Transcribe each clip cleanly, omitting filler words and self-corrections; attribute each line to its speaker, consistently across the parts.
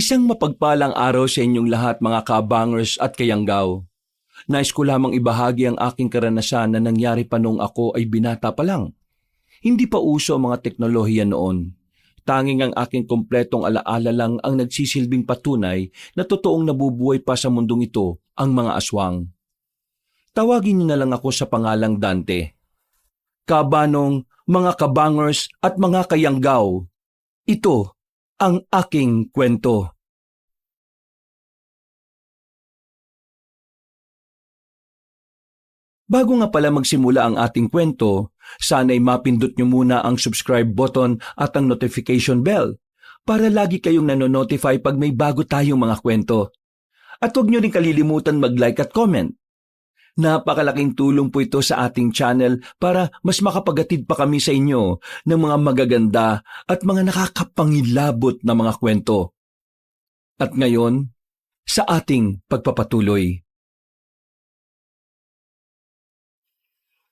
Speaker 1: Isang mapagpalang araw sa inyong lahat mga kabangers at kayanggaw. Nais ko lamang ibahagi ang aking karanasan na nangyari pa noong ako ay binata pa lang. Hindi pa uso ang mga teknolohiya noon. Tanging ang aking kompletong alaala lang ang nagsisilbing patunay na totoong nabubuhay pa sa mundong ito ang mga aswang. Tawagin niyo na lang ako sa pangalang Dante. Kabanong, mga kabangers at mga kayanggaw, ito ang aking kwento. Bago nga pala magsimula ang ating kwento, sana'y mapindot nyo muna ang subscribe button at ang notification bell para lagi kayong nanonotify pag may bago tayong mga kwento. At huwag nyo rin kalilimutan mag-like at comment. Napakalaking tulong po ito sa ating channel para mas makapagatid pa kami sa inyo ng mga magaganda at mga nakakapangilabot na mga kwento. At ngayon, sa ating pagpapatuloy.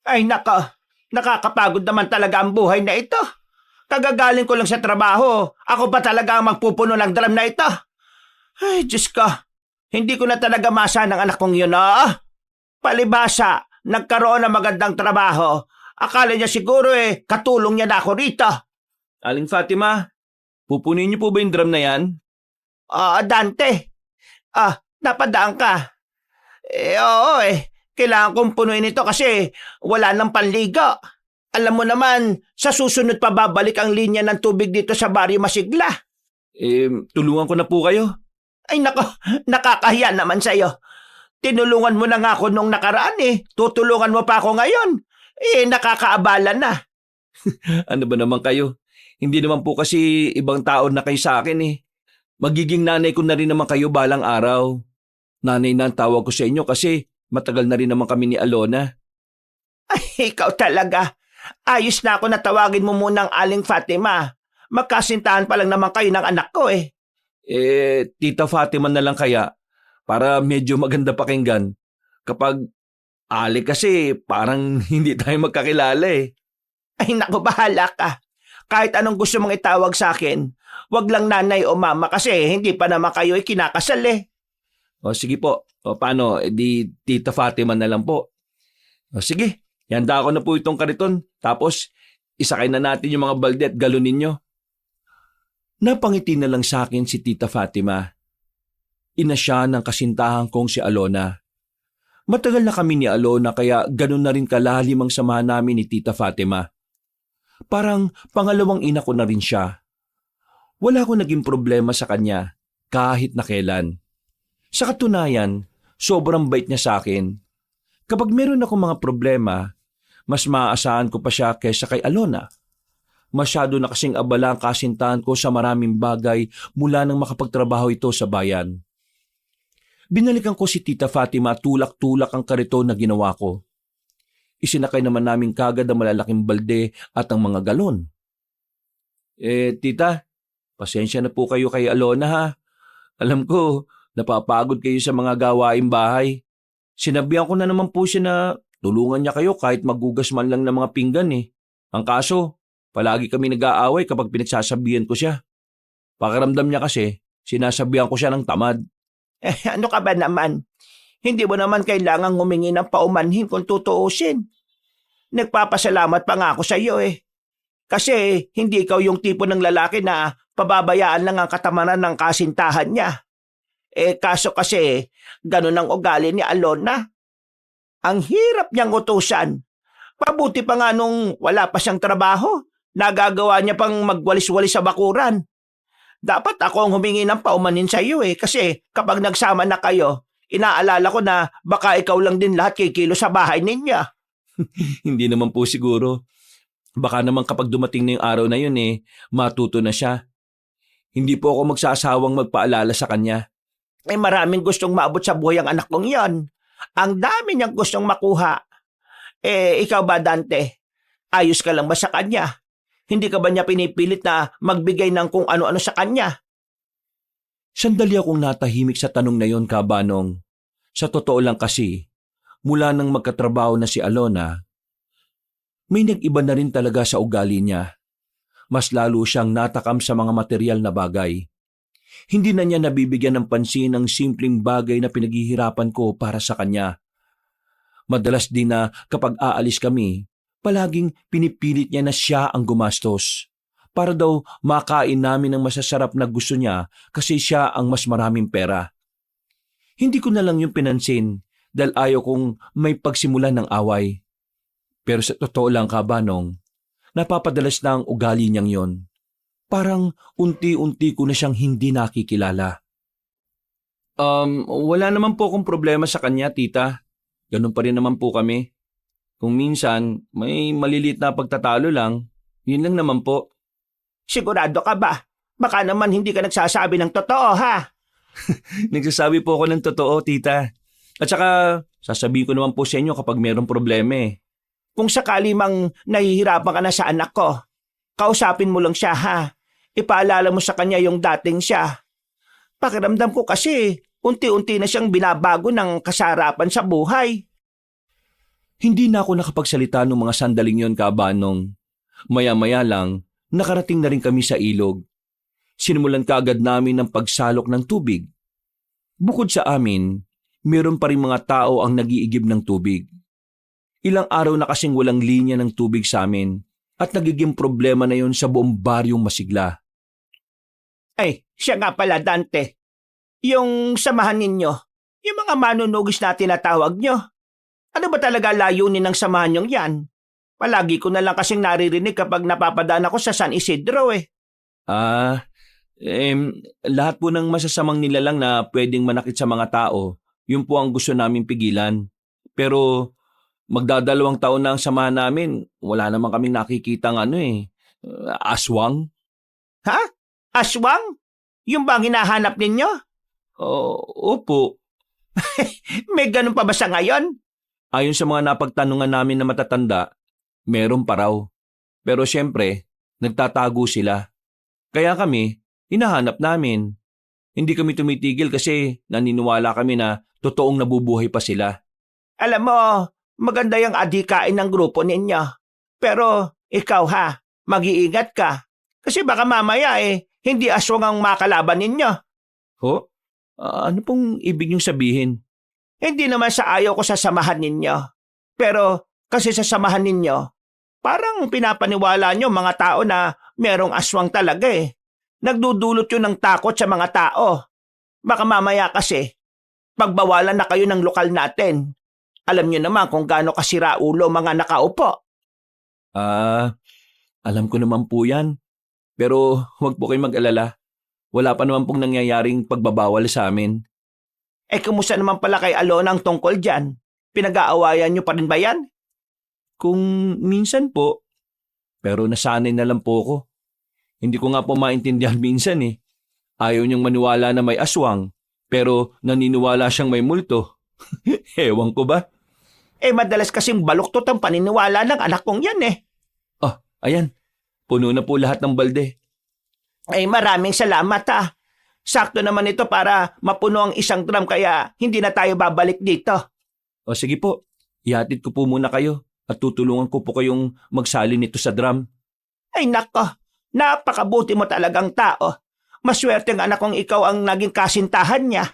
Speaker 2: Ay nako, nakakapagod naman talaga ang buhay na ito. Kagagaling ko lang sa trabaho, ako ba talaga ang magpupuno ng drum na ito? Ay, Diyos ko, hindi ko na talaga masa ng anak kong yun, Palibasa, nagkaroon ng magandang trabaho. Akala niya siguro katulong niya na ako rito.
Speaker 1: Aling Fatima, pupunin niyo po ba yung drum na yan?
Speaker 2: Dante. Napadaan ka. Oo Kailangan kong punuin ito kasi wala nang panligo. Alam mo naman, sa susunod pa babalik ang linya ng tubig dito sa Baryo Masigla.
Speaker 1: Tulungan ko na po kayo.
Speaker 2: Ay nako, nakakahiya naman sa'yo. Tinulungan mo na nga ako nung nakaraan Tutulungan mo pa ako ngayon. Nakakaabala na.
Speaker 1: Ano ba naman kayo? Hindi naman po kasi ibang tao na kayo sa akin Magiging nanay ko na rin naman kayo balang araw. Nanay na ang tawag ko sa inyo kasi matagal na rin naman kami ni Alona.
Speaker 2: Ay, ikaw talaga. Ayos na ako na tawagin mo munang Aling Fatima. Magkasintahan pa lang naman kayo ng anak ko
Speaker 1: Tita Fatima na lang kaya para medyo maganda pakinggan. Kapag Ali kasi parang hindi tayo magkakilala
Speaker 2: Ay, naku, bahala ka. Kahit anong gusto mong itawag sa akin, wag lang nanay o mama kasi hindi pa naman kayo kinakasal
Speaker 1: O sige po. O paano? Di Tita Fatima na lang po. O sige, handa ko na po itong kariton. Tapos, isakay na natin yung mga balde at galon ninyo. Napangiti na lang sa akin si Tita Fatima. Ina siya ng kasintahan kong si Alona. Matagal na kami ni Alona kaya ganun na rin kalalim ang samahan namin ni Tita Fatima. Parang pangalawang ina ko na rin siya. Wala akong naging problema sa kanya kahit na kailan. Sa katunayan, sobrang bait niya sa akin. Kapag meron akong mga problema, mas maaasahan ko pa siya kaysa kay Alona. Masyado na kasing abala ang kasintahan ko sa maraming bagay mula nang makapagtrabaho ito sa bayan. Binalikan ko si Tita Fatima tulak-tulak ang kariton na ginawa ko. Isinakay naman namin kagad ang malalaking balde at ang mga galon. Tita, pasensya na po kayo kay Alona ha. Alam ko, napapagod kayo sa mga gawaing bahay. Sinabihan ko na naman po siya na tulungan niya kayo kahit magugas man lang ng mga pinggan Ang kaso, palagi kami nag-aaway kapag pinagsasabihan ko siya. Pakiramdam niya kasi, sinasabihan ko siya ng tamad.
Speaker 2: Ano ka ba naman? Hindi mo naman kailangang humingi ng paumanhin kung tutuusin. Nagpapasalamat pa nga ako sa iyo Kasi hindi ikaw yung tipo ng lalaki na pababayaan lang ang katamaran ng kasintahan niya. Kaso kasi, ganun ang ugali ni Alona. Ang hirap niyang utusan. Pabuti pa nga nung wala pa siyang trabaho. Nagagawa niya pang magwalis-walis sa bakuran. Dapat ako ang humingi ng paumanin sa iyo kasi kapag nagsama na kayo, inaalala ko na baka ikaw lang din lahat kikilo sa bahay ninyo.
Speaker 1: Hindi naman po siguro. Baka naman kapag dumating na yung araw na yun matuto na siya. Hindi po ako magsasawang magpaalala sa kanya.
Speaker 2: Maraming gustong maabot sa buhay ang anak kong yon. Ang dami niyang gustong makuha. Ikaw ba, Dante? Ayos ka lang ba sa kanya? Hindi ka ba niya pinipilit na magbigay ng kung ano-ano sa kanya?
Speaker 1: Sandali akong natahimik sa tanong na yon, Kabanong. Sa totoo lang kasi, mula nang magkatrabaho na si Alona, may nag-iba na rin talaga sa ugali niya. Mas lalo siyang natakam sa mga material na bagay. Hindi na niya nabibigyan ng pansin ang simpleng bagay na pinaghihirapan ko para sa kanya. Madalas din na kapag aalis kami, palaging pinipilit niya na siya ang gumastos. Para daw makain namin ng masasarap na gusto niya kasi siya ang mas maraming pera. Hindi ko na lang yung pinansin dahil ayaw kong may pagsimulan ng away. Pero sa totoo lang Kabanong, napapadalas na ang ugali niyang yon. Parang unti-unti ko na siyang hindi nakikilala. Wala naman po akong problema sa kanya, tita. Ganun pa rin naman po kami. Kung minsan, may maliliit na pagtatalo lang, yun lang naman po.
Speaker 2: Sigurado ka ba? Baka naman hindi ka nagsasabi ng totoo, ha?
Speaker 1: Nagsasabi po ako ng totoo, tita. At saka, sasabihin ko naman po sa inyo kapag mayroong problema eh.
Speaker 2: Kung sakali mang nahihirapan ka na sa anak ko, kausapin mo lang siya, ha? Ipaalala mo sa kanya yung dating siya. Pakiramdam ko kasi, unti-unti na siyang binabago ng kasarapan sa buhay.
Speaker 1: Hindi na ako nakapagsalita ng mga sandaling yon, Kabanong. Maya-maya lang, nakarating na rin kami sa ilog. Sinimulan kaagad namin ng pagsalok ng tubig. Bukod sa amin, meron pa rin mga tao ang nag-iigib ng tubig. Ilang araw na kasing walang linya ng tubig sa amin at nagiging problema na yon sa buong baryong Masigla.
Speaker 2: Ay, siya nga pala, Dante. Yung samahan ninyo, yung mga manunugis na tinatawag nyo. Ano ba talaga layunin ng samahan nyong yan? Palagi ko na lang kasing naririnig kapag napapadaan ako sa San Isidro eh.
Speaker 1: Lahat po ng masasamang nilalang na pwedeng manakit sa mga tao, yun po ang gusto namin pigilan. Pero magdadalawang taon na ang samahan namin, wala naman kaming nakikitang aswang.
Speaker 2: Ha? Aswang? Yung bang hinahanap ninyo?
Speaker 1: Opo.
Speaker 2: May ganun pa ba sa ngayon?
Speaker 1: Ayon sa mga napagtanungan namin na matatanda, meron pa raw. Pero siyempre, nagtatago sila. Kaya kami, hinahanap namin. Hindi kami tumitigil kasi naniniwala kami na totoong nabubuhay pa sila.
Speaker 2: Alam mo, maganda yung adhikain ng grupo ninyo. Pero ikaw ha, mag-iingat ka. Kasi baka mamaya hindi aswang ang makalaban ninyo.
Speaker 1: Ho? Ano pong ibig niyong sabihin?
Speaker 2: Hindi naman sa ayaw ko sa samahan ninyo. Pero kasi sa samahan ninyo, parang pinapaniwala nyo mga tao na merong aswang talaga eh. Nagdudulot yun ng takot sa mga tao. Baka mamaya kasi, pagbawalan na kayo ng lokal natin. Alam nyo naman kung gaano kasira ulo mga nakaupo.
Speaker 1: Alam ko naman po yan. Pero huwag po kayong mag-alala. Wala pa naman pong nangyayaring pagbabawal sa amin.
Speaker 2: Kumusta naman pala kay Alona ang tungkol dyan? Pinag-aawayan nyo pa rin ba yan?
Speaker 1: Kung minsan po. Pero nasanay na lang po ako. Hindi ko nga po maintindihan minsan eh. Ayaw niyang maniwala na may aswang, pero naniniwala siyang may multo. Ewan ko ba?
Speaker 2: Madalas kasing baluktot ang paniniwala ng anak kong yan eh.
Speaker 1: Ayan. Puno na po lahat ng balde.
Speaker 2: Maraming salamat ha. Sakto naman ito para mapuno ang isang drum kaya hindi na tayo babalik dito.
Speaker 1: Sige po. Ihatid ko po muna kayo at tutulungan ko po kayong magsali nito sa drum.
Speaker 2: Ay nako, napakabuti mo talagang tao. Maswerte ang anak kong ikaw ang naging kasintahan niya.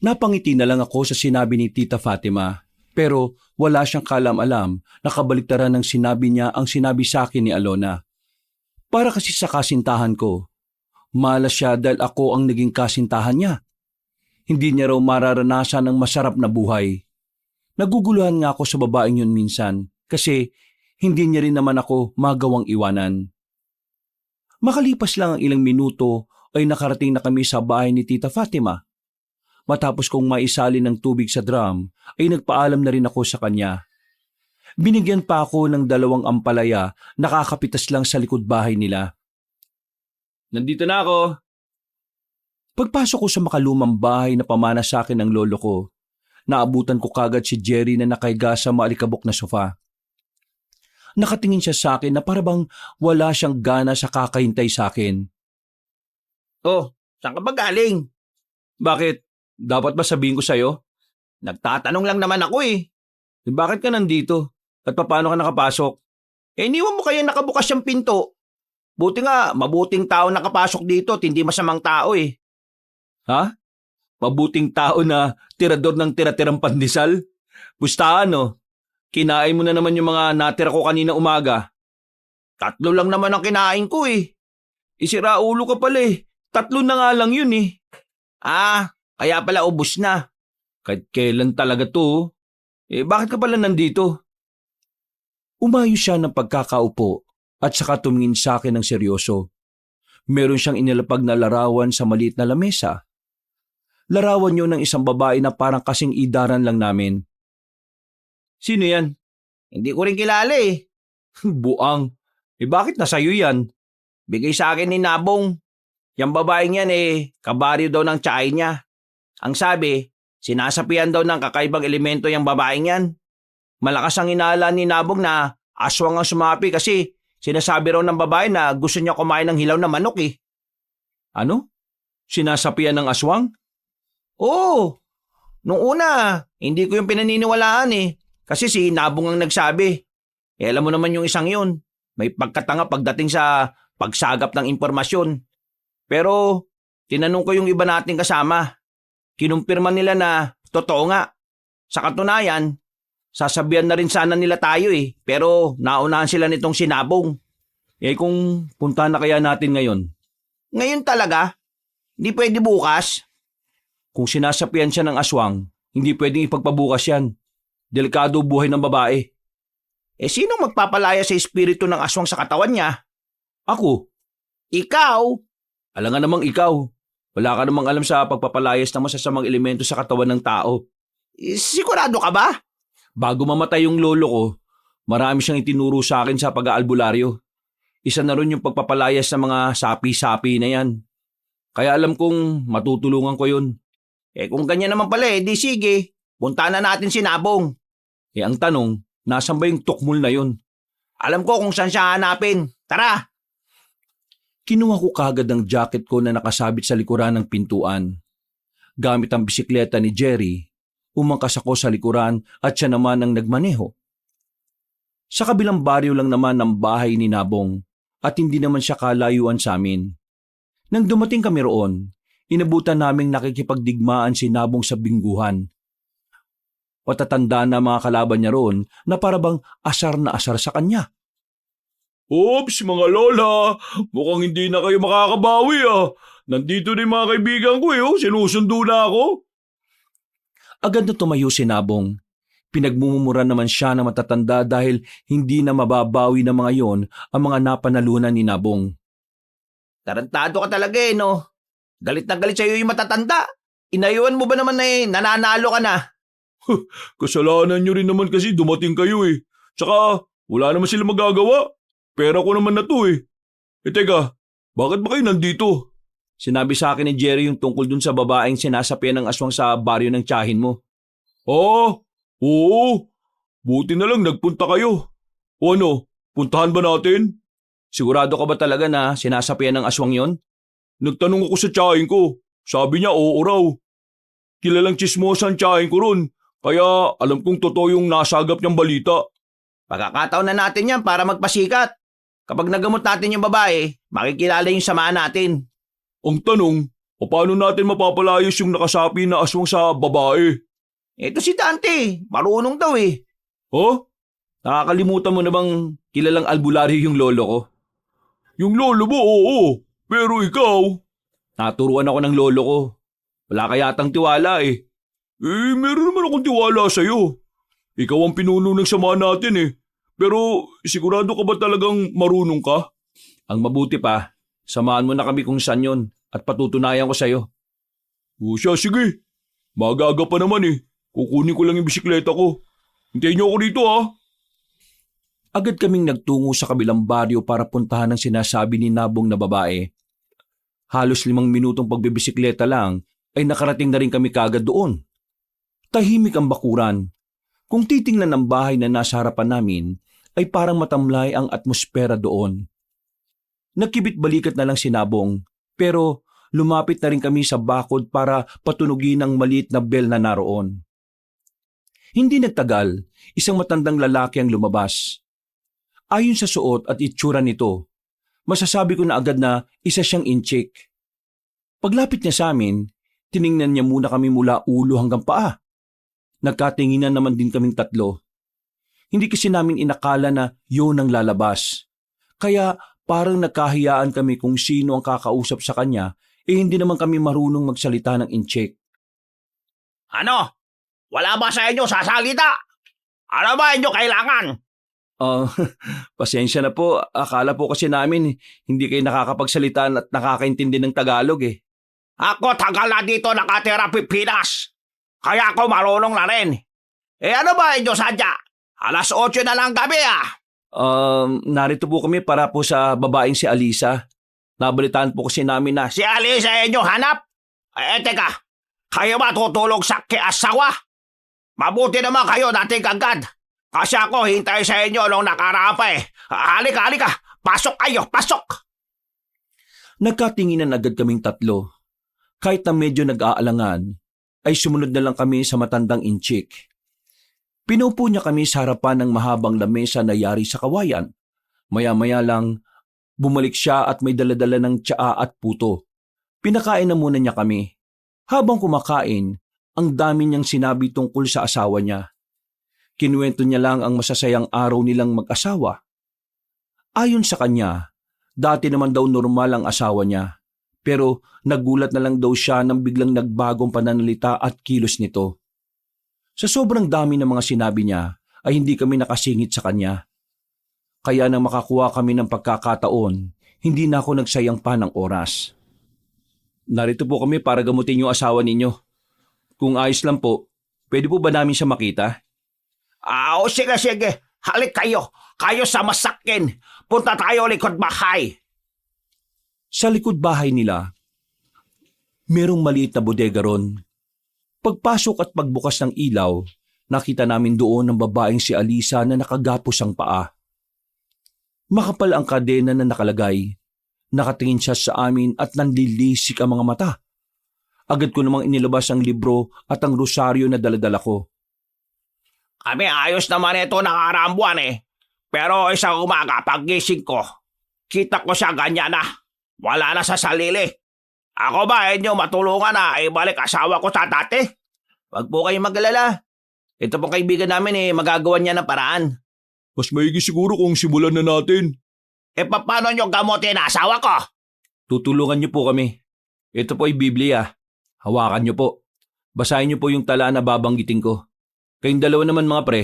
Speaker 1: Napangiti na lang ako sa sinabi ni Tita Fatima, pero wala siyang kalam-alam na kabaliktaran ng sinabi niya ang sinabi sa akin ni Alona. Para kasi sa kasintahan ko, malas siya dahil ako ang naging kasintahan niya. Hindi niya raw mararanasan ng masarap na buhay. Naguguluhan nga ako sa babaeng yun minsan kasi hindi niya rin naman ako magawang iwanan. Makalipas lang ang ilang minuto ay nakarating na kami sa bahay ni Tita Fatima. Matapos kong maisali ng tubig sa drum ay nagpaalam na rin ako sa kanya. Binigyan pa ako ng 2 ampalaya na kakapitas lang sa likod bahay nila. Nandito na ako. Pagpasok ko sa makalumang bahay na pamana sa akin ng lolo ko, naabutan ko kagad si Jerry na nakahiga sa maalikabok na sofa. Nakatingin siya sa akin na parabang wala siyang gana sa kakahintay sa akin.
Speaker 2: Saan ka ba galing?
Speaker 1: Bakit? Dapat ba sabihin ko sa'yo?
Speaker 2: Nagtatanong lang naman ako eh.
Speaker 1: Bakit ka nandito? At paano ka nakapasok?
Speaker 2: Iniwan mo kaya nakabukas yung pinto. Buti nga, mabuting tao nakapasok dito at hindi masamang tao eh.
Speaker 1: Ha? Mabuting tao na tirador ng tira-tirang pandesal? Pustahan no? Kinain mo na naman yung mga natira ko kanina umaga.
Speaker 2: 3 lang naman ang kinain ko eh.
Speaker 1: Isira ulo ka pala eh. 3 na nga lang yun eh.
Speaker 2: Kaya pala ubos na.
Speaker 1: Kahit kailan talaga to. Bakit ka pala nandito? Umayos siya ng pagkakaupo at saka tumingin sa akin ng seryoso. Meron siyang inilapag na larawan sa maliit na lamesa. Larawan yun ng isang babae na parang kasing idaran lang namin. Sino yan?
Speaker 2: Hindi ko rin kilala eh.
Speaker 1: Buang. Bakit nasa'yo yan?
Speaker 2: Bigay sa akin ni Nabong. Yang babaeng yan kabaryo daw ng tiyahin niya. Ang sabi, sinasapian daw ng kakaibang elemento yung babaeng yan. Malakas ang inala ni Nabong na aswang ang sumapi kasi sinasabi raw ng babae na gusto niya kumain ng hilaw na manok eh.
Speaker 1: Ano? Sinasapian ng aswang?
Speaker 2: Oo. Nung una, hindi ko yung pinaniniwalaan eh. Kasi si Nabong ang nagsabi. Alam mo naman yung isang yun. May pagkatanga pagdating sa pagsagap ng impormasyon. Pero tinanong ko yung iba nating kasama. Kinumpirma nila na totoo nga. Sa katunayan, sasabihan na rin sana nila tayo eh. Pero naunahan sila nitong sinabong.
Speaker 1: Kung punta na kaya natin ngayon?
Speaker 2: Ngayon talaga? Hindi pwede bukas?
Speaker 1: Kung sinasapian siya ng aswang, hindi pwedeng ipagpabukas yan. Delikado buhay ng babae.
Speaker 2: Sinong magpapalaya sa espiritu ng aswang sa katawan niya?
Speaker 1: Ako.
Speaker 2: Ikaw?
Speaker 1: Alam nga namang ikaw. Wala ka namang alam sa pagpapalayas ng masasamang elemento sa katawan ng tao.
Speaker 2: Sigurado ka ba?
Speaker 1: Bago mamatay yung lolo ko, marami siyang itinuro sa akin sa pag-aalbularyo. Isa na rin yung pagpapalayas ng mga sapi-sapi na yan. Kaya alam kong matutulungan ko yun.
Speaker 2: Kung ganyan naman pala di sige. Punta na natin si Nabong.
Speaker 1: Ang tanong, nasan ba yung tukmul na yun?
Speaker 2: Alam ko kung saan siya hanapin. Tara!
Speaker 1: Kinuha ko kagad ang jacket ko na nakasabit sa likuran ng pintuan. Gamit ang bisikleta ni Jerry, umangkas ako sa likuran at siya naman ang nagmaneho. Sa kabilang baryo lang naman ang bahay ni Nabong at hindi naman siya kalayuan sa amin. Nang dumating kami roon, inabutan naming nakikipagdigmaan si Nabong sa bingguhan. Patatanda na mga kalaban niya roon na parabang asar na asar sa kanya. Oops, mga lola, mukhang hindi na kayo makakabawi Nandito na yung mga kaibigan ko sinusundo na ako. Agad na tumayo si Nabong. Pinagmumura naman siya na matatanda dahil hindi na mababawi ng mga yon ang mga napanalunan ni Nabong.
Speaker 2: Tarantado ka talaga no? Galit na galit sa'yo yung matatanda. Inayuan mo ba naman nananalo ka na?
Speaker 1: Kasalanan nyo rin naman kasi dumating kayo Tsaka wala naman sila magagawa. Pera ko naman na to Teka, bakit ba kayo nandito? Sinabi sa akin ni Jerry yung tungkol dun sa babaeng sinasapian ng aswang sa baryo ng tiyahin mo. Oo. Buti na lang nagpunta kayo. O ano, puntahan ba natin? Sigurado ka ba talaga na sinasapian ng aswang yon? Nagtanong ako sa tiyahin ko. Sabi niya oo raw. Kilalang chismosa ang tiyahin ko ron. Kaya alam kong totoo yung nasagap niyang balita.
Speaker 2: Pagkakataon na natin yan para magpasikat. Kapag nagamot natin yung babae, makikilala yung samahan natin.
Speaker 1: Ang tanong, paano natin mapapalayos yung nakasapi na aswang sa babae?
Speaker 2: Ito si Dante, marunong daw
Speaker 1: Nakakalimutan mo na bang kilalang albularyo yung lolo ko? Yung lolo mo, oo. Pero ikaw? Naturuan ako ng lolo ko. Wala ka yatang tiwala meron naman akong tiwala sa'yo. Ikaw ang pinuno ng sama natin Pero sigurado ka ba talagang marunong ka? Ang mabuti pa, samahan mo na kami kung saan yon at patutunayan ko sa'yo. O siya, sige. Magaga pa naman Kukunin ko lang yung bisikleta ko. Hintayin niyo ako dito Agad kaming nagtungo sa kabilang baryo para puntahan ang sinasabi ni Nabong na babae. Halos 5 minutong pagbibisikleta lang ay nakarating na rin kami kagad doon. Tahimik ang bakuran. Kung titingnan ng bahay na nasa harapan namin, ay parang matamlay ang atmosfera doon. Nagkibit-balikat na lang si Nabong, pero lumapit na rin kami sa bakod para patunugin ang maliit na bell na naroon. Hindi nagtagal, isang matandang lalaki ang lumabas. Ayon sa suot at itsura nito, masasabi ko na agad na isa siyang incheck. Paglapit niya sa amin, tiningnan niya muna kami mula ulo hanggang paa. Nagkatinginan naman din kaming tatlo. Hindi kasi namin inakala na yun ang lalabas. Kaya parang nagkahiyaan kami kung sino ang kakausap sa kanya, hindi naman kami marunong magsalita ng incheck.
Speaker 2: Ano? Wala ba sa inyo sasalita? Ano ba inyo kailangan?
Speaker 1: Pasensya na po. Akala po kasi namin hindi kayo nakakapagsalita at nakakaintindi ng Tagalog eh.
Speaker 2: Ako tagal na dito nakatira Pilipinas. Kaya ako marunong na rin. Ano ba inyo sadya? 8:00 na lang gabi
Speaker 1: Narito po kami para po sa babaeng si Alisa. Nabalitaan po kasi namin na
Speaker 2: Si Alisa inyo hanap? Teka. Kayo ba tutulog sa asawa? Mabuti naman kayo dating agad. Kasi ako hintay sa inyo nung nakaraan pa eh. Halika. Pasok kayo, pasok.
Speaker 1: Nagkatinginan agad kaming tatlo. Kahit na medyo nag-aalangan, ay sumunod na lang kami sa matandang inchik. Pinupo niya kami sa harapan ng mahabang lamesa na yari sa kawayan. Maya-maya lang, bumalik siya at may daladala ng tsaa at puto. Pinakain na muna niya kami. Habang kumakain, ang dami niyang sinabi tungkol sa asawa niya. Kinuwento niya lang ang masasayang araw nilang mag-asawa. Ayon sa kanya, dati naman daw normal ang asawa niya. Pero nagulat na lang daw siya nang biglang nagbagong pananalita at kilos nito. Sa sobrang dami ng mga sinabi niya, ay hindi kami nakasingit sa kanya. Kaya nang makakuha kami ng pagkakataon, hindi na ako nagsayang pa ng oras. Narito po kami para gamutin yung asawa ninyo. Kung ayos lang po, pwede po ba namin siya makita?
Speaker 2: Sige. Halik kayo. Kayo sa masakin. Punta tayo likod bahay.
Speaker 1: Sa likod bahay nila, merong maliit na bodega ron. Pagpasok at pagbukas ng ilaw, nakita namin doon ang babaeng si Alisa na nakagapos ang paa. Makapal ang kadena na nakalagay. Nakatingin siya sa amin at nanlilisik ang mga mata. Agad ko namang inilabas ang libro at ang rosaryo na daladala ko.
Speaker 2: Kami ayos naman ito nakaraang buwan eh. Pero isang umaga paggising ko, kita ko siya ganyan na. Wala na sa sarili. Ako ba inyo matulungan na ibalik asawa ko sa dati? Wag po kayong mag-alala. Ito pong kaibigan namin magagawa niya ng paraan.
Speaker 1: Mas maigi siguro kung simulan na natin.
Speaker 2: Paano nyo gamutin ang asawa ko?
Speaker 1: Tutulungan niyo po kami. Ito po ay Biblia. Hawakan niyo po. Basahin niyo po yung tala na babanggitin ko. Kayong dalawa naman mga pre,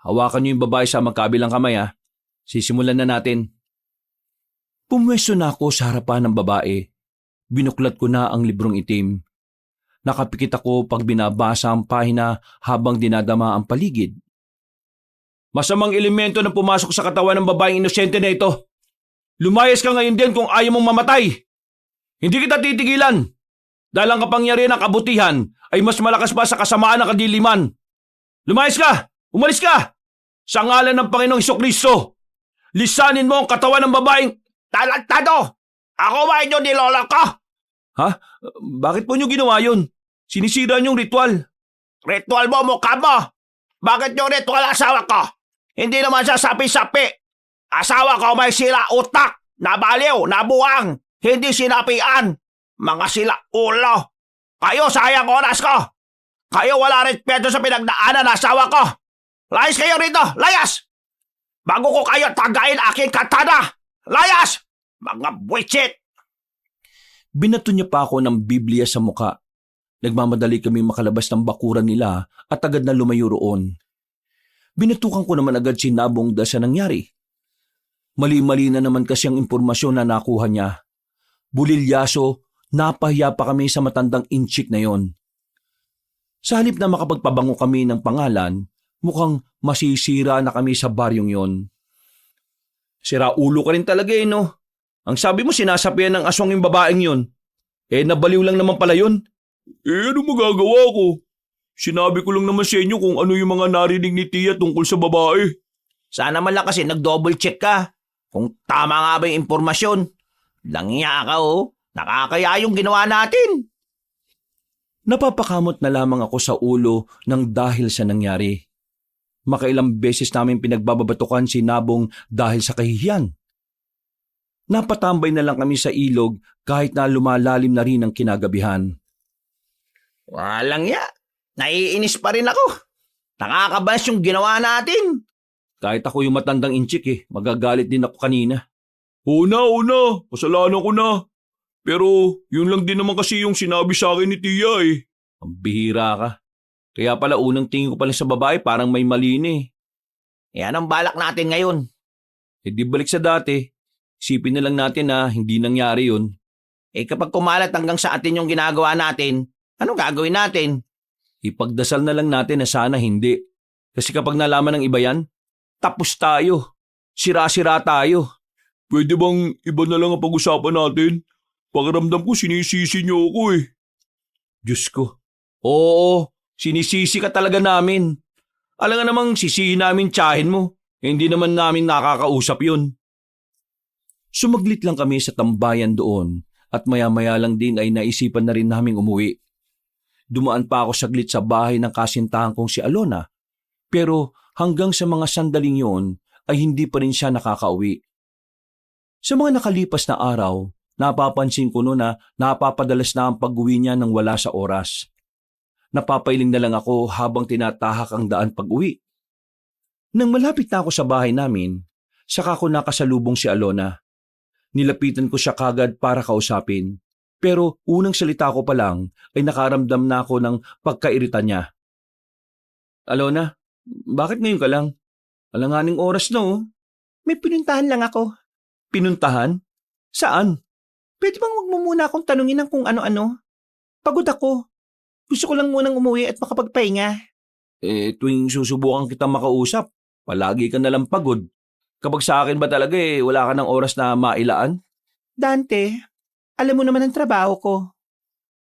Speaker 1: hawakan niyo yung babae sa magkabilang kamay ha. Sisimulan na natin. Pumwesto na ako sa harapan ng babae. Binuklat ko na ang librong itim. Nakapikit ako pag binabasa ang pahina habang dinadama ang paligid. Masamang elemento na pumasok sa katawan ng babaeng inosente na ito. Lumayas ka ngayon din kung ayaw mong mamatay. Hindi kita titigilan. Dahil ang kapangyarihan ng kabutihan ay mas malakas pa sa kasamaan ng kadiliman. Lumayas ka! Umalis ka! Sa ngalan ng Panginoong Hesukristo, lisanin mo ang katawan ng babaeng
Speaker 2: Talantado! Ako ba inyo nilolok ko?
Speaker 1: Ha? Bakit po nyo ginawa yun? Sinisira niyong ritual.
Speaker 2: Ritual mo mukha mo! Bakit yung ritual asawa ko? Hindi naman siya sapi-sapi. Asawa ko may sila utak, nabaliw, nabuang, hindi sinapian. Mga sila ulo. Kayo sayang oras ko. Kayo wala respeto sa pinagdaanan ng asawa ko. Layas kayo rito, layas! Bago ko kayo tagayin aking katana. Layas! Mga buwisit!
Speaker 1: Binato niya pa ako ng Biblia sa muka. Nagmamadali kami makalabas ng bakuran nila at agad na lumayo roon. Binatukan ko naman agad si Nabong sa nangyari. Mali-mali na naman kasi ang impormasyon na nakuha niya. Bulilyaso, napahiya pa kami sa matandang inchik na yon. Sa halip na makapagpabango kami ng pangalan, mukhang masisira na kami sa baryong yon. Sira ulo ka rin talaga no? Ang sabi mo sinasapian ng aswang yung babaeng yon. Nabaliw lang naman pala yun. Ano magagawa ko? Sinabi ko lang naman sa inyo kung ano yung mga narinig ni Tia tungkol sa babae.
Speaker 2: Sana man lang kasi nag-double check ka. Kung tama nga ba yung impormasyon. Langya ka Nakakaya yung ginawa natin.
Speaker 1: Napapakamot na lamang ako sa ulo ng dahil sa nangyari. Makailang beses namin pinagbababatukan si Nabong dahil sa kahihiyan. Napatambay na lang kami sa ilog kahit na lumalalim na rin ang kinagabihan.
Speaker 2: Walang ya. Naiinis pa rin ako. Nakakabalas yung ginawa natin.
Speaker 1: Kahit ako yung matandang inchik magagalit din ako kanina. Oo na, kasalanan ko na. Pero yun lang din naman kasi yung sinabi sa akin ni Tia Ang bihira ka. Kaya pala unang tingin ko pala sa babae parang may mali na
Speaker 2: Yan ang balak natin ngayon.
Speaker 1: Di balik sa dati. Isipin na lang natin na hindi nangyari yun.
Speaker 2: Kapag kumalat hanggang sa atin yung ginagawa natin, anong gagawin natin?
Speaker 1: Ipagdasal na lang natin na sana hindi. Kasi kapag nalaman ng iba yan, tapos tayo. Sira-sira tayo. Pwede bang iba na lang ang pag-usapan natin? Pakiramdam ko sinisisi niyo ako Diyos ko. Oo, sinisisi ka talaga namin. Alam nga namang sisihin namin tiyahin mo. Hindi naman namin nakakausap yun. Sumaglit lang kami sa tambayan doon at maya-maya lang din ay naisipan na rin naming umuwi. Dumaan pa ako saglit sa bahay ng kasintahan kong si Alona, pero hanggang sa mga sandaling yon ay hindi pa rin siya nakakauwi. Sa mga nakalipas na araw, napapansin ko no na napapadalas na ang pag-uwi niya nang wala sa oras. Napapailing na lang ako habang tinatahak ang daan pag-uwi. Nang malapit na ako sa bahay namin, saka ko nakasalubong si Alona. Nilapitan ko siya kagad para kausapin. Pero unang salita ko pa lang ay nakaramdam na ako ng pagkairita niya. Alona, bakit ngayon ka lang? Alanganing oras na
Speaker 2: May pinuntahan lang ako.
Speaker 1: Pinuntahan? Saan?
Speaker 2: Pwede bang wag mo muna akong tanungin ng kung ano-ano? Pagod ako. Gusto ko lang munang umuwi at makapagpahinga.
Speaker 1: Tuwing susubukan kitang makausap, palagi ka nalang pagod. Kapag sa akin ba talaga wala ka ng oras na mailaan?
Speaker 2: Dante, alam mo naman ang trabaho ko.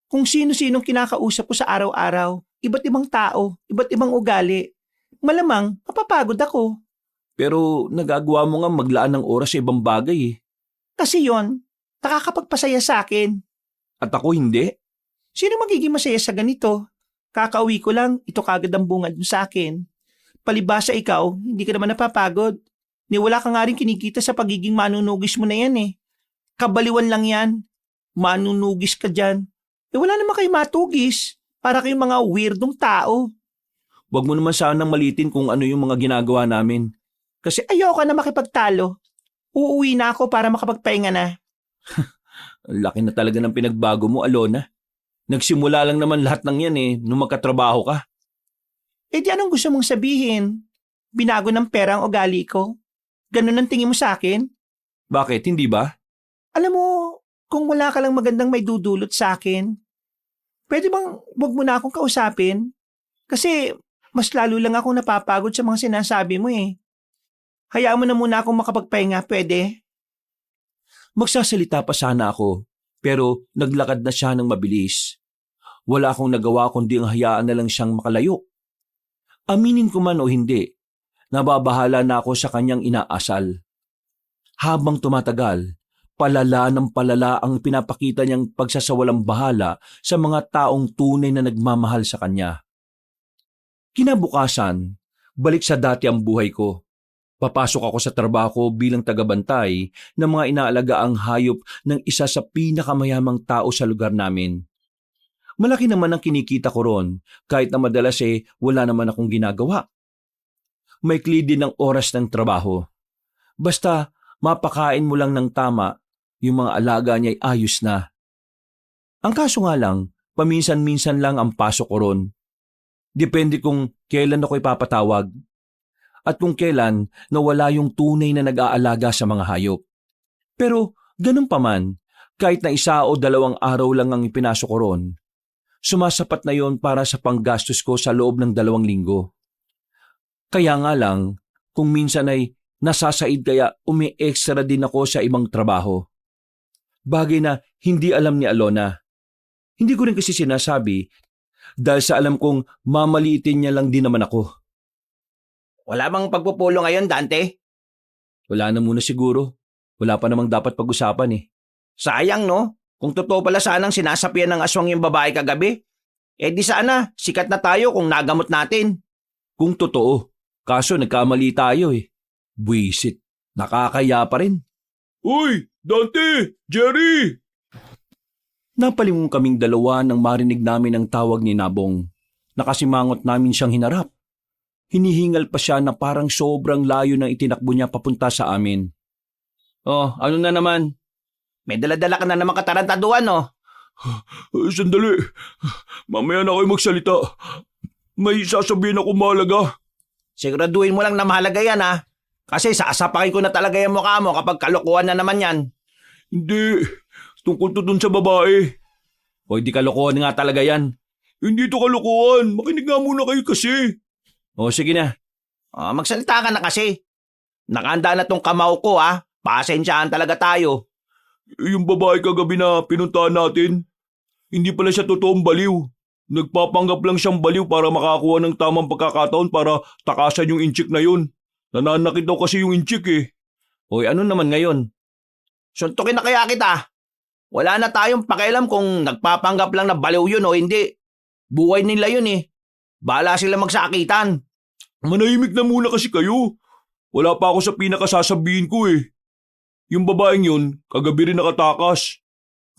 Speaker 2: Kung sino-sinong kinakausap ko sa araw-araw, iba't ibang tao, iba't ibang ugali. Malamang, mapapagod ako.
Speaker 1: Pero nagagawa mo nga maglaan ng oras sa ibang bagay
Speaker 2: Kasi yon, nakakapagpasaya sa akin.
Speaker 1: At ako hindi.
Speaker 2: Sino magiging masaya sa ganito? Kakauwi ko lang, ito kagad ang bungad mo sa akin. Palibasa ikaw, hindi ka naman napapagod. Ni wala ka nga rin kinikita sa pagiging manunugis mo na yan Kabaliwan lang yan. Manunugis ka dyan. Wala naman kayo matugis. Para kayong mga weirdong tao.
Speaker 1: Huwag mo naman sanang malitin kung ano yung mga ginagawa namin.
Speaker 2: Kasi ayoko na makipagtalo. Uuwi na ako para makapagpahinga na.
Speaker 1: Ang laki na talaga ng pinagbago mo, Alona. Nagsimula lang naman lahat ng yan nung magkatrabaho ka.
Speaker 2: Di anong gusto mong sabihin? Binago ng pera ang ugali ko? Ganun ang tingin mo sa akin?
Speaker 1: Bakit, hindi ba?
Speaker 2: Alam mo, kung wala ka lang magandang may dudulot sa akin, pwede bang wag mo na akong kausapin? Kasi mas lalo lang akong napapagod sa mga sinasabi mo Hayaan mo na muna akong makapagpahinga, pwede?
Speaker 1: Magsasalita pa sana ako, pero naglakad na siya ng mabilis. Wala akong nagawa kundi ang hayaan na lang siyang makalayo. Aminin ko man o hindi, nababahala na ako sa kanyang inaasal. Habang tumatagal, palala ng palala ang pinapakita niyang pagsasawalang bahala sa mga taong tunay na nagmamahal sa kanya. Kinabukasan, balik sa dati ang buhay ko. Papasok ako sa trabaho bilang tagabantay ng mga inaalagaang hayop ng isa sa pinakamayamang tao sa lugar namin. Malaki naman ang kinikita ko ron kahit na madalas wala naman akong ginagawa. Maikli din ang oras ng trabaho. Basta mapakain mo lang ng tama, yung mga alaga niya'y ayos na. Ang kaso nga lang, paminsan-minsan lang ang pasok ko ron. Depende kung kailan ako ipapatawag. At kung kailan nawala yung tunay na nag-aalaga sa mga hayop. Pero ganun pa man, kahit na 1 o 2 araw lang ang ipinasok ko ron, sumasapat na yon para sa panggastos ko sa loob ng 2 linggo. Kaya nga lang, kung minsan ay nasasaid kaya umi-extra din ako sa ibang trabaho. Bagay na hindi alam ni Alona. Hindi ko rin kasi sinasabi dahil sa alam kong mamaliitin niya lang din naman ako.
Speaker 2: Wala bang pagpupulo ngayon, Dante?
Speaker 1: Wala na muna siguro. Wala pa namang dapat pag-usapan
Speaker 2: Sayang no? Kung totoo pala sanang sinasapian ng aswang yung babae kagabi, di sana sikat na tayo kung nagamot natin.
Speaker 1: Kung totoo, kaso nagkamali tayo Buwisit, nakakaya pa rin. Uy, Dante! Jerry! Napalingon kaming dalawa nang marinig namin ang tawag ni Nabong. Nakasimangot namin siyang hinarap. Hinihingal pa siya na parang sobrang layo ng itinakbo niya papunta sa amin. Oh, ano na naman?
Speaker 2: May daladala ka na naman katarantaduan, no?
Speaker 1: Sandali. Mamaya na kayo magsalita. May sasabihin ako mahalaga.
Speaker 2: Siguraduhin mo lang na mahalaga yan, ha? Kasi saasapakin ko na talaga yung mukha mo kapag kalokohan na naman yan.
Speaker 1: Hindi. Tungkol to dun sa babae. O di kalokohan nga talaga yan. Hindi to kalokohan. Makinig nga muna kayo kasi. O sige na.
Speaker 2: Magsalita ka na kasi. Nakahanda na tong kamao ko, ha? Pasensyahan talaga tayo.
Speaker 1: Yung babae kagabi na pinuntahan natin, hindi pala siya totoong baliw. Nagpapanggap lang siyang baliw para makakuha ng tamang pagkakataon para takasan yung inchik na yun. Nananakit daw kasi yung inchik eh. Hoy, ano naman ngayon?
Speaker 2: Suntukin na kaya kita. Wala na tayong pakialam kung nagpapanggap lang na baliw yun o hindi. Buhay nila yun eh. Bahala sila magsakitan.
Speaker 1: Manahimik na muna kasi kayo. Wala pa ako sa pinakasasabihin ko eh. Yung babaeng yun, kagabi rin nakatakas.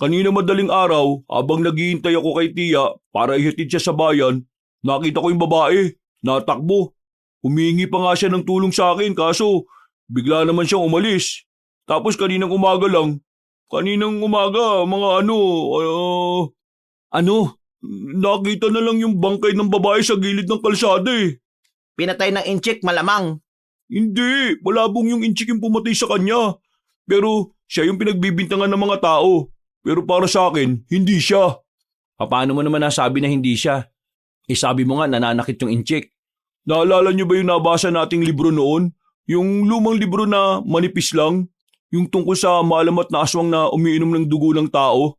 Speaker 1: Kanina madaling araw, habang naghihintay ako kay Tia para ihatid siya sa bayan, nakita ko yung babae, natakbo. Humingi pa nga siya ng tulong sa akin kaso bigla naman siyang umalis. Tapos kaninang umaga, mga nakita na lang yung bangkay ng babae sa gilid ng kalsada eh.
Speaker 2: Pinatay ng inchik malamang.
Speaker 1: Hindi, malabong yung inchik yung pumatay sa kanya. Pero siya yung pinagbibintangan ng mga tao. Pero para sa akin, hindi siya. Paano mo naman nasabi na hindi siya? Sabi mo nga nananakit yung inchik. Naalala niyo ba yung nabasa nating libro noon? Yung lumang libro na manipis lang? Yung tungkol sa maalamat na aswang na umiinom ng dugo ng tao?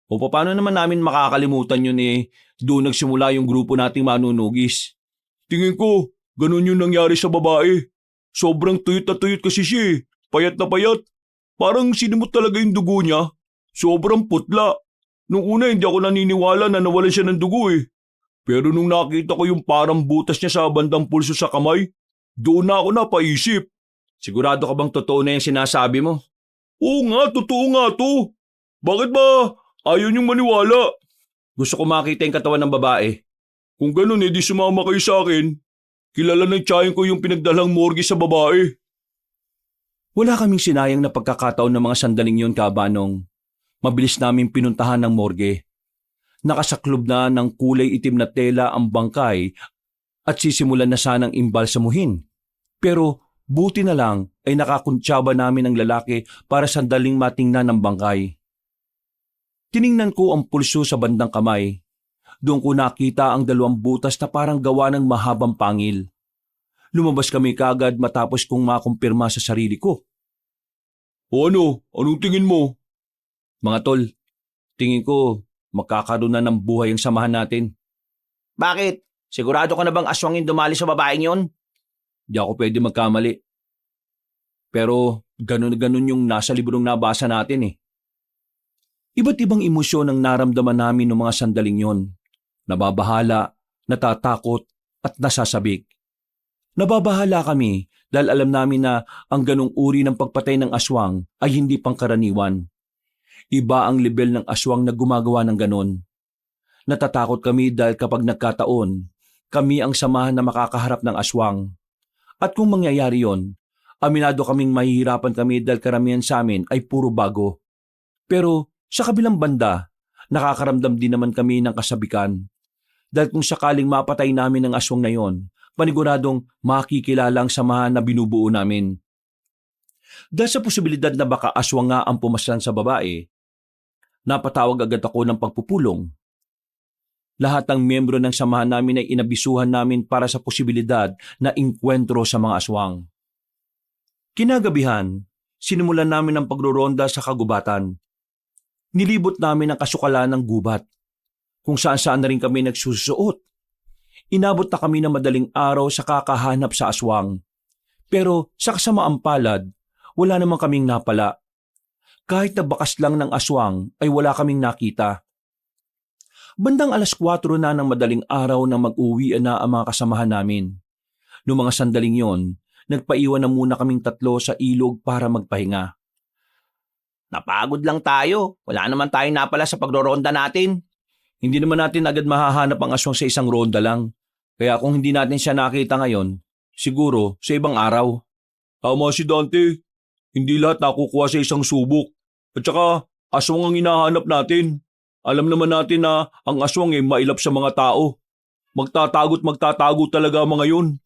Speaker 1: O paano naman namin makakalimutan yun eh? Doon nagsimula yung grupo nating manunugis. Tingin ko, ganun yung nangyari sa babae. Sobrang tuyot na tuyot kasi siya eh. Payat na payat. Parang sinimot talaga yung dugo niya. Sobrang putla. Nung una hindi ako naniniwala na nawalan siya ng dugo eh. Pero nung nakita ko yung parang butas niya sa bandang pulso sa kamay, doon na ako napaisip. Sigurado ka bang totoo na yung sinasabi mo? Oo nga, totoo nga to. Bakit ba ayaw niyong maniwala? Gusto ko makita yung katawan ng babae. Kung ganun di sumama kayo sa akin. Kilala ng tiyahin ko yung pinagdalang morgue sa babae. Wala kaming sinayang na pagkakataon ng mga sandaling yon, Kabanong. Mabilis namin pinuntahan ng morgue. Nakasaklob na ng kulay itim na tela ang bangkay at sisimulan na sanang imbalsamuhin. Pero buti na lang ay nakakuntsaba namin ang lalaki para sandaling matingnan ng bangkay. Tiningnan ko ang pulso sa bandang kamay. Doon ko nakita ang 2 butas na parang gawa ng mahabang pangil. Lumabas kami kagad matapos kong makumpirma sa sarili ko. O ano? Anong tingin mo? Mga tol, tingin ko magkakaroon na ng buhay ang samahan natin.
Speaker 2: Bakit? Sigurado ka na bang aswangin dumali sa babaeng yon?
Speaker 1: Di ako pwede magkamali. Pero ganun-ganun yung nasa librong nabasa natin eh. Iba't ibang emosyon ang naramdaman namin ng mga sandaling yon. Nababahala, natatakot at nasasabik. Nababahala kami dahil alam namin na ang ganong uri ng pagpatay ng aswang ay hindi pangkaraniwan. Iba ang level ng aswang na gumagawa ng ganon. Natatakot kami dahil kapag nagkataon, kami ang samahan na makakaharap ng aswang. At kung mangyayari yon, aminado kaming mahihirapan kami dahil karamihan sa amin ay puro bago. Pero sa kabilang banda, nakakaramdam din naman kami ng kasabikan. Dahil kung sakaling mapatay namin ang aswang na yon, paniguradong makikilala ang samahan na binubuo namin. Dahil sa posibilidad na baka aswang nga ang pumaslan sa babae, napatawag agad ako ng pagpupulong. Lahat ng miyembro ng samahan namin ay inabisuhan namin para sa posibilidad na inkwentro sa mga aswang. Kinagabihan, sinimulan namin ang pagroronda sa kagubatan. Nilibot namin ang kasukalan ng gubat, kung saan-saan na rin kami nagsusuot. Inabot na kami ng madaling araw sa kakahanap sa aswang. Pero sa kasamaang palad, wala namang kaming napala. Kahit na bakas lang ng aswang ay wala kaming nakita. Bandang 4:00 na ng madaling araw na mag-uwi na ang mga kasamahan namin. Noong mga sandaling yon, nagpaiwan na muna kaming 3 sa ilog para magpahinga.
Speaker 2: Napagod lang tayo. Wala naman tayong napala sa pagroronda natin.
Speaker 1: Hindi naman natin agad mahahanap ang aswang sa isang ronda lang. Kaya kung hindi natin siya nakita ngayon, siguro sa ibang araw. Tama si Dante. Hindi lahat nakukuha sa isang subok. At saka, aswang ang hinahanap natin. Alam naman natin na ang aswang ay mailap sa mga tao. Magtatago talaga ang mga yun.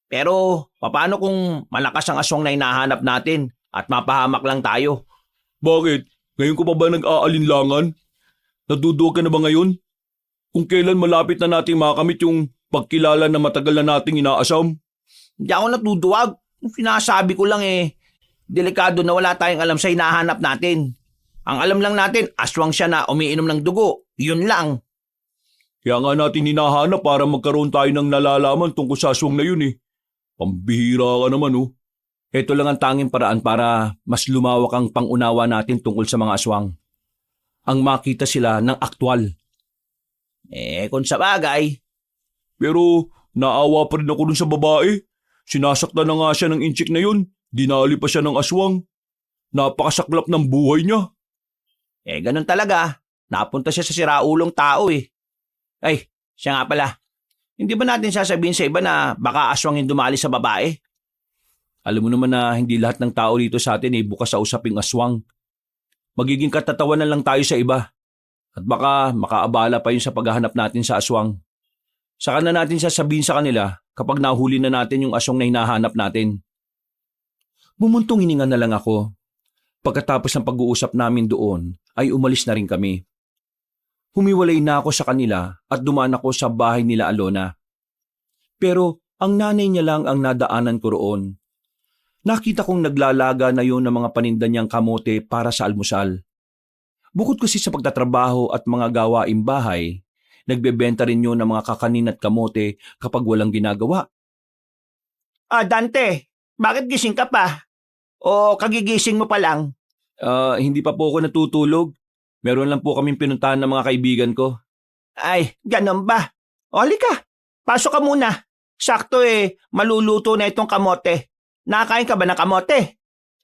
Speaker 2: Pero, paano kung malakas ang aswang na hinahanap natin at mapahamak lang tayo?
Speaker 1: Bakit? Ngayon ko pa ba nag-aalinlangan? Naduduwag ka na ba ngayon? Kung kailan malapit na nating makamit yung pagkilala na matagal na nating inaasam?
Speaker 2: Hindi ako natuduwag. Sinasabi ko lang delikado na wala tayong alam sa hinahanap natin. Ang alam lang natin, aswang siya na umiinom ng dugo. Yun lang.
Speaker 1: Kaya nga natin hinahanap para magkaroon tayo ng nalalaman tungkol sa aswang na yun eh. Pambihira ka naman oh. Ito lang ang tanging paraan para mas lumawak ang pangunawa natin tungkol sa mga aswang. Ang makita sila ng aktwal.
Speaker 2: Kung sa bagay.
Speaker 1: Pero naawa pa rin ako dun sa babae. Sinasaktan na nga siya ng inchik na yun. Dinali pa siya ng aswang. Napakasaklap ng buhay niya.
Speaker 2: Ganun talaga. Napunta siya sa siraulong tao eh. Ay, siya nga pala. Hindi ba natin sasabihin sa iba na baka aswang yung dumali sa babae?
Speaker 1: Alam mo naman na hindi lahat ng tao dito sa atin bukas sa usaping aswang. Magiging katatawanan lang tayo sa iba. At baka makaabala pa yun sa paghahanap natin sa aswang. Saka na natin sasabihin sa kanila kapag nahuli na natin yung aswang na hinahanap natin. Bumuntong hininga na lang ako. Pagkatapos ng pag-uusap namin doon ay umalis na rin kami. Humiwalay na ako sa kanila at dumaan ako sa bahay nila Alona. Pero ang nanay niya lang ang nadaanan ko roon. Nakita kong naglalaga na yun ng mga paninda niyang kamote para sa almusal. Bukod kasi sa pagtatrabaho at mga gawaing bahay, nagbebenta rin yun ng mga kakanin at kamote kapag walang ginagawa.
Speaker 2: Dante, bakit gising ka pa? O kagigising mo pa lang?
Speaker 1: Hindi pa po ako natutulog. Meron lang po kaming pinuntahan ng mga kaibigan ko.
Speaker 2: Ay, ganun ba? O halika, pasok ka muna. Sakto maluluto na itong kamote. Nakakain ka ba ng kamote?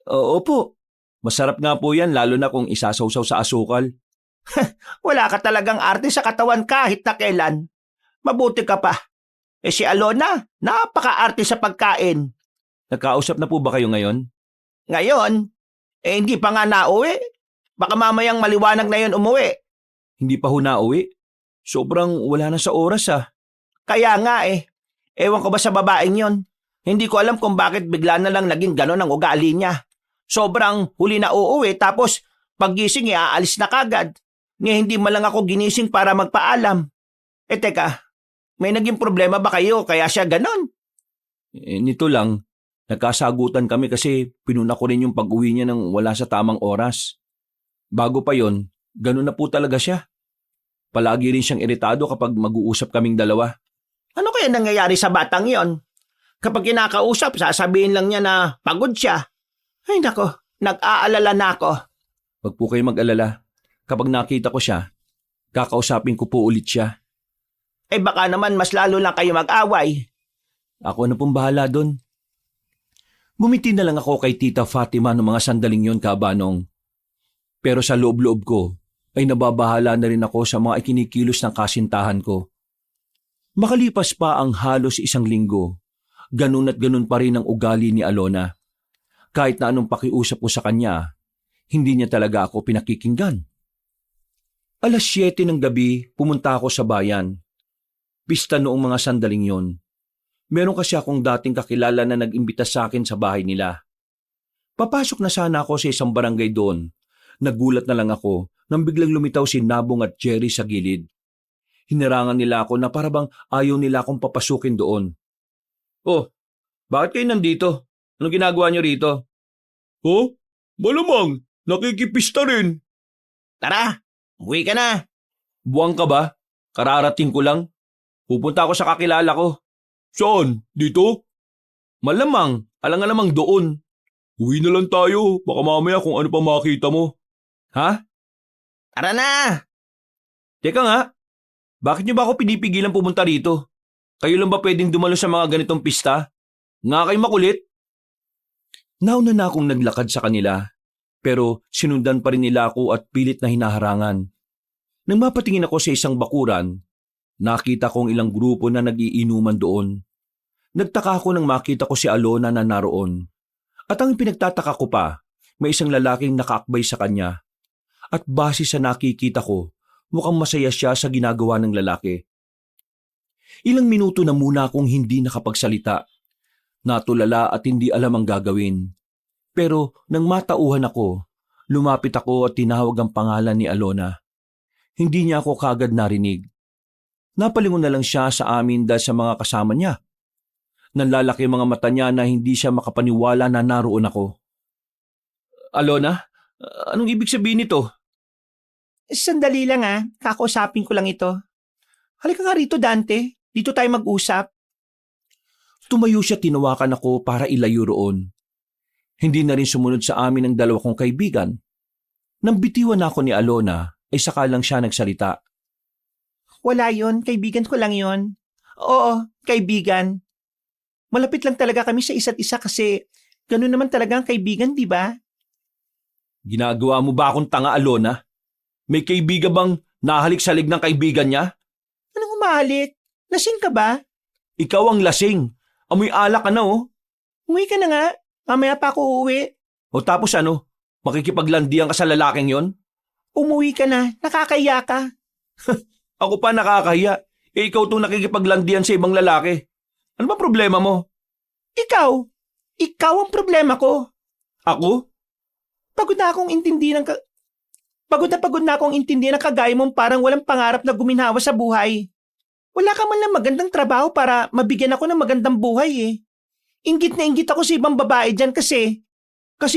Speaker 1: Opo. Masarap nga po yan lalo na kung isasawsaw sa asukal.
Speaker 2: Wala ka talagang arte sa katawan kahit na kailan. Mabuti ka pa. Si Alona, napaka-arte sa pagkain.
Speaker 1: Nagkausap na po ba kayo ngayon?
Speaker 2: Ngayon, hindi pa nga nauwi. Baka mamayang maliwanag na yun umuwi.
Speaker 1: Hindi pa ho nauwi? Sobrang wala na sa oras
Speaker 2: Kaya nga ewan ko ba sa babaeng yon. Hindi ko alam kung bakit bigla na lang naging ganon ang ugali niya. Sobrang huli na uuwi tapos paggising aalis na kagad. Hindi man lang ako ginising para magpaalam. Teka, may naging problema ba kayo kaya siya ganon?
Speaker 1: Nito lang, nagkasagutan kami kasi pinuna ko rin yung pag-uwi niya nang wala sa tamang oras. Bago pa yon, ganon na po talaga siya. Palagi rin siyang iritado kapag mag-uusap kaming dalawa.
Speaker 2: Ano kaya nangyayari sa batang yon? Kapag kinakausap, sasabihin lang niya na pagod siya. Ay nako, nag-aalala na ako.
Speaker 1: Wag po kayo mag-alala. Kapag nakita ko siya, kakausapin ko po ulit siya.
Speaker 2: Baka naman mas lalo lang kayo mag-away.
Speaker 1: Ako na pong bahala doon. Bumiti na lang ako kay Tita Fatima ng mga sandaling yon, Kabanong. Pero sa loob-loob ko ay nababahala na rin ako sa mga ikinikilos ng kasintahan ko. Makalipas pa ang halos isang linggo, ganun at ganun pa rin ang ugali ni Alona. Kahit na anong pakiusap ko sa kanya, hindi niya talaga ako pinakikinggan. 7:00 ng gabi, pumunta ako sa bayan. Pista noong mga sandaling yon. Meron kasi akong dating kakilala na nag-imbita sa akin sa bahay nila. Papasok na sana ako sa isang barangay doon. Nagulat na lang ako nang biglang lumitaw si Nabong at Jerry sa gilid. Hinarangan nila ako na parabang ayaw nila akong papasukin doon. Oh, bakit kayo nandito? Anong ginagawa niyo rito? Oh, malamang, nakikipista rin.
Speaker 2: Tara, uwi ka na.
Speaker 1: Buwang ka ba? Kararating ko lang. Pupunta ako sa kakilala ko. Saan? Dito? Malamang, alang-alamang doon. Uwi na lang tayo, baka mamaya kung ano pa makita mo. Ha?
Speaker 2: Tara na!
Speaker 1: Teka nga, bakit niyo ba ako pinipigilan pumunta rito? Kayo lang ba pwedeng dumalo sa mga ganitong pista? Nga kayo makulit? Nauna na akong naglakad sa kanila, Pero sinundan pa rin nila ako at pilit na hinaharangan. Nang mapatingin ako sa isang bakuran, nakita kong ilang grupo na nag-iinuman doon. Nagtaka ako nang makita ko si Alona na naroon. At ang pinagtataka ko pa, may isang lalaking nakaakbay sa kanya. At base sa nakikita ko, mukhang masaya siya sa ginagawa ng lalaki. Ilang minuto na muna akong hindi nakapagsalita. Natulala at hindi alam ang gagawin. Pero nang matauhan ako, lumapit ako at tinawag ang pangalan ni Alona. Hindi niya ako kagad narinig. Napalingon na lang siya sa amin dahil sa mga kasama niya. Nanlalaki ang mga mata niya na hindi siya makapaniwala na naroon ako. Alona, anong ibig sabihin nito?
Speaker 2: Sandali lang kakausapin ko lang ito. Halika nga rito, Dante. Dito tayo mag-usap.
Speaker 1: Tumayo siya, tinawakan ako para ilayo roon. Hindi na rin sumunod sa amin ang dalawa kong kaibigan. Nang bitiwan ako ni Alona, ay saka lang siya nagsalita.
Speaker 2: Wala yon, kaibigan ko lang yon. Oo, kaibigan. Malapit lang talaga kami sa isa't isa kasi ganun naman talaga ang kaibigan, di ba?
Speaker 1: Ginagawa mo ba akong tanga, Alona? May kaibigan bang nahalik sa lig ng kaibigan niya?
Speaker 2: Anong humahalik? Lasing ka ba?
Speaker 1: Ikaw ang lasing. Amoy alak ka na oh.
Speaker 2: Umuwi ka na nga. Mamaya pa ako uuwi.
Speaker 1: O tapos ano? Makikipaglandian ka sa lalaking yon?
Speaker 2: Umuwi ka na. Nakakaya ka.
Speaker 1: Ako pa nakakahiya. Ikaw itong nakikipaglandian sa ibang lalaki. Ano ba problema mo?
Speaker 2: Ikaw. Ikaw ang problema ko.
Speaker 1: Ako?
Speaker 2: Pagod na akong intindihan ng pagod na akong intindihan ng kagaya mong parang walang pangarap na guminhawa sa buhay. Wala ka man lang magandang trabaho para mabigyan ako ng magandang buhay eh. Inggit na inggit ako sa ibang babae dyan kasi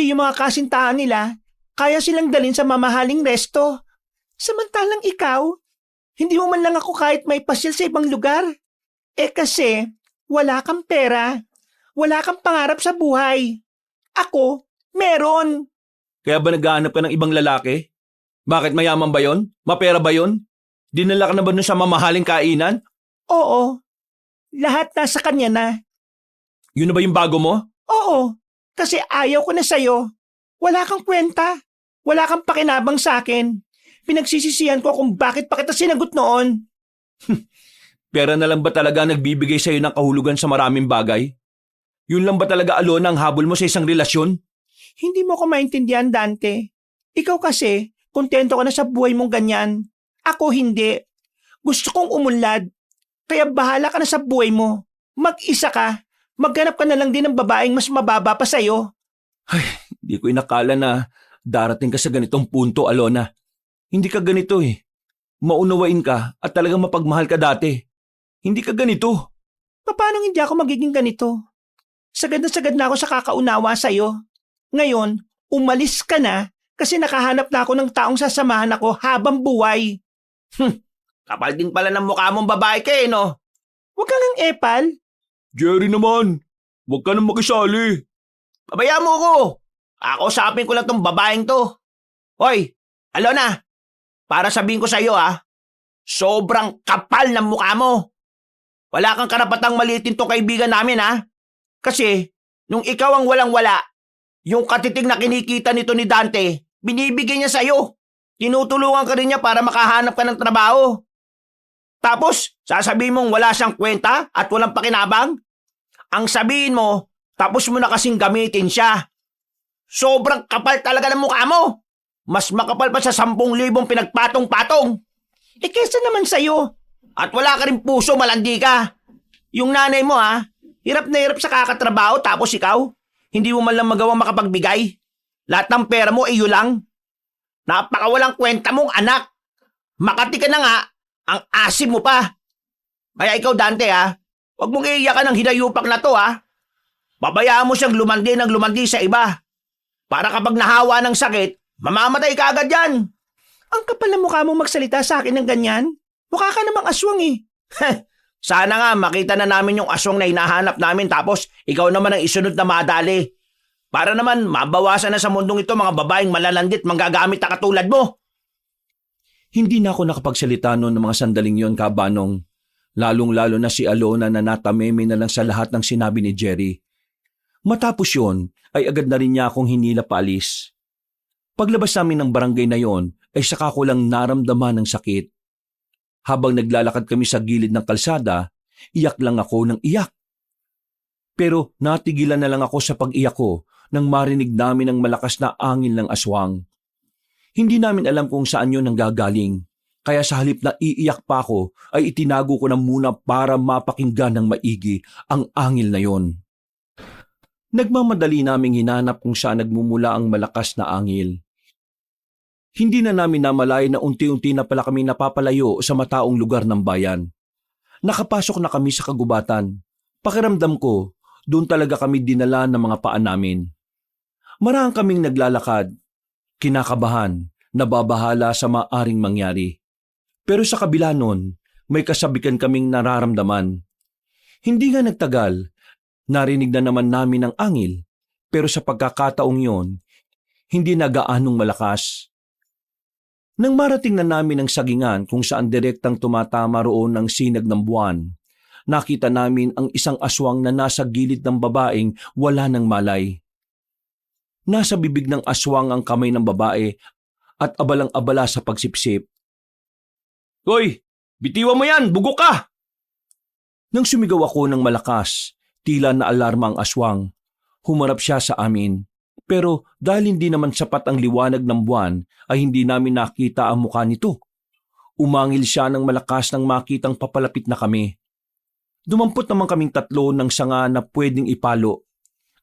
Speaker 2: yung mga kasintahan nila, kaya silang dalhin sa mamahaling resto. Samantalang ikaw, hindi mo man lang ako kahit may pasyal sa ibang lugar. Eh kasi, wala kang pera. Wala kang pangarap sa buhay. Ako, meron.
Speaker 1: Kaya ba naghahanap ka ng ibang lalaki? Bakit mayaman ba yon? Mapera ba yon? Dinala ka na ba nun sa mamahaling kainan?
Speaker 2: Oo. Lahat nasa kanya na.
Speaker 1: Yun na ba yung bago mo?
Speaker 2: Oo. Kasi ayaw ko na sa'yo. Wala kang kwenta. Wala kang pakinabang sa akin. Pinagsisisihan ko kung bakit pa kita sinagot noon.
Speaker 1: Pera na lang ba talaga nagbibigay sa'yo ng kahulugan sa maraming bagay? Yun lang ba talaga, Alona, ang habol mo sa isang relasyon?
Speaker 2: Hindi mo ko maintindihan, Dante. Ikaw kasi, kontento ka na sa buhay mong ganyan. Ako hindi. Gusto kong umunlad. Kaya bahala ka na sa buhay mo. Mag-isa ka. Maghanap ka na lang din ng babaeng mas mababa pa sa'yo.
Speaker 1: Hindi ko inakala na darating ka sa ganitong punto, Alona. Hindi ka ganito eh. Maunawain ka at talagang mapagmahal ka dati. Hindi ka ganito.
Speaker 2: Paano hindi ako magiging ganito? Sagad na ako sa kakaunawa sa'yo. Ngayon, umalis ka na kasi nakahanap na ako ng taong sasamahan ako habang buhay. Kapal din pala ng mukha mong babae ka no? Huwag kang ang epal.
Speaker 1: Jerry naman, huwag ka nang makisali.
Speaker 2: Pabayaan mo ko. Usapin ko lang tong babaeng to. Hoy, Alona, para sabihin ko sa iyo sobrang kapal ng mukha mo. Wala kang karapatang maliitin tong kaibigan namin Kasi, nung ikaw ang walang-wala, yung katiting na kinikita nito ni Dante, binibigay niya sa'yo. Tinutulungan ka rin niya para makahanap ka ng trabaho. Tapos, sasabihin mong wala siyang kwenta at walang pakinabang? Ang sabihin mo, tapos mo na kasing gamitin siya. Sobrang kapal talaga ng mukha mo. Mas makapal pa sa 10,000 pinagpatong-patong. Kesa naman sa'yo. At wala ka rin puso, malandi ka. Yung nanay mo hirap na hirap sa kakatrabaho tapos ikaw, hindi mo man lang magawang makapagbigay. Lahat ng pera mo iyo lang. Napakawalang kwenta mong anak. Makati ka na nga, ang asim mo pa. Kaya ikaw, Dante huwag mong iiyakan ng hinayupak na to Babayaan mo siyang lumandi sa iba. Para kapag nahawa ng sakit, mamamatay ka agad yan. Ang kapal na mukha mo magsalita sa akin ng ganyan. Mukha ka namang aswang Sana nga makita na namin yung aswang na hinahanap namin tapos ikaw naman ang isunod na madali. Para naman mabawasan na sa mundong ito mga babaeng malalandit manggagamit na katulad mo.
Speaker 1: Hindi na ako nakapagsalita noon ng mga sandaling yon, Kabanong. Lalong-lalo na si Alona na natameme na lang sa lahat ng sinabi ni Jerry. Matapos yon, ay agad na rin niya akong hinila paalis. Paglabas namin ng barangay na yon ay saka ko lang naramdaman ng sakit. Habang naglalakad kami sa gilid ng kalsada, iyak lang ako ng iyak. Pero natigilan na lang ako sa pag-iyak ko nang marinig namin ang malakas na angin ng aswang. Hindi namin alam kung saan yun nanggagaling, kaya sa halip na iiyak pa ako ay itinago ko na muna para mapakinggan ng maigi ang angil na yon. Nagmamadali naming hinanap kung saan nagmumula ang malakas na angil. Hindi na namin namalay na unti-unti na pala kami napapalayo sa mataong lugar ng bayan. Nakapasok na kami sa kagubatan. Pakiramdam ko, doon talaga kami dinala ng mga paa namin. Marahang kaming naglalakad, kinakabahan, nababahala sa maaring mangyari. Pero sa kabila nun, may kasabikan kaming nararamdaman. Hindi nga nagtagal, narinig na naman namin ang angil, pero sa pagkakataong yon, hindi na gaanong malakas. Nang marating na namin ang sagingan kung saan direktang tumatama roon ang sinag ng buwan, nakita namin ang isang aswang na nasa gilid ng babaeng wala ng malay. Nasa bibig ng aswang ang kamay ng babae at abalang-abala sa pagsipsip. "Hoy! Bitiwan mo yan! Bugok ka!" Nang sumigaw ako ng malakas, tila na alarma ang aswang. Humarap siya sa amin. Pero dahil hindi naman sapat ang liwanag ng buwan, ay hindi namin nakita ang mukha nito. Umangil siya ng malakas nang makitang papalapit na kami. Dumampot naman kaming tatlo ng sanga na pwedeng ipalo.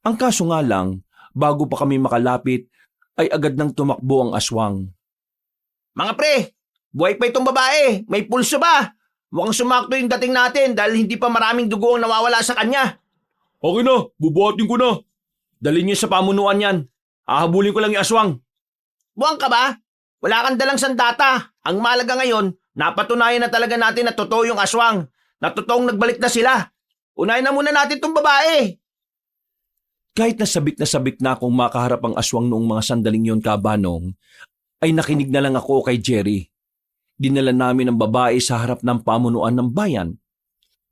Speaker 1: Ang kaso nga lang, bago pa kami makalapit, ay agad nang tumakbo ang aswang.
Speaker 2: Mga pre, buhay pa itong babae. May pulso ba? Mukhang sumakto yung dating natin dahil hindi pa maraming dugo ang nawawala sa kanya.
Speaker 1: "Okay na, bubuhatin ko na. Dalhin niyo sa pamunuan yan. Hahabulin ko lang yung aswang."
Speaker 2: Buwang ka ba? Wala kang dalang sandata. Ang malaga ngayon, napatunayan na talaga natin na totoo yung aswang. Na totoong nagbalik na sila. Unahin na muna natin itong babae.
Speaker 1: Kahit nasabik na akong makaharap ang aswang noong mga sandaling yon, Kabanong, ay nakinig na lang ako kay Jerry. Dinala namin ang babae sa harap ng pamunuan ng bayan.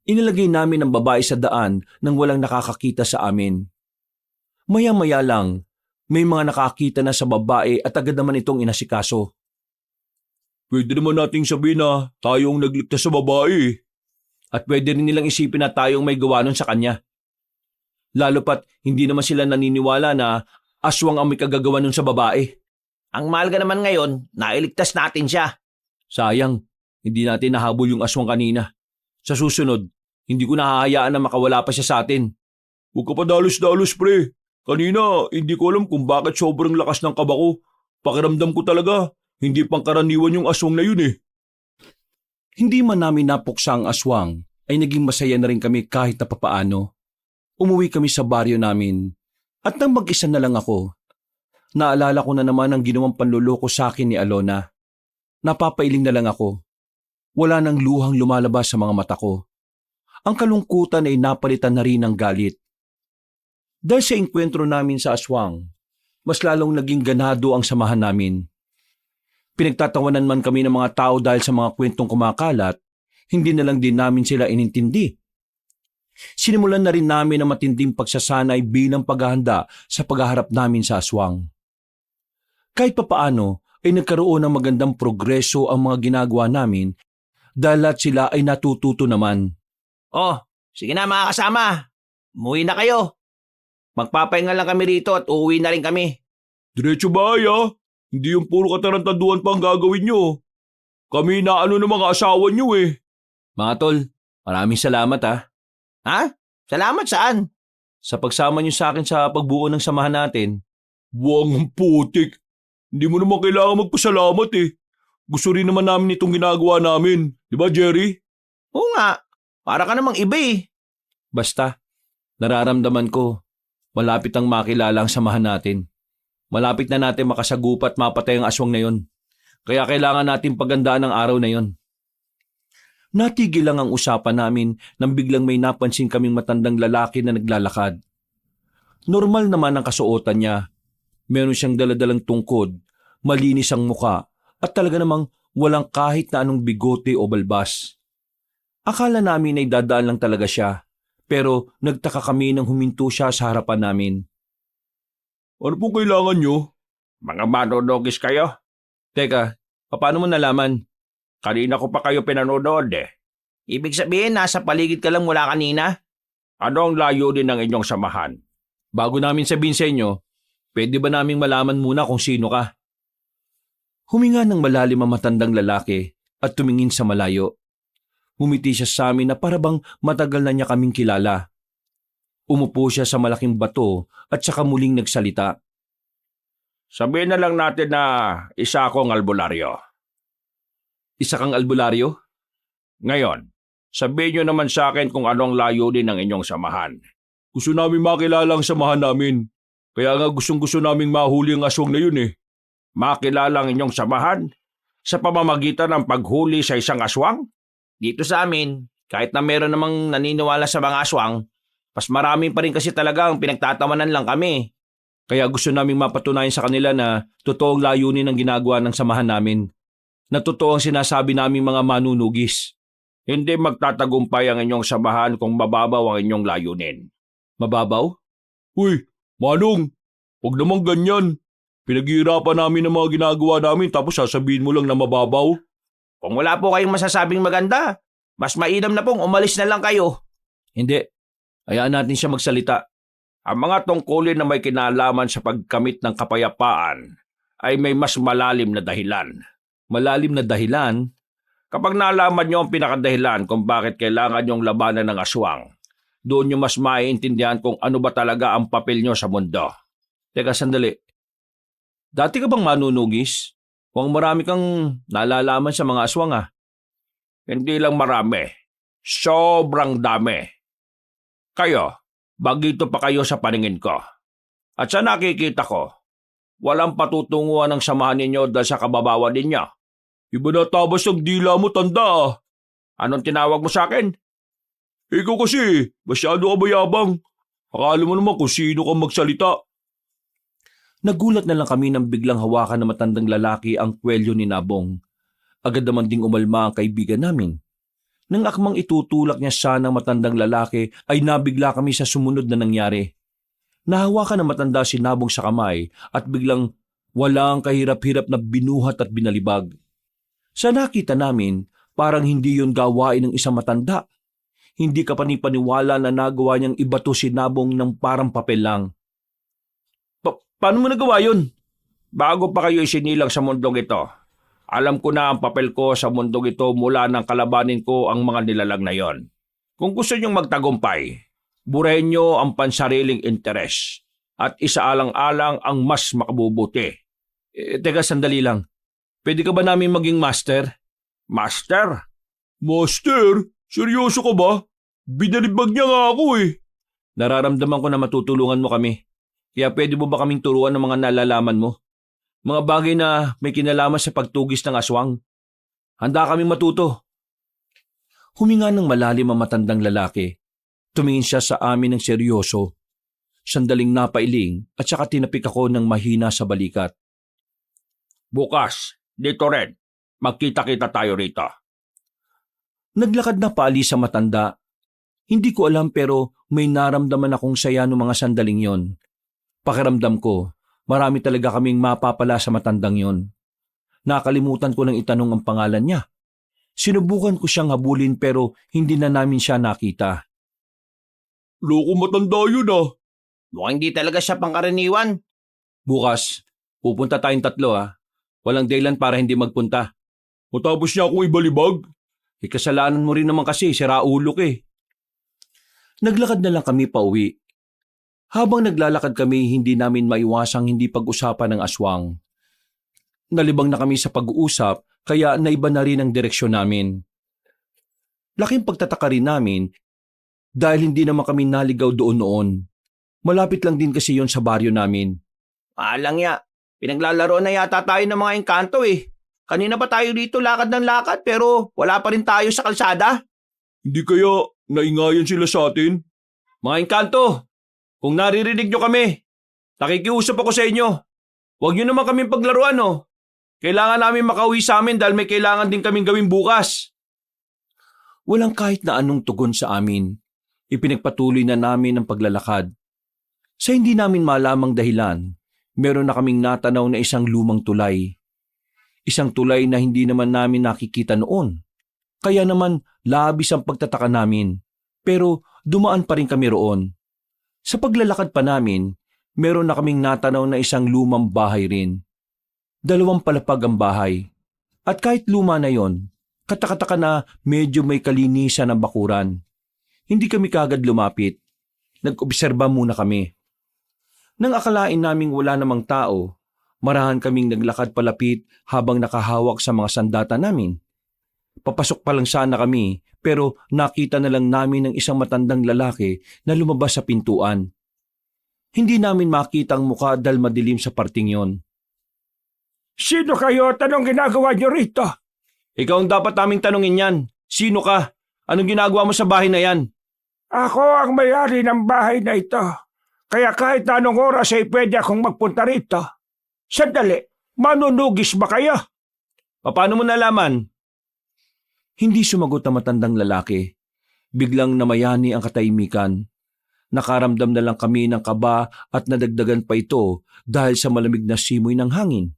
Speaker 1: Inilagay namin ang babae sa daan nang walang nakakakita sa amin. Maya-maya lang, may mga nakakita na sa babae at agad naman itong inasikaso. "Pwede naman nating sabihin na tayong nagligtas sa babae. At pwede rin nilang isipin na tayong may gawa nun sa kanya. Lalo pat hindi naman sila naniniwala na aswang ang may kagagawa nun sa babae."
Speaker 2: Ang mahalaga naman ngayon, nailigtas natin siya.
Speaker 1: Sayang, hindi natin nahabol yung aswang kanina. Sa susunod, hindi ko nahahayaan na makawala pa siya sa atin. "Huwag ka pa dalos-dalos, pre. Kanina, hindi ko alam kung bakit sobrang lakas ng kaba ko. Pakiramdam ko talaga, hindi pangkaraniwan yung aswang na yun eh." Hindi man namin napuksa ang aswang, ay naging masaya na rin kami kahit na papaano. Umuwi kami sa baryo namin, at nang mag-isa na lang ako, naalala ko na naman ang ginawang panluloko sa akin ni Alona. Napapailing na lang ako. Wala nang luhang lumalabas sa mga mata ko. Ang kalungkutan ay napalitan na rin ng galit. Dahil sa engkwentro namin sa aswang, mas lalong naging ganado ang samahan namin. Pinagtatawanan man kami ng mga tao dahil sa mga kwentong kumakalat, hindi na lang din namin sila inintindi. Sinimulan na rin namin ang matinding pagsasanay bilang paghahanda sa paghaharap namin sa aswang. Kahit papaano ay nagkaroon ng magandang progreso ang mga ginagawa namin dahil lahat sila ay natututo naman.
Speaker 2: Oh, sige na mga kasama. Umuwi na kayo. Magpapahinga lang kami rito at uuwi na rin kami.
Speaker 1: "Diretso bahay ah. Hindi yung puro katarantaduhan pa ang gagawin nyo. Kami na ng mga asawa nyo eh." "Mga tol, maraming salamat ah.
Speaker 2: Ha? Salamat saan?
Speaker 1: Sa pagsama nyo sa akin sa pagbuo ng samahan natin." "Buwang ang putik. Hindi mo naman kailangan magpasalamat eh. Gusto rin naman namin itong ginagawa namin. Di ba, Jerry?"
Speaker 2: Oo nga. Para ka namang iba eh.
Speaker 1: Basta, nararamdaman ko, malapit ang makilala ang samahan natin. Malapit na natin makasagupa at mapatay ang aswang na yon. Kaya kailangan natin pagandaan ang araw na yon. Natigil lang ang usapan namin nang biglang may napansin kaming matandang lalaki na naglalakad. Normal naman ang kasuotan niya. Meron siyang daladalang tungkod, malinis ang muka, at talaga namang walang kahit na anong bigote o balbas. Akala namin ay dadaan lang talaga siya, pero nagtaka kami nang huminto siya sa harapan namin. "Ano pong kailangan nyo?"
Speaker 2: Mga manonogis kayo?
Speaker 1: Teka, paano mo nalaman?
Speaker 2: Kanina ko pa kayo pinanonood eh. Ibig sabihin, nasa paligid ka lang mula kanina? Ano ang layunin ng inyong samahan?
Speaker 1: Bago namin sabihin sa inyo, pwede ba naming malaman muna kung sino ka? Huminga ng malalim ang matandang lalaki at tumingin sa malayo. Humiti siya sa amin na parabang matagal na niya kaming kilala. Umupo siya sa malaking bato at saka muling nagsalita.
Speaker 2: Sabihin na lang natin na isa akong albularyo.
Speaker 1: Isa kang albularyo?
Speaker 2: Ngayon, sabihin nyo naman sa akin kung anong layunin ng inyong samahan.
Speaker 1: Gusto namin makilala ang samahan namin. Kaya nga gustong-gusto naming mahuli ang aswang na yun eh.
Speaker 2: Makilala ang inyong samahan sa pamamagitan ng paghuli sa isang aswang? Dito sa amin, kahit na meron namang naniniwala sa mga aswang, mas marami pa rin kasi talaga ang pinagtatawanan lang kami.
Speaker 1: Kaya gusto naming mapatunayan sa kanila na totoong layunin ang ginagawa ng samahan namin. Na totoo ang sinasabi naming mga manunugis.
Speaker 2: Hindi magtatagumpay ang inyong samahan kung mababaw ang inyong layunin.
Speaker 1: Mababaw?
Speaker 3: Uy, Manong, huwag naman ganyan. Pinaghihirapan namin ang mga ginagawa namin tapos sasabihin mo lang na mababaw.
Speaker 2: Kung wala po kayong masasabing maganda, mas mainam na pong umalis na lang kayo.
Speaker 1: Hindi. Hayaan natin siya magsalita.
Speaker 2: Ang mga tungkulin na may kinalaman sa pagkamit ng kapayapaan ay may mas malalim na dahilan.
Speaker 1: Malalim na dahilan?
Speaker 2: Kapag nalaman nyo ang pinakadahilan kung bakit kailangan nyong labanan ng aswang, doon nyo mas maiintindihan kung ano ba talaga ang papel nyo sa mundo.
Speaker 1: Teka, sandali. Dati ka bang manunugis? Kung marami kang nalalaman sa mga aswang ah.
Speaker 2: Hindi lang marami. Sobrang dami. Kayo, bagito pa kayo sa paningin ko. At sa nakikita ko, walang patutunguhan ng samahan ninyo dahil sa kababawan ninyo.
Speaker 3: Iba na tabas ng dila mo, tanda.
Speaker 2: Anong tinawag mo sa akin?
Speaker 3: Ikaw kasi, masyado ka mayabang. Akala mo naman kung sino kang magsalita.
Speaker 1: Nagulat na lang kami nang biglang hawakan ng matandang lalaki ang kwelyo ni Nabong. Agad naman ding umalma ang kaibigan namin. Nang akmang itutulak niya siya ng matandang lalaki ay nabigla kami sa sumunod na nangyari. Nahawakan ng matanda si Nabong sa kamay at biglang walang kahirap-hirap na binuhat at binalibag. Sa nakita namin, parang hindi yun gawain ng isang matanda. Hindi ka panipaniwala na nagawa niyang ibato si Nabong ng parang papel lang.
Speaker 2: Paano mo nagawa yun? Bago pa kayo isinilang sa mundong ito, alam ko na ang papel ko sa mundong ito mula nang kalabanin ko ang mga nilalang na yon. Kung gusto niyong magtagumpay, burahin niyo ang pansariling interes at isaalang-alang ang mas makabubuti.
Speaker 1: Teka, sandali lang. Pwede ka ba namin maging master?
Speaker 2: Master?
Speaker 3: Master, seryoso ka ba? Binalibag niya nga ako eh.
Speaker 1: Nararamdaman ko na matutulungan mo kami. Kaya pwede mo ba kaming turuan ng mga nalalaman mo? Mga bagay na may kinalaman sa pagtugis ng aswang. Handa kaming matuto. Huminga ng malalim ang matandang lalaki. Tumingin siya sa amin ng seryoso. Sandaling napailing at saka tinapik ako ng mahina sa balikat.
Speaker 2: Bukas, dito rin. Magkita-kita tayo rito.
Speaker 1: Naglakad na paalis sa matanda. Hindi ko alam pero may naramdaman akong saya noong mga sandaling yon. Pakiramdam ko, marami talaga kaming mapapala sa matandang yon. Nakalimutan ko nang itanong ang pangalan niya. Sinubukan ko siyang habulin pero hindi na namin siya nakita.
Speaker 3: Loko matanda yun ah.
Speaker 2: Mukhang hindi talaga siya pangkaraniwan.
Speaker 1: Bukas, pupunta tayong 3 ah. Walang dahilan para hindi magpunta.
Speaker 3: Matapos niya akong ibalibag.
Speaker 1: Kasalanan mo rin naman kasi, sira ulo ka eh. Naglakad na lang kami pauwi. Habang naglalakad kami, hindi namin maiwasang hindi pag-usapan ng aswang. Nalibang na kami sa pag-uusap, kaya naiba na rin ang direksyon namin. Laking pagtataka rin namin dahil hindi naman kami naligaw doon noon. Malapit lang din kasi yon sa baryo namin.
Speaker 2: Alang ya, pinaglalaro na yata tayo ng mga engkanto eh. Kanina pa tayo dito lakad ng lakad pero wala pa rin tayo sa kalsada.
Speaker 3: Hindi kaya naingayan sila sa atin?
Speaker 1: Mga engkanto, kung naririnig nyo kami, nakikiusap ako sa inyo. Huwag nyo naman kaming paglaruan oh. Kailangan namin makauwi sa amin dahil may kailangan din kaming gawin bukas. Walang kahit na anong tugon sa amin. Ipinagpatuloy na namin ang paglalakad. Sa hindi namin malamang dahilan, meron na kaming natanaw na isang lumang tulay. Isang tulay na hindi naman namin nakikita noon. Kaya naman labis ang pagtataka namin. Pero dumaan pa rin kami roon. Sa paglalakad pa namin, meron na kaming natanaw na isang lumang bahay rin. 2 palapag ang bahay. At kahit luma na yon, katakataka na medyo may kalinisan ang bakuran. Hindi kami kagad lumapit. Nag-obserba muna kami. Nang akalain naming wala namang tao, marahan kaming naglakad palapit habang nakahawak sa mga sandata namin. Papasok pa lang sana kami pero nakita na lang namin ng isang matandang lalaki na lumabas sa pintuan. Hindi namin makita ang mukha dahil madilim sa parting yon.
Speaker 2: Sino kayo at anong ginagawa niyo rito?
Speaker 1: Ikaw ang dapat naming tanungin yan. Sino ka? Anong ginagawa mo sa bahay na yan?
Speaker 2: Ako ang may-ari ng bahay na ito. Kaya kahit na anong oras ay pwede akong magpunta rito. Sandali, manunugis ba kayo?
Speaker 1: Paano mo nalaman? Hindi sumagot ang matandang lalaki. Biglang namayani ang katahimikan. Nakaramdam na lang kami ng kaba at nadagdagan pa ito dahil sa malamig na simoy ng hangin.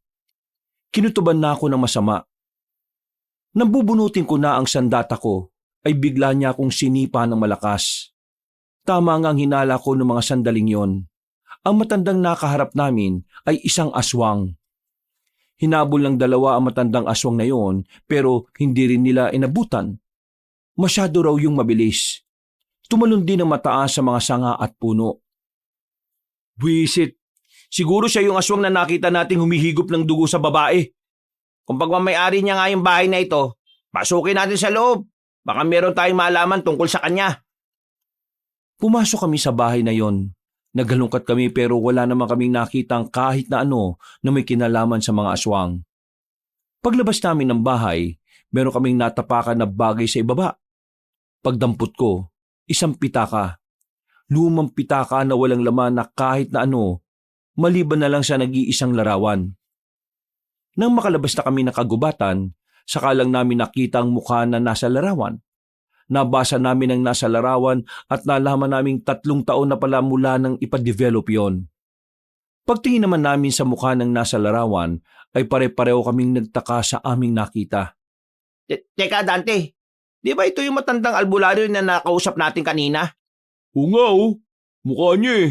Speaker 1: Kinutuban na ako ng masama. Nang bubunutin ko na ang sandata ko, ay bigla niya akong sinipa ng malakas. Tama nga ang hinala ko ng mga sandaling yon. Ang matandang nakaharap namin ay isang aswang. Hinabol ng 2 ang matandang aswang na yon pero hindi rin nila inabutan. Masyado raw yung mabilis. Tumalon din ang mataas sa mga sanga at puno. Buwisit, siguro siya yung aswang na nakita nating humihigop ng dugo sa babae.
Speaker 2: Kung pagmamayari niya nga yung bahay na ito, pasukin natin sa loob. Baka meron tayong malaman tungkol sa kanya.
Speaker 1: Pumasok kami sa bahay na yon. Naghalungkat kami pero wala naman kaming nakitang kahit na ano na may kinalaman sa mga aswang. Paglabas namin ng bahay, meron kaming natapakan na bagay sa ibaba. Pagdampot ko, isang pitaka. Lumang pitaka na walang laman na kahit na ano, maliban na lang sa nag-iisang larawan. Nang makalabas na kami ng kagubatan, saka lang namin nakita ang mukha na nasa larawan. Nabasa namin ang nasa larawan at nalaman naming 3 taon na pala mula nang ipadevelop yon. Pagtingin naman namin sa mukha ng nasa larawan ay pare-pareho kaming nagtaka sa aming nakita.
Speaker 2: Teka Dante, di ba ito yung matandang albularyo na nakausap natin kanina?
Speaker 3: Oo nga mukha niya eh.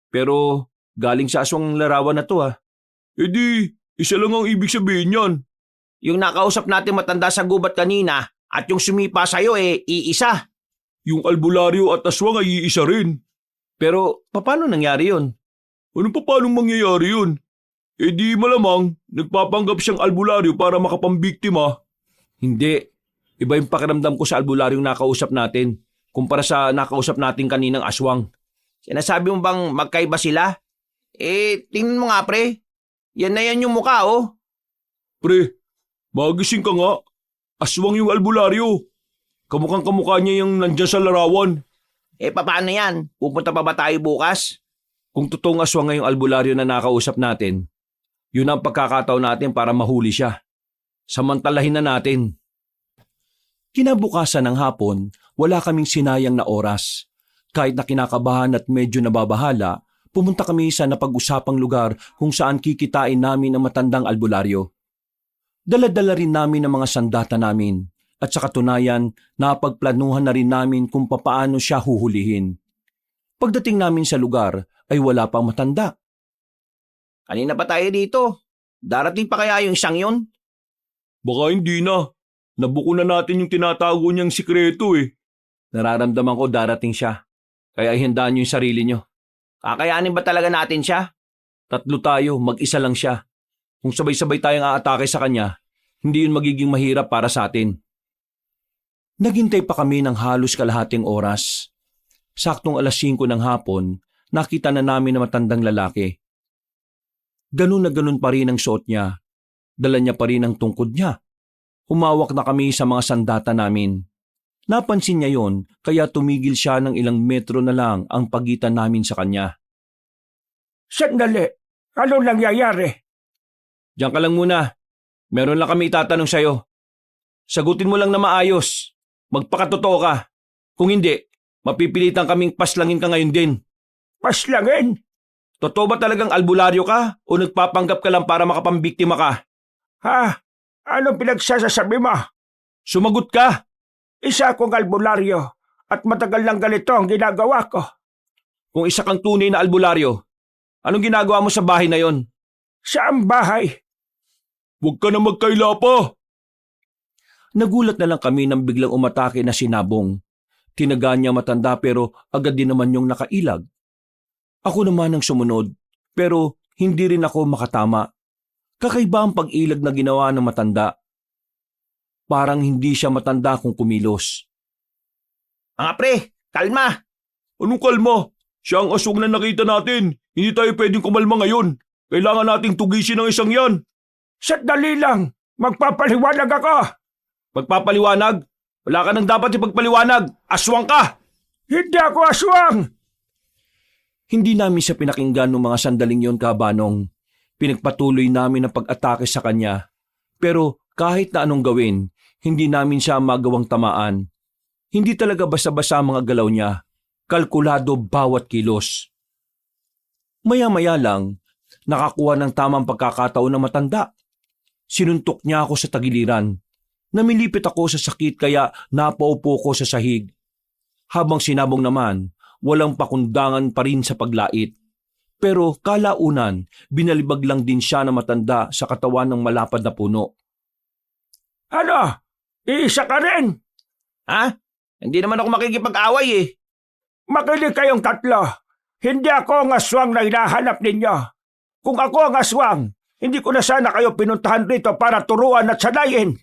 Speaker 1: Pero galing sa aswang larawan na to
Speaker 3: E di, isa lang ang ibig sabihin yan.
Speaker 2: Yung nakausap natin matanda sa gubat kanina at yung sumipa sa'yo iisa.
Speaker 3: Yung albularyo at aswang ay iisa rin.
Speaker 1: Pero paano nangyari yon?
Speaker 3: Paano mangyayari yun? E di malamang, nagpapanggap siyang albularyo para makapambiktima.
Speaker 1: Hindi. Iba yung pakiramdam ko sa albularyong nakausap natin kumpara sa nakausap natin kaninang aswang.
Speaker 2: Sinasabi mo bang magkaiba sila? Tingnan mo nga pre. Yan na yan yung mukha
Speaker 3: Pre, magising ka nga. Aswang yung albularyo. Kamukhang kamukha niya yung nandyan sa larawan.
Speaker 2: Paano yan? Pupunta pa ba tayo bukas?
Speaker 1: Kung totoong aswang ngayong albularyo na nakausap natin, yun ang pagkakataon natin para mahuli siya. Samantalahin na natin. Kinabukasan ng hapon, wala kaming sinayang na oras. Kahit na kinakabahan at medyo nababahala, pumunta kami sa napag-usapang lugar kung saan kikitain namin ang matandang albularyo. Dala-dala rin namin ang mga sandata namin at sa katunayan, napagplanuhan na rin namin kung papaano siya huhulihin. Pagdating namin sa lugar ay wala pang matanda.
Speaker 2: Kanina pa tayo dito. Darating pa kaya yung siyang yun?
Speaker 3: Baka hindi na. Nabuko na natin yung tinatago niyang sikreto eh.
Speaker 1: Nararamdaman ko darating siya. Kaya ihandaan niyo yung sarili niyo.
Speaker 2: Kakayanin ba talaga natin siya?
Speaker 1: 3 tayo, mag-isa lang siya. Kung sabay-sabay tayong aatake sa kanya, hindi yun magiging mahirap para sa atin. Naghintay pa kami ng halos kalahating oras. Saktong 5:00 ng hapon, nakita na namin na matandang lalaki. Ganun na ganun pa rin ang suot niya. Dala niya pa rin ang tungkod niya. Humawak na kami sa mga sandata namin. Napansin niya yon, kaya tumigil siya ng ilang metro na lang ang pagitan namin sa kanya.
Speaker 2: Sandali, ano nangyayari?
Speaker 1: Diyan ka lang muna. Meron lang kami itatanong sa'yo. Sagutin mo lang na maayos. Magpakatotoo ka. Kung hindi, mapipilitan kaming paslangin ka ngayon din.
Speaker 2: Paslangin?
Speaker 1: Totoo ba talagang albularyo ka o nagpapanggap ka lang para makapambiktima ka?
Speaker 2: Ha? Anong pinagsasasabi mo?
Speaker 1: Sumagot ka!
Speaker 2: Isa akong albularyo at matagal lang ganito ang ginagawa ko.
Speaker 1: Kung isa kang tunay na albularyo, anong ginagawa mo sa bahay na yon?
Speaker 2: Saang bahay?
Speaker 3: Huwag ka na magkaila pa.
Speaker 1: Nagulat na lang kami nang biglang umatake na si Nabong. Tinaga niya matanda pero agad din naman yung nakailag. Ako naman ang sumunod pero hindi rin ako makatama. Kakaiba ang pag-ilag na ginawa ng matanda. Parang hindi siya matanda kung kumilos.
Speaker 2: Mga pre, kalma!
Speaker 3: Anong kalma? Siya ang aswang na nakita natin. Hindi tayo pwedeng kumalma ngayon. Kailangan nating tugisin ang isang yan.
Speaker 2: Sandali lang, magpapaliwanag ako!
Speaker 1: Pagpapaliwanag? Wala ka nang dapat ipagpaliwanag. Aswang ka!
Speaker 2: Hindi ako aswang!
Speaker 1: Hindi namin siya pinakinggan noong mga sandaling yon, Kabanong. Pinagpatuloy namin ang pag-atake sa kanya. Pero kahit na anong gawin, hindi namin siya magawang tamaan. Hindi talaga basta-basta ang mga galaw niya. Kalkulado bawat kilos. Maya-maya lang, nakakuha ng tamang pagkakataon ng matanda. Sinuntok niya ako sa tagiliran. Namilipit ako sa sakit kaya napaupo ko sa sahig. Habang sinabong naman, walang pakundangan pa rin sa paglait. Pero kalaunan, binalibag lang din siya na matanda sa katawan ng malapad na puno.
Speaker 2: Ano? Iisa ka rin?
Speaker 1: Ha? Hindi naman ako makikipag-away eh.
Speaker 2: Makinig kayong tatlo. Hindi ako ang aswang na hinahanap ninyo. Kung ako ang aswang, hindi ko na sana kayo pinuntahan rito para turuan at sanayin.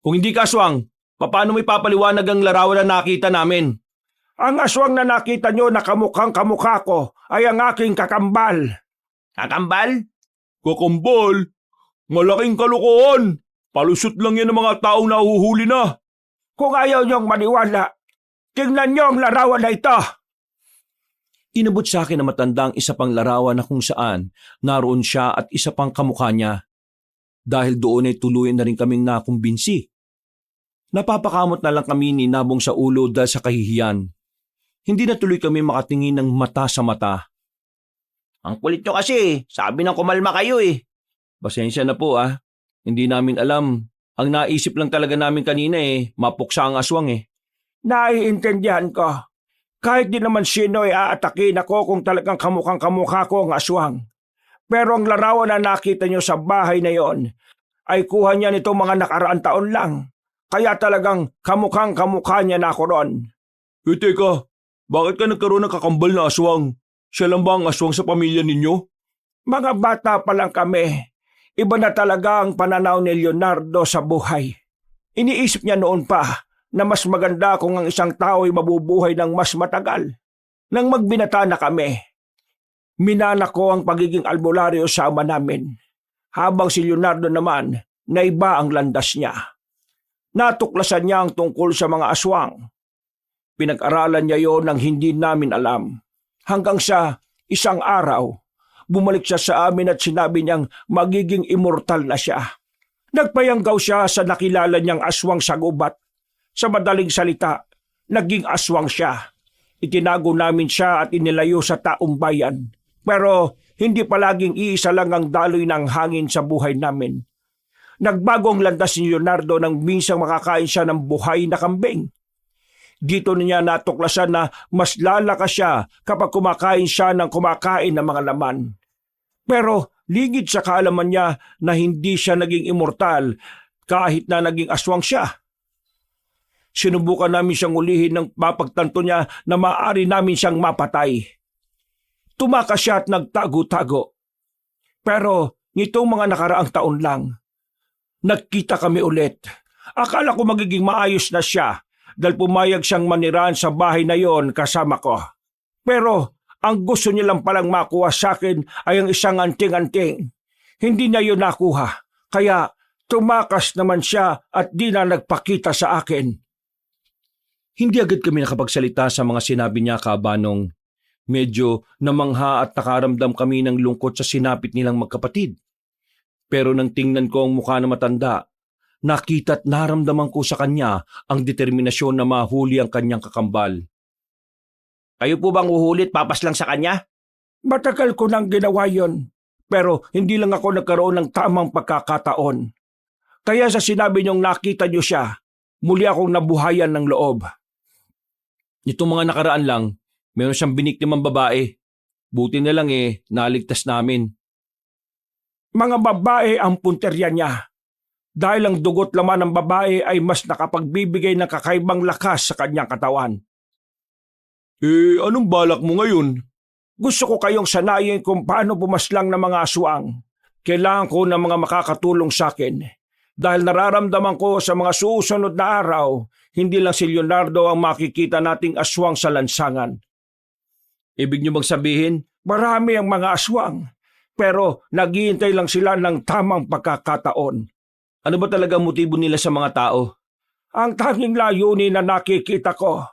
Speaker 1: Kung hindi ka aswang, paano mo ipapaliwanag ang larawan na nakita namin?
Speaker 2: Ang aswang na nakita nyo na kamukhang kamukha ko ay ang aking kakambal.
Speaker 1: Kakambal?
Speaker 3: Kakambal? Malaking kalokohan. Palusot lang yan ng mga taong nahuhuli na.
Speaker 2: Kung ayaw nyong maniwala, tingnan nyo ang larawan na ito.
Speaker 1: Inabot sa akin na matandang isa pang larawan na kung saan naroon siya at isa pang kamukha niya. Dahil doon ay tuluyan na rin kaming nakumbinsi. Napapakamot na lang kami ni Nabong sa ulo dahil sa kahihiyan. Hindi na tuloy kami makatingin ng mata sa mata.
Speaker 2: Ang kulit nyo kasi, sabi ng kumalma kayo eh.
Speaker 1: Pasensya na po ah. Hindi namin alam. Ang naisip lang talaga namin kanina mapuksa ang aswang eh.
Speaker 2: Naiintindihan ko. Kahit di naman sino ay aatakin ako kung talagang kamukhang kamukha ko ang aswang. Pero ang larawan na nakita nyo sa bahay na yon ay kuha niya nitong mga nakaraan taon lang. Kaya talagang kamukhang kamukha niya na ako ron.
Speaker 3: Teka, bakit ka nagkaroon ng kakambal na aswang? Siya lang ba ang aswang sa pamilya ninyo?
Speaker 2: Mga bata pa lang kami. Iba na talaga ang pananaw ni Leonardo sa buhay. Iniisip niya noon pa na mas maganda kung ang isang tao ay mabubuhay ng mas matagal. Nang magbinata na kami, minana ko ang pagiging albularyo sa ama namin, habang si Leonardo naman na iba ang landas niya. Natuklasan niya ang tungkol sa mga aswang. Pinag-aralan niya yon nang hindi namin alam. Hanggang sa isang araw, bumalik siya sa amin at sinabi niyang magiging immortal na siya. Nagpayanggaw siya sa nakilala niyang aswang sa gubat. Sa madaling salita, naging aswang siya. Itinago namin siya at inilayo sa taong bayan. Pero hindi palaging iisa lang ang daloy ng hangin sa buhay namin. Nagbago ang landas ni Leonardo nang minsang makakain siya ng buhay na kambing. Dito niya natuklasan na mas lalakas siya kapag kumakain siya ng kumakain ng mga laman. Pero ligid sa kaalaman niya na hindi siya naging immortal kahit na naging aswang siya. Sinubukan namin siyang ulihin nang mapagtanto niya na maaari namin siyang mapatay. Tumakas siya at nagtago-tago. Pero nitong mga nakaraang taon lang, nagkita kami ulit. Akala ko magiging maayos na siya dahil pumayag siyang manirahan sa bahay na yon kasama ko. Pero ang gusto niya lang palang makuha sa akin ay ang isang anting-anting. Hindi niya yun nakuha, kaya tumakas naman siya at di na nagpakita sa akin.
Speaker 1: Hindi agad kami nakapagsalita sa mga sinabi niya, Kabanong. Medyo namangha at nakaramdam kami ng lungkot sa sinapit nilang magkapatid. Pero nang tingnan ko ang mukha na matanda, nakita at naramdaman ko sa kanya ang determinasyon na mahuli ang kanyang kakambal.
Speaker 2: Kayo po bang uhulit papas lang sa kanya? Matagal ko nang ginawa yon, pero hindi lang ako nagkaroon ng tamang pagkakataon. Kaya sa sinabi niyong nakita niyo siya, muli akong nabuhayan ng loob.
Speaker 1: Itong mga nakaraan lang, meron siyang biniktimang babae. Buti na lang naligtas namin.
Speaker 2: Mga babae ang punterya niya. Dahil ang dugot laman ng babae ay mas nakapagbibigay ng kakaibang lakas sa kanyang katawan.
Speaker 3: Anong balak mo ngayon?
Speaker 2: Gusto ko kayong sanayin kung paano pumaslang ng mga aswang. Kailangan ko ng mga makakatulong sa akin. Dahil nararamdaman ko sa mga susunod na araw, hindi lang si Leonardo ang makikita nating aswang sa lansangan.
Speaker 1: Ibig niyo bang sabihin?
Speaker 2: Marami ang mga aswang, pero naghihintay lang sila ng tamang pagkakataon.
Speaker 1: Ano ba talaga ang motibo nila sa mga tao?
Speaker 2: Ang tanging layunin na nakikita ko,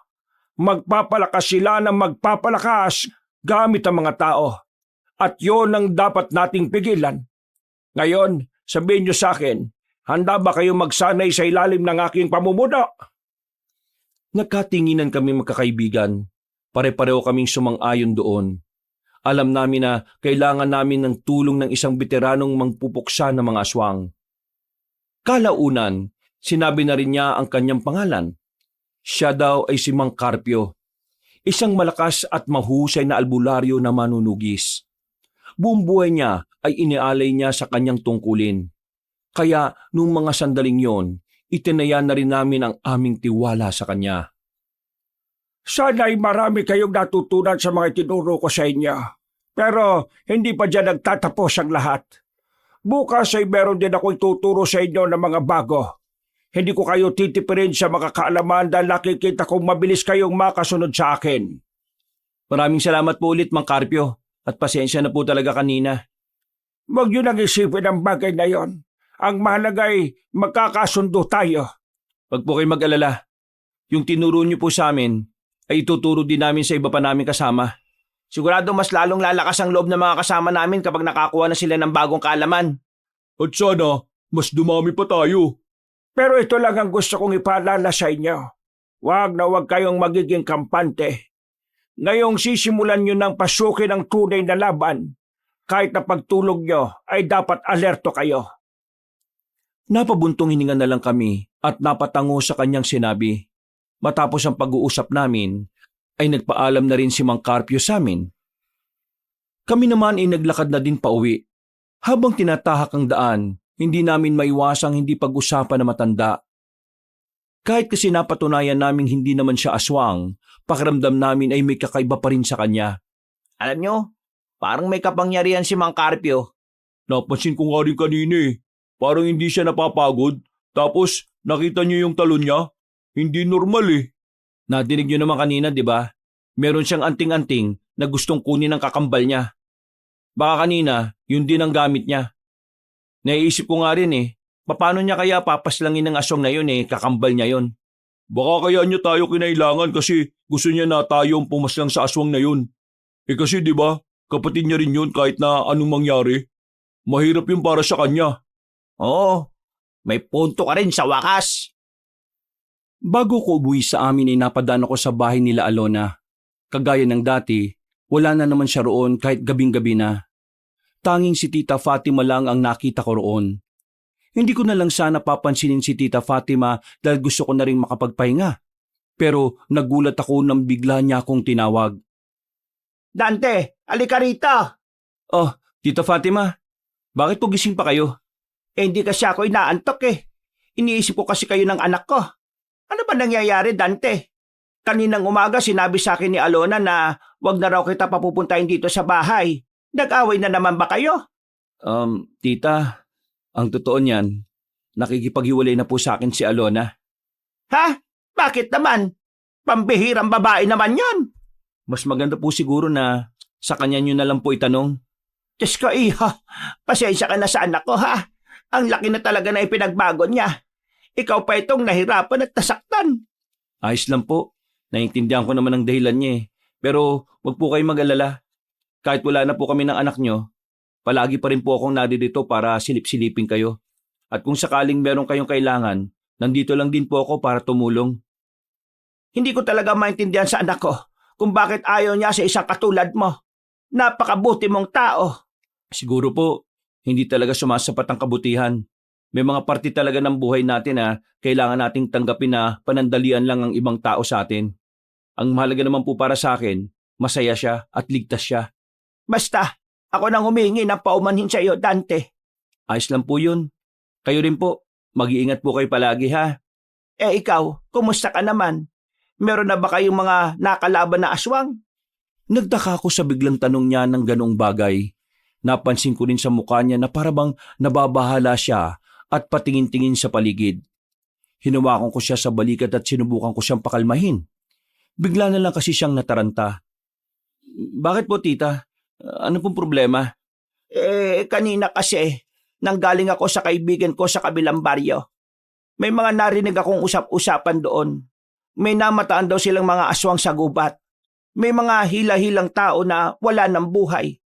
Speaker 2: magpapalakas sila ng magpapalakas gamit ang mga tao. At yon ang dapat nating pigilan. Ngayon, sabihin niyo sa akin, handa ba kayong magsanay sa ilalim ng aking pamumuno?
Speaker 1: Nagkatinginan kami magkakaibigan. Pare-pareho kaming sumang-ayon doon. Alam namin na kailangan namin ng tulong ng isang veteranong mangpupuksa ng mga aswang. Kalaunan, sinabi na rin niya ang kanyang pangalan. Siya daw ay si Mang Carpio, isang malakas at mahusay na albularyo na manunugis. Buong buhay niya ay inialay niya sa kanyang tungkulin. Kaya nung mga sandaling yon, itinaya na rin namin ang aming tiwala sa kanya.
Speaker 2: Sana'y marami kayong natutunan sa mga itinuro ko sa inyo. Pero hindi pa dyan nagtatapos ang lahat. Bukas ay meron din ako ituturo sa inyo ng mga bago. Hindi ko kayo titipirin sa mga kaalaman dahil nakikita kong mabilis kayong makasunod sa akin.
Speaker 1: Maraming salamat po ulit, Mang Carpio, at pasensya na po talaga kanina.
Speaker 2: Huwag yun ang isipin ang bagay na yon. Ang mahalaga ay magkakasundo tayo.
Speaker 1: Wag po kayo mag-alala. Yung tinuro niyo po sa amin, ay ituturo din namin sa iba pa namin kasama.
Speaker 2: Sigurado mas lalong lalakas ang loob ng mga kasama namin kapag nakakuha na sila ng bagong kaalaman.
Speaker 3: At sana, mas dumami pa tayo.
Speaker 2: Pero ito lang ang gusto kong ipaalala sa inyo. Huwag na huwag kayong magiging kampante. Ngayong sisimulan nyo ng pasukin ang tunay na laban, kahit na pagtulog nyo ay dapat alerto kayo.
Speaker 1: Napabuntong hininga na lang kami at napatango sa kanyang sinabi. Matapos ang pag-uusap namin, ay nagpaalam na rin si Mang Carpio sa amin. Kami naman ay naglakad na din pauwi. Habang tinatahak ang daan, hindi namin maiwasang hindi pag-usapan na matanda. Kahit kasi napatunayan naming hindi naman siya aswang, pakiramdam namin ay may kakaiba pa rin sa kanya.
Speaker 2: Alam nyo, parang may kapangyarihan si Mang Carpio.
Speaker 3: Napansin ko nga rin kanina Parang hindi siya napapagod. Tapos, nakita niyo yung talon niya? Hindi normal
Speaker 1: Nadinig niyo naman kanina, di ba? Meron siyang anting-anting na gustong kunin ng kakambal niya. Baka kanina, yun din ang gamit niya. Naiisip ko nga rin paano niya kaya papaslangin ng aswang na yun kakambal niya yun.
Speaker 3: Baka kaya niya tayo kinailangan kasi gusto niya na tayo ang pumaslang sa aswang na yun. Kasi di ba, kapatid niya rin yun kahit na anong mangyari. Mahirap yun para sa kanya.
Speaker 2: Oo, may punto ka rin sa wakas.
Speaker 1: Bago ko ubuwi sa amin ay napadaan ako sa bahay nila Alona. Kagaya ng dati, wala na naman siya roon kahit gabing-gabi na. Tanging si Tita Fatima lang ang nakita ko roon. Hindi ko na lang sana papansinin si Tita Fatima dahil gusto ko na rin makapagpahinga. Pero nagulat ako nang bigla niya akong tinawag.
Speaker 2: Dante, alika rito.
Speaker 1: Oh, Tita Fatima, bakit po gising pa kayo?
Speaker 2: Hindi kasi ako inaantok Iniisip ko kasi kayo ng anak ko. Ano ba nangyayari, Dante? Kaninang umaga sinabi sa akin ni Alona na wag na raw kita papupuntahin dito sa bahay. Nag-away na naman ba kayo?
Speaker 1: Tita, ang totoo niyan, nakikipaghiwalay na po sa akin si Alona.
Speaker 2: Ha? Bakit naman? Pambihirang babae naman yon.
Speaker 1: Mas maganda po siguro na sa kanya niyo na lang po itanong.
Speaker 2: Diyos ko, iho. Pasensya ka na sa anak ko, ha? Ang laki na talaga na ipinagbago niya. Ikaw pa itong nahirapan at nasaktan.
Speaker 1: Ayos lang po. Naiintindihan ko naman ang dahilan niya Pero wag po kayong mag-alala. Kahit wala na po kami ng anak niyo, palagi pa rin po akong naririto para silip-silipin kayo. At kung sakaling meron kayong kailangan, nandito lang din po ako para tumulong.
Speaker 2: Hindi ko talaga maintindihan sa anak ko kung bakit ayaw niya sa isang katulad mo. Napakabuti mong tao.
Speaker 1: Siguro po, hindi talaga sumasapat ang kabutihan. May mga parte talaga ng buhay natin na kailangan nating tanggapin na panandalian lang ang ibang tao sa atin. Ang mahalaga naman po para sa akin, masaya siya at ligtas siya.
Speaker 2: Basta, ako nang humingi ng paumanhin sa iyo, Dante.
Speaker 1: Ayos lang po yun. Kayo rin po, mag-iingat po kayo palagi ha.
Speaker 2: Ikaw, kumusta ka naman? Meron na ba kayong mga nakalaban na aswang?
Speaker 1: Nagtaka ako sa biglang tanong niya ng ganong bagay. Napansin ko rin sa mukha niya na parabang nababahala siya at patingin-tingin sa paligid. Hinawakan ko siya sa balikat at sinubukan ko siyang pakalmahin. Bigla na lang kasi siyang nataranta. Bakit po tita? Ano pong problema?
Speaker 2: Kanina kasi, nanggaling ako sa kaibigan ko sa kabilang baryo. May mga narinig akong usap-usapan doon. May namataan daw silang mga aswang sa gubat. May mga hila-hilang tao na wala ng buhay.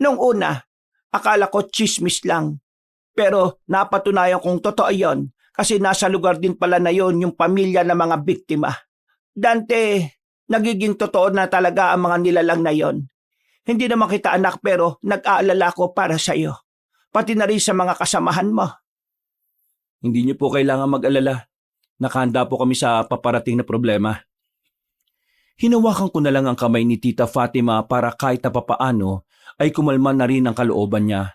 Speaker 2: Nung una, akala ko chismis lang. Pero napatunayan kong totoo yon kasi nasa lugar din pala na yon yung pamilya ng mga biktima. Dante, nagiging totoo na talaga ang mga nilalang na yon. Hindi naman kita anak pero nag-aalala ko para sa iyo. Pati na rin sa mga kasamahan mo.
Speaker 1: Hindi niyo po kailangan mag-alala. Nakahanda po kami sa paparating na problema. Hinawakan ko na lang ang kamay ni Tita Fatima para kahit na papaano ay kumalma na rin ang kalooban niya.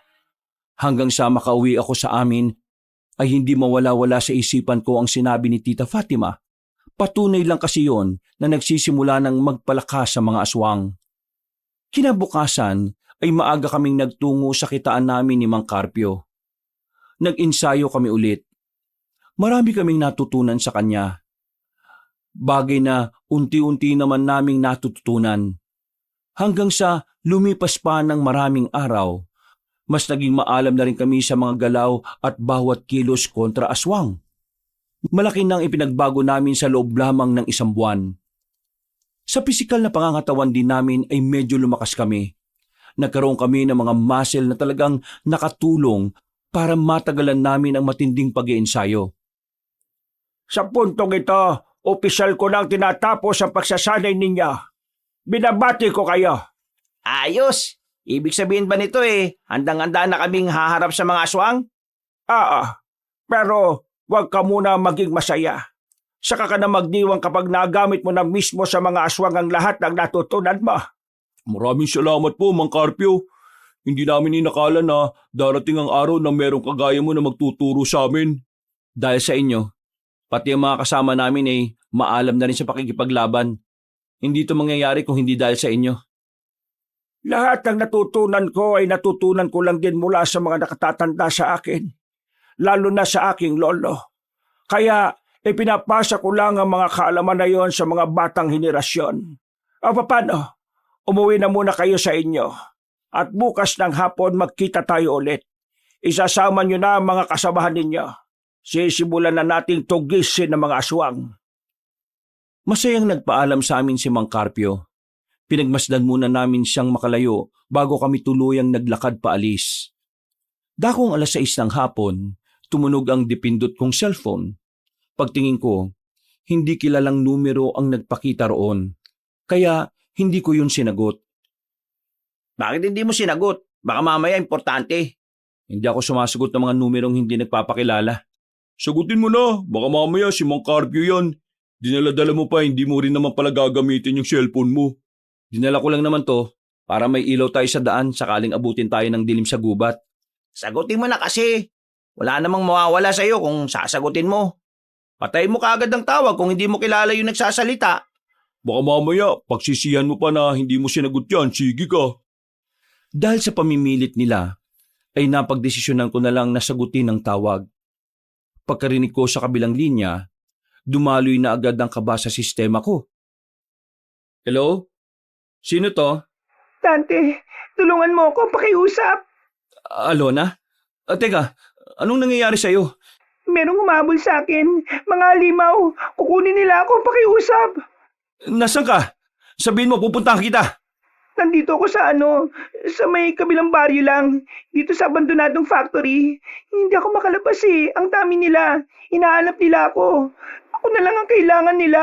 Speaker 1: Hanggang sa makauwi ako sa amin ay hindi mawala-wala sa isipan ko ang sinabi ni Tita Fatima. Patunay lang kasi yon na nagsisimula ng magpalakas sa mga aswang. Kinabukasan ay maaga kaming nagtungo sa kitaan namin ni Mang Carpio. Nag-ensayo kami ulit. Marami kaming natutunan sa kanya. Bagay na unti-unti naman naming natututunan. Hanggang sa lumipas pa ng maraming araw, mas naging maalam na rin kami sa mga galaw at bawat kilos kontra aswang. Malaki nang ipinagbago namin sa loob lamang ng 1 buwan. Sa pisikal na pangangatawan din namin ay medyo lumakas kami. Nagkaroon kami ng mga muscle na talagang nakatulong para matagalan namin ang matinding pag-iensayo.
Speaker 2: Sa puntong ito, opisyal ko nang tinatapos ang pagsasanay ninyo. Binabati ko kayo. Ayos! Ibig sabihin ba nito handang-handa na kaming haharap sa mga aswang? Pero huwag ka muna maging masaya. Saka ka na magdiwang kapag nagamit mo na mismo sa mga aswang ang lahat ng natutunan mo.
Speaker 3: Maraming salamat po, Mang Carpio. Hindi namin inakala na darating ang araw na merong kagaya mo na magtuturo sa amin.
Speaker 1: Dahil sa inyo, pati ang mga kasama namin ay maalam na rin sa pakikipaglaban. Hindi ito mangyayari kung hindi dahil sa inyo.
Speaker 2: Lahat ng natutunan ko ay natutunan ko lang din mula sa mga nakatatanda sa akin. Lalo na sa aking lolo. Kaya ipinapasa ko lang ang mga kaalaman na yon sa mga batang henerasyon. Paano? Umuwi na muna kayo sa inyo. At bukas ng hapon magkita tayo ulit. Isasama nyo na ang mga kasamahan ninyo. Sisimulan na nating tugisin ng mga aswang.
Speaker 1: Masayang nagpaalam sa amin si Mang Carpio. Pinagmasdan muna namin siyang makalayo bago kami tuluyang naglakad paalis. Dakong 6:00 ng hapon, tumunog ang dipindot kong cellphone. Pagtingin ko, hindi kilalang numero ang nagpakita roon. Kaya hindi ko yun sinagot.
Speaker 2: Bakit hindi mo sinagot? Baka mamaya importante.
Speaker 1: Hindi ako sumasagot ng mga numerong hindi nagpapakilala.
Speaker 3: Sagutin mo na, baka mamaya si Mang Carpio yan. Dinala-dala mo pa, hindi mo rin naman pala gagamitin yung cellphone mo.
Speaker 1: Dinala ko lang naman to para may ilaw tayo sa daan sakaling abutin tayo ng dilim sa gubat.
Speaker 2: Sagutin mo na kasi. Wala namang mawawala sa iyo kung sasagutin mo. Patay mo kaagad ang tawag kung hindi mo kilala yung nagsasalita.
Speaker 3: Baka mamaya, pagsisihan mo pa na hindi mo sinagot yan, sige ka.
Speaker 1: Dahil sa pamimilit nila, ay napagdesisyonan ko na lang na sagutin ang tawag. Pagkarinig ko sa kabilang linya, dumaloy na agad ang kaba sa sistema ko. Hello? Sino to?
Speaker 2: Dante, tulungan mo ako pakiusap.
Speaker 1: Alona? Teka, anong nangyayari sa'yo?
Speaker 2: Merong humabol sa akin. Mga limaw, kukunin nila ako pakiusap.
Speaker 1: Nasaan ka? Sabihin mo, pupuntahan kita.
Speaker 2: Nandito ako sa sa may kabilang baryo lang. Dito sa abandonadong factory. Hindi ako makalabas Ang dami nila. Inaanap nila ako. Ako na lang ang kailangan nila.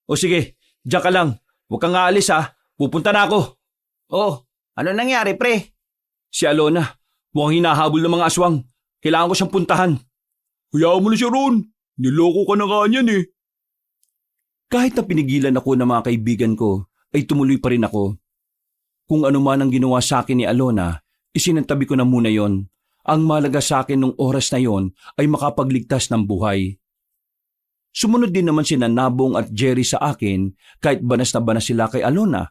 Speaker 1: O sige, diyan ka lang. Huwag kang aalis ha. Pupunta na ako.
Speaker 2: Oh, Ano nangyari, pre?
Speaker 3: Si Alona, mukhang hinahabol ng mga aswang. Kailangan ko siyang puntahan. Hayaan mo na siya Ron. Niloko ka na nga niyan eh.
Speaker 1: Kahit na pinigilan ako ng mga kaibigan ko, ay tumuloy pa rin ako. Kung ano man ang ginawa sa akin ni Alona, isinantabi ko na muna yon. Ang malaga sa akin nung oras na yon ay makapagligtas ng buhay. Sumunod din naman sina Nabong at Jerry sa akin kahit banas na banas sila kay Alona.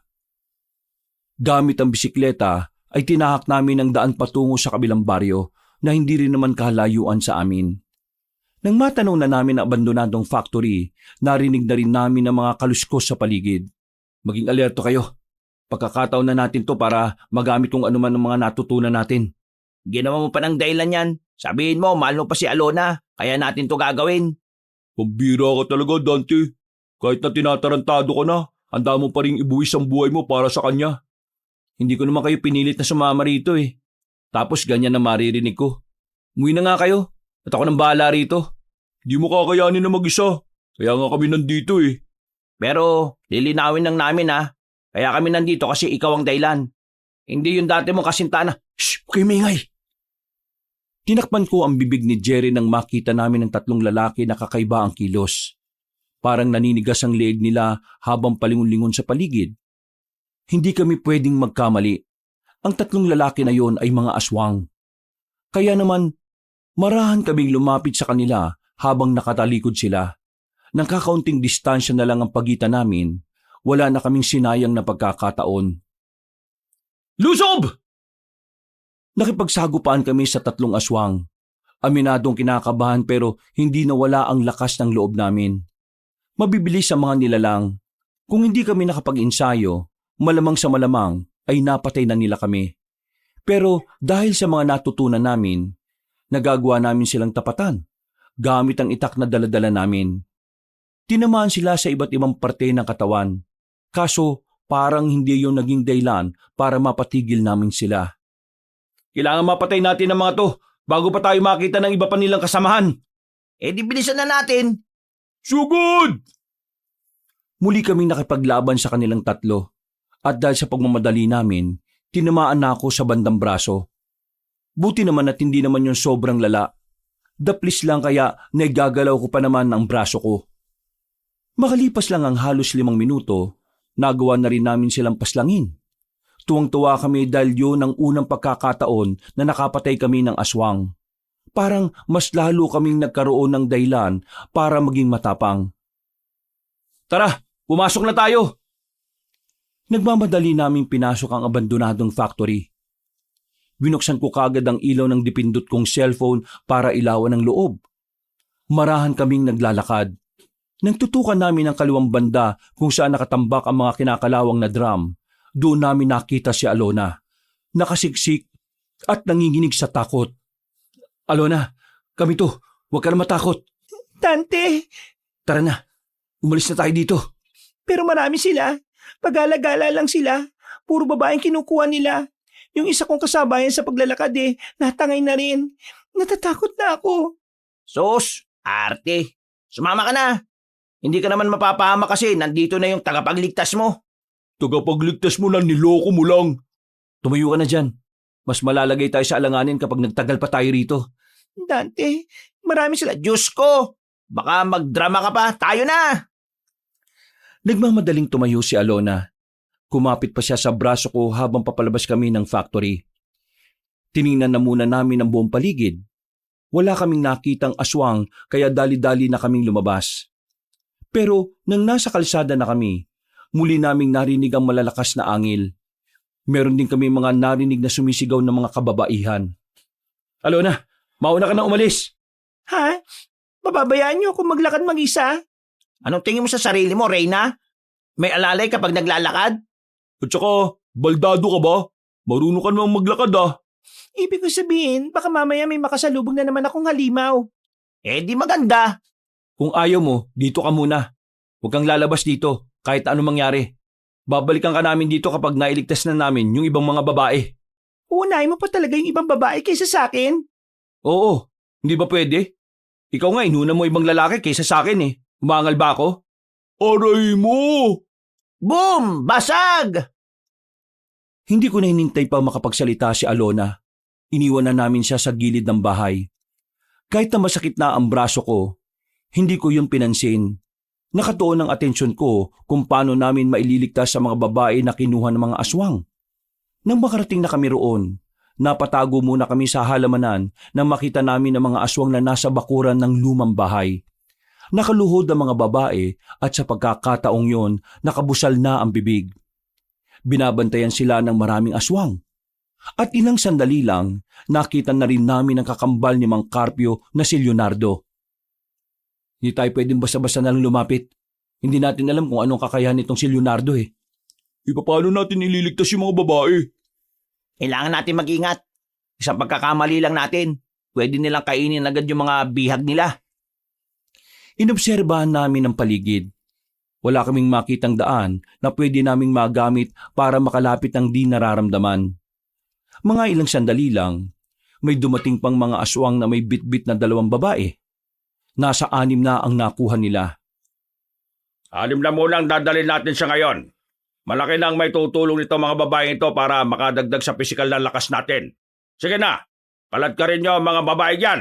Speaker 1: Gamit ang bisikleta ay tinahak namin ang daan patungo sa kabilang baryo na hindi rin naman kahalayuan sa amin. Nang matanong na namin ang abandonadong factory, narinig na rin namin ang mga kaluskos sa paligid. Maging alerto kayo. Pagkakataon na natin to para magamit kung ano man ang mga natutunan natin.
Speaker 2: Ginawa mo pa ng dahilan yan. Sabihin mo, mahal mo pa si Alona. Kaya natin to gagawin.
Speaker 3: Pambira ka talaga, Dante. Kahit na tinatarantado ka na, handa mo pa rin ibuwis ang buhay mo para sa kanya.
Speaker 1: Hindi ko naman kayo pinilit na sumama rito eh. Tapos ganyan na maririnig ko. Umuwi na nga kayo at ako nang bahala rito.
Speaker 3: Di mo kakayanin na mag-isa. Kaya nga kami nandito eh.
Speaker 2: Pero lilinawin lang namin ha. Kaya kami nandito kasi ikaw ang dahilan. Hindi yung dati mong kasintana.
Speaker 1: Shh! Huwag kayo maingay! Tinakpan ko ang bibig ni Jerry nang makita namin ang tatlong lalaki na kakaiba ang kilos. Parang naninigas ang leeg nila habang palingon-lingon sa paligid. Hindi kami pwedeng magkamali. Ang tatlong lalaki na yon ay mga aswang. Kaya naman, marahan kaming lumapit sa kanila habang nakatalikod sila. Nang kakaunting distansya na lang ang pagitan namin, wala na kaming sinayang na pagkakataon.
Speaker 3: Lusob!
Speaker 1: Nakipagsagupaan kami sa tatlong aswang. Aminadong kinakabahan pero hindi nawala ang lakas ng loob namin. Mabibilis ang mga nilalang. Kung hindi kami nakapag-insayo, malamang sa malamang ay napatay na nila kami. Pero dahil sa mga natutunan namin, nagagawa namin silang tapatan gamit ang itak na daladala namin. Tinamaan sila sa iba't ibang parte ng katawan. Kaso parang hindi yung naging dahilan para mapatigil namin sila.
Speaker 3: Kailangan mapatay natin ang mga to bago pa tayo makita ng iba pa nilang kasamahan.
Speaker 2: Eh di bilisan na natin.
Speaker 3: Sugod!
Speaker 1: Muli kaming nakipaglaban sa kanilang tatlo. At dahil sa pagmamadali namin, tinamaan na ako sa bandang braso. Buti naman at hindi naman yung sobrang lala. Daplis lang kaya naigagalaw ko pa naman ang braso ko. Makalipas lang ang halos 5 minuto, nagawa na rin namin silang paslangin. Tuwang-tuwa kami dahil yun ang unang pagkakataon na nakapatay kami ng aswang. Parang mas lalo kaming nagkaroon ng dahilan para maging matapang.
Speaker 3: Tara, pumasok na tayo!
Speaker 1: Nagmamadali naming pinasok ang abandonadong factory. Binuksan ko kagad ang ilaw ng dipindot kong cellphone para ilawan ang loob. Marahan kaming naglalakad. Nang tutukan namin ang kaliwang banda kung saan nakatambak ang mga kinakalawang na drum, doon namin nakita si Alona. Nakasiksik at nanginginig sa takot. Alona, kami to. Huwag ka na matakot.
Speaker 2: Dante,
Speaker 1: Tara na. Umalis na tayo dito.
Speaker 2: pero marami sila. Pag-alagala lang sila. Puro babaeng kinukuha nila. Yung isa kong kasabayan sa paglalakad natangay na rin. Natatakot na ako. Sos, arte. Sumama ka na. Hindi ka naman mapapahama kasi nandito na yung tagapagligtas mo.
Speaker 3: Tagapagligtas mo lang, niloko mo lang.
Speaker 1: Tumayo ka na dyan. Mas malalagay tayo sa alanganin kapag nagtagal pa tayo rito.
Speaker 2: Dante, marami sila. Diyos ko, baka magdrama ka pa. Tayo na!
Speaker 1: Nagmamadaling tumayo si Alona. Kumapit pa siya sa braso ko habang papalabas kami ng factory. Tiningnan na muna namin ang buong paligid. Wala kaming nakitang aswang kaya dali-dali na kaming lumabas. Pero nang nasa kalsada na kami, muli naming narinig ang malalakas na angil. Meron din kami mga narinig na sumisigaw ng mga kababaihan.
Speaker 3: Alona, mauna ka na umalis.
Speaker 2: Ha? Bababayaan niyo ako maglakad mag-isa? Anong tingin mo sa sarili mo, Reyna? May alalay kapag naglalakad?
Speaker 3: At saka, baldado ka ba? Marunong ka namang maglakad ah.
Speaker 2: Ibig ko sabihin, baka mamaya may makasalubong na naman akong halimaw. Eh di maganda.
Speaker 1: Kung ayaw mo, dito ka muna. Huwag kang lalabas dito kahit ano mangyari. Babalikan ka namin dito kapag nailigtas na namin yung ibang mga babae.
Speaker 2: Uunahin mo pa talaga yung ibang babae kaysa sa akin?
Speaker 1: Oo, hindi ba pwede? Ikaw nga, inuna mo ibang lalaki kaysa sa akin eh. Umangal ba ako?
Speaker 3: Aray mo!
Speaker 2: Boom! Basag!
Speaker 1: Hindi ko na hinintay pa makapagsalita si Alona. Iniwan na namin siya sa gilid ng bahay. Kahit na masakit na ang braso ko, hindi ko yun pinansin. Nakatuon ang atensyon ko kung paano namin maililigtas sa mga babae na kinuha ng mga aswang. Nang makarating na kami roon, napatago muna kami sa halamanan nang makita namin ang mga aswang na nasa bakuran ng lumang bahay. Nakaluhod ang mga babae at sa pagkakataong yon, nakabusal na ang bibig. Binabantayan sila ng maraming aswang. At ilang sandali lang, nakita na rin namin ang kakambal ni Mang Carpio na si Leonardo. Hindi tayo pwedeng basta-basta na lang lumapit. Hindi natin alam kung anong kakayahan nitong si Leonardo eh.
Speaker 3: Paano natin ililigtas yung mga babae?
Speaker 2: Kailangan natin mag-ingat. Isang pagkakamali lang natin. Pwede nilang kainin agad yung mga bihag nila.
Speaker 1: Inobserbahan namin ang paligid. Wala kaming makitang daan na pwede naming magamit para makalapit ng di nararamdaman. Mga ilang sandali lang, may dumating pang mga aswang na may bitbit na 2 babae. Nasa 6 na ang nakuha nila.
Speaker 3: 6 na muna ang dadalhin natin siya ngayon. Malaki na ang may tutulong nito mga babae ito para makadagdag sa pisikal na lakas natin. Sige na, kalat ka rin nyo mga babae dyan.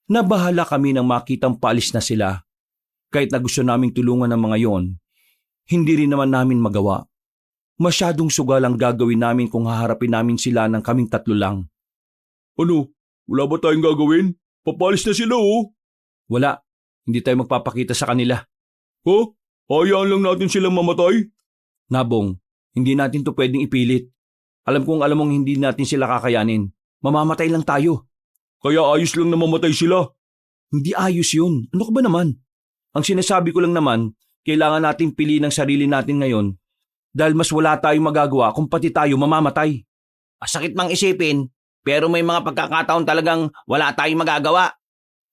Speaker 1: Nabahala kami nang makitang paalis na sila. Kahit na gusto naming tulungan ng mga yon, hindi rin naman namin magawa. Masyadong sugal ang gagawin namin kung haharapin namin sila ng kaming 3 lang.
Speaker 3: Ano? Wala ba tayong gagawin? Papalis na sila oh.
Speaker 1: Wala, hindi tayo magpapakita sa kanila.
Speaker 3: Huh? Hayaan lang natin silang mamatay?
Speaker 1: Nabong, hindi natin to pwedeng ipilit. Alam mong hindi natin sila kakayanin. Mamamatay lang tayo.
Speaker 3: Kaya ayos lang na mamatay sila.
Speaker 1: Hindi ayos yun. Ano ka ba naman? Ang sinasabi ko lang naman, kailangan nating piliin ang sarili natin ngayon dahil mas wala tayong magagawa kung pati tayo mamamatay.
Speaker 2: Sakit mang isipin, pero may mga pagkakataon talagang wala tayong magagawa.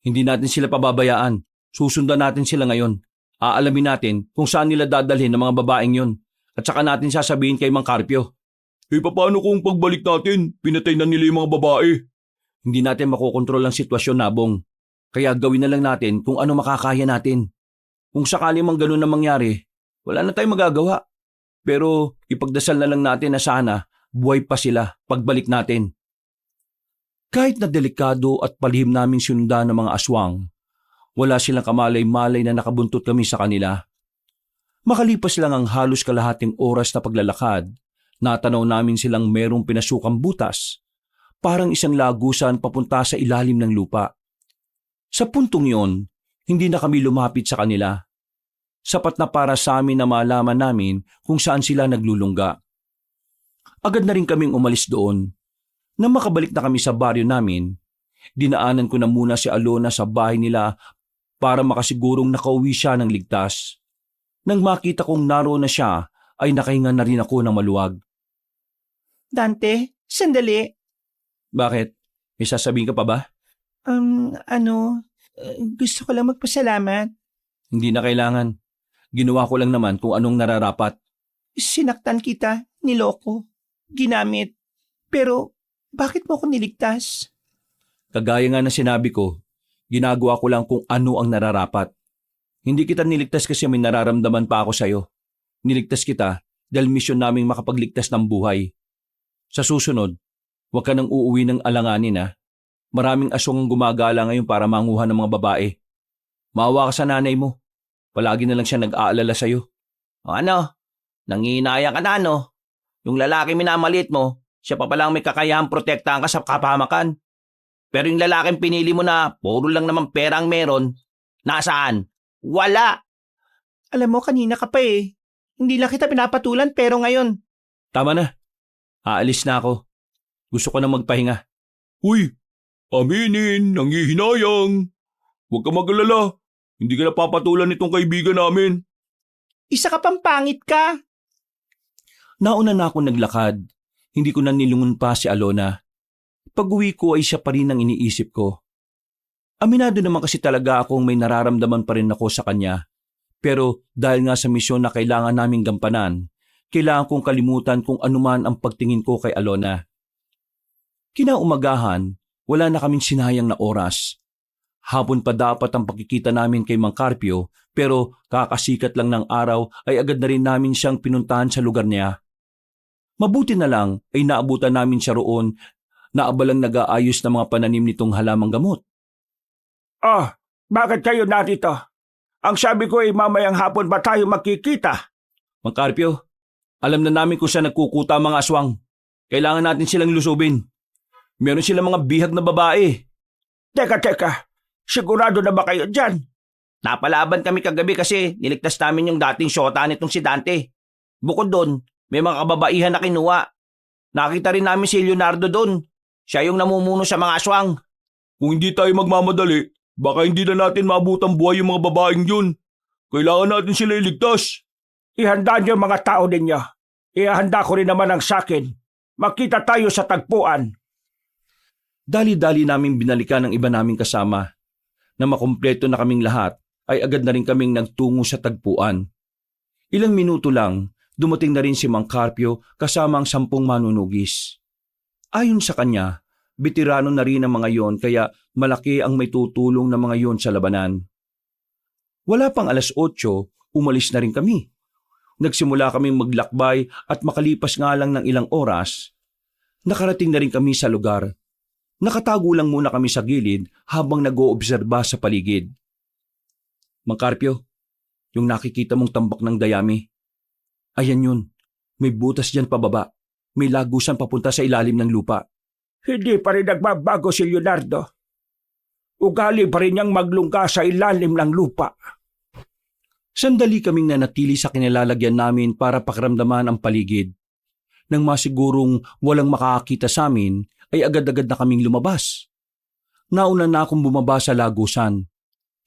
Speaker 1: Hindi natin sila pababayaan. Susundan natin sila ngayon. Aalamin natin kung saan nila dadalhin ng mga babaeng yon at saka natin sasabihin kay Mang Carpio.
Speaker 3: Paano kung pagbalik natin, pinatay na nila yung mga babae?
Speaker 1: Hindi natin makokontrol ang sitwasyon, Nabong. Kaya gawin na lang natin kung ano makakaya natin. Kung sakali mang ganun na mangyari, wala na tayong magagawa. Pero ipagdasal na lang natin na sana buhay pa sila pagbalik natin. Kahit na delikado at palihim namin sinundan ng mga aswang, wala silang kamalay-malay na nakabuntot kami sa kanila. Makalipas lang ang halos kalahating oras na paglalakad, natanaw namin silang merong pinasukang butas, parang isang lagusan papunta sa ilalim ng lupa. Sa puntong yon, hindi na kami lumapit sa kanila. Sapat na para sa amin na malaman namin kung saan sila naglulungga. Agad na rin kaming umalis doon. Nang makabalik na kami sa baryo namin, dinaanan ko na muna si Alona sa bahay nila para makasigurong nakauwi siya ng ligtas. Nang makita kong naroon na siya, ay nakahinga na rin ako ng maluwag.
Speaker 2: Dante, sandali.
Speaker 1: Bakit? May sasabihin ka pa ba?
Speaker 2: Gusto ko lang magpasalamat.
Speaker 1: Hindi na kailangan. Ginawa ko lang naman kung anong nararapat.
Speaker 2: Sinaktan kita, niloko, ginamit. Pero bakit mo ako niligtas?
Speaker 1: Kagaya nga na sinabi ko, ginagawa ko lang kung ano ang nararapat. Hindi kita niligtas kasi may nararamdaman pa ako sa'yo. Niligtas kita dahil misyon naming makapagligtas ng buhay. Sa susunod, huwag ka nang uuwi ng alanganin ha. Maraming aswang ang gumagala ngayon para manguha ng mga babae. Maawa ka sa nanay mo. Palagi na lang siya nag-aalala sa'yo.
Speaker 2: O ano? Nangihinayang ka na no? Yung lalaki minamalit mo, siya pa palang may kakayahang protektahan ka sa kapahamakan. Pero yung lalaking pinili mo na puro lang naman pera ang meron, nasaan? Wala! Alam mo, kanina ka pa eh. Hindi lang kita pinapatulan pero ngayon.
Speaker 1: Tama na. Aalis na ako. Gusto ko na magpahinga.
Speaker 3: Uy, aminin, nangihinayang. Huwag ka mag-alala. Hindi ka napapatulan nitong kaibigan namin.
Speaker 2: Isa ka pang pangit ka.
Speaker 1: Nauna na ako naglakad. Hindi ko na nilungon pa si Alona. Pag-uwi ko ay siya pa rin ang iniisip ko. Aminado naman kasi talaga akong may nararamdaman pa rin ako sa kanya. Pero dahil nga sa misyon na kailangan naming gampanan, kailangan kong kalimutan kung anuman ang pagtingin ko kay Alona. Kinaumagahan, wala na kaming sinayang na oras. Hapon pa dapat ang pagkikita namin kay Mang Carpio pero kakasikat lang ng araw ay agad na rin namin siyang pinuntahan sa lugar niya. Mabuti na lang ay naabutan namin siya roon na abalang nag-aayos ng mga pananim nitong halamang gamot.
Speaker 2: Bakit kayo narito? Ang sabi ko ay mamayang hapon ba tayo magkikita?
Speaker 1: Mang Carpio, alam na namin kung saan nagkukuta ang mga aswang. Kailangan natin silang lusubin. Meron silang mga bihag na babae.
Speaker 2: Teka, sigurado na ba kayo dyan? Napalaban kami kagabi kasi niligtas namin yung dating syota nitong si Dante. Bukod doon, may mga kababaihan na kinuha. Nakita rin namin si Leonardo doon. Siya yung namumuno sa mga aswang.
Speaker 1: Kung hindi tayo magmamadali, baka hindi na natin maabutang buhay yung mga babaeng yun. Kailangan natin sila iligtas.
Speaker 2: Ihanda niyo mga tao ninyo. Ihanda ko rin naman ang sakin. Makita tayo sa tagpuan.
Speaker 1: Dali-dali namin binalikan ng iba naming kasama. Na makumpleto na kaming lahat, ay agad na rin kaming nagtungo sa tagpuan. Ilang minuto lang, dumating na rin si Mang Carpio kasama ang 10 manunugis. Ayon sa kanya, bitirano na rin ang mga yon kaya malaki ang may tutulong ng mga yon sa labanan. Wala pang 8:00, umalis na rin kami. Nagsimula kaming maglakbay at makalipas nga lang ng ilang oras, nakarating na rin kami sa lugar. Nakatago lang muna kami sa gilid habang nag-oobserba sa paligid. Mang Carpio, yung nakikita mong tambak ng dayami, ayan yun, may butas dyan pababa, may lagusan papunta sa ilalim ng lupa.
Speaker 2: Hindi pa rin nagbabago si Leonardo. Ugali pa rin niyang maglungga sa ilalim ng lupa.
Speaker 1: Sandali kaming nanatili sa kinilalagyan namin para pakiramdaman ang paligid. Nang masigurong walang makakakita sa amin, ay agad-agad na kaming lumabas. Nauna na akong bumaba sa lagusan.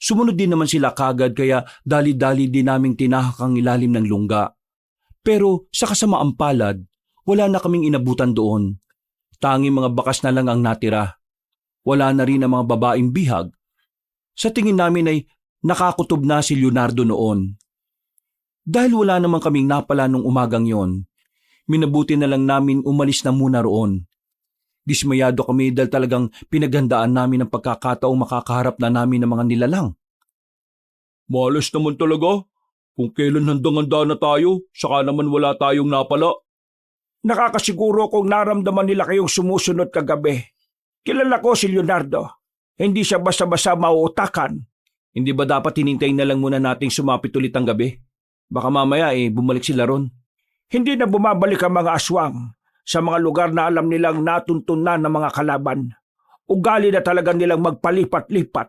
Speaker 1: Sumunod din naman sila kagad kaya dali-dali din naming tinahak ang ilalim ng lungga. Pero sa kasamaang palad, wala na kaming inabutan doon. Tanging mga bakas na lang ang natira. Wala na rin ang mga babaeng bihag. Sa tingin namin ay nakakutob na si Leonardo noon. Dahil wala naman kaming napala nung umagang yon, minabuti na lang namin umalis na muna roon. Dismayado kami dahil talagang pinaghandaan namin ang pagkakataong makakaharap na namin ng mga nilalang. Malas naman talaga. Kung kailan handang-handa na tayo, saka naman wala tayong napala.
Speaker 2: Nakakasiguro kung naramdaman nila kayong sumusunod kagabi. Kilala ko si Leonardo. Hindi siya basta-basta mauutakan.
Speaker 1: Hindi ba dapat hinintayin na lang muna nating sumapit ulit ang gabi? Baka mamaya bumalik sila ron.
Speaker 2: Hindi na bumabalik ang mga aswang sa mga lugar na alam nilang natuntun na ng mga kalaban. Ugali na talaga nilang magpalipat-lipat.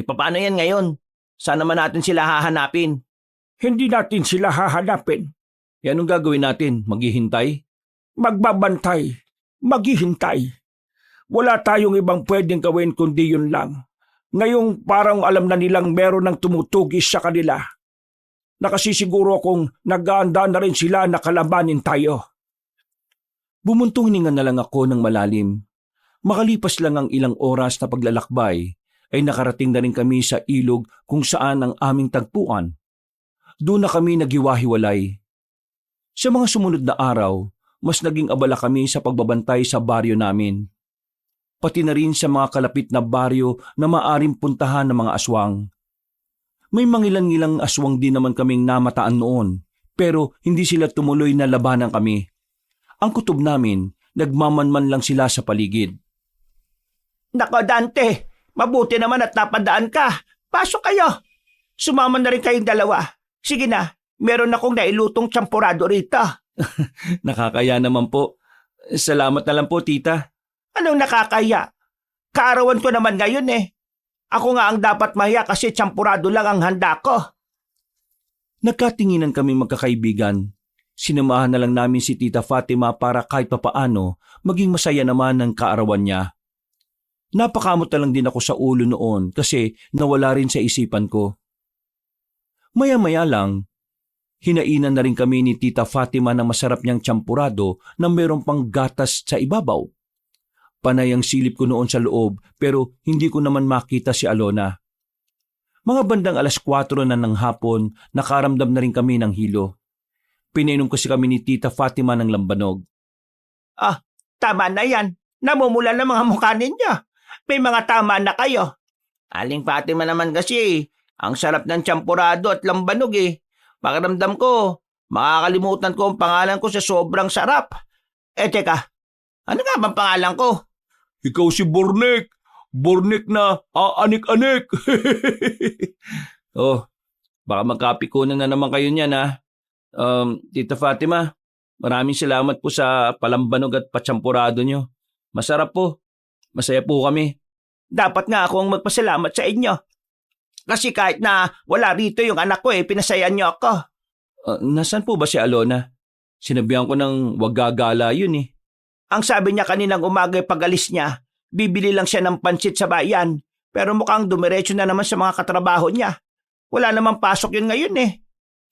Speaker 4: Paano yan ngayon? Saan naman natin sila hahanapin?
Speaker 2: Hindi natin sila hahanapin.
Speaker 1: Anong gagawin natin? Maghihintay?
Speaker 2: Magbabantay. Maghihintay. Wala tayong ibang pwedeng gawin kundi yun lang. Ngayong parang alam na nilang meron ng tumutugis sa kanila. Nakasisiguro akong nag-aanda na rin sila na kalabanin tayo.
Speaker 1: Bumuntong hininga na lang ako ng malalim. Makalipas lang ang ilang oras na paglalakbay, ay nakarating na rin kami sa ilog kung saan ang aming tagpuan. Doon na kami naghiwa-hiwalay. Sa mga sumunod na araw, mas naging abala kami sa pagbabantay sa baryo namin. Pati na rin sa mga kalapit na baryo na maaring puntahan ng mga aswang. May mangilan-ngilang aswang din naman kaming namataan noon, pero hindi sila tumuloy na labanan kami. Ang kutob namin, nagmamanman lang sila sa paligid.
Speaker 2: Nako Dante, mabuti naman at napadaan ka. Pasok kayo. Sumama na rin kayong dalawa. Sige na, meron akong nailutong tsampurado rito.
Speaker 1: Nakakaya naman po. Salamat na lang po, tita.
Speaker 2: Anong nakakaya? Kaarawan ko naman ngayon eh. Ako nga ang dapat mahiya kasi tsampurado lang ang handa ko.
Speaker 1: Nagkatinginan kami magkakaibigan. Sinamahan na lang namin si Tita Fatima para kahit papaano maging masaya naman ang kaarawan niya. Napakamot na lang din ako sa ulo noon kasi nawala rin sa isipan ko. Maya-maya lang, hinainan na rin kami ni Tita Fatima ng masarap niyang tsampurado na mayroong pang gatas sa ibabaw. Panay ang silip ko noon sa loob pero hindi ko naman makita si Alona. Mga bandang 4:00 na ng hapon, nakaramdam na rin kami ng hilo. Pinainom kasi kami ni Tita Fatima ng lambanog.
Speaker 2: Tama na yan. Namumula na mga mukha ninyo. May mga tama na kayo.
Speaker 4: Aling Fatima naman kasi, ang sarap ng tsampurado at lambanog eh. Pakiramdam ko, makakalimutan ko ang pangalan ko sa sobrang sarap.
Speaker 2: Teka, ano nga bang pangalan ko?
Speaker 1: Ikaw si Bornek. Bornek na aanik-anik. Oh, baka magkapikunan na naman kayo niyan ha. Tita Fatima, maraming salamat po sa palambanog at patsampurado nyo. Masarap po. Masaya po kami.
Speaker 2: Dapat nga akong magpasalamat sa inyo. Kasi kahit na wala rito yung anak ko pinasayan niyo ako.
Speaker 1: Nasaan po ba si Alona? Sinabihan ko ng wag gagala yun eh.
Speaker 2: Ang sabi niya kaninang umaga pag-alis niya, bibili lang siya ng pansit sa bayan. Pero mukhang dumiretso na naman sa mga katrabaho niya. Wala namang pasok yun ngayon eh.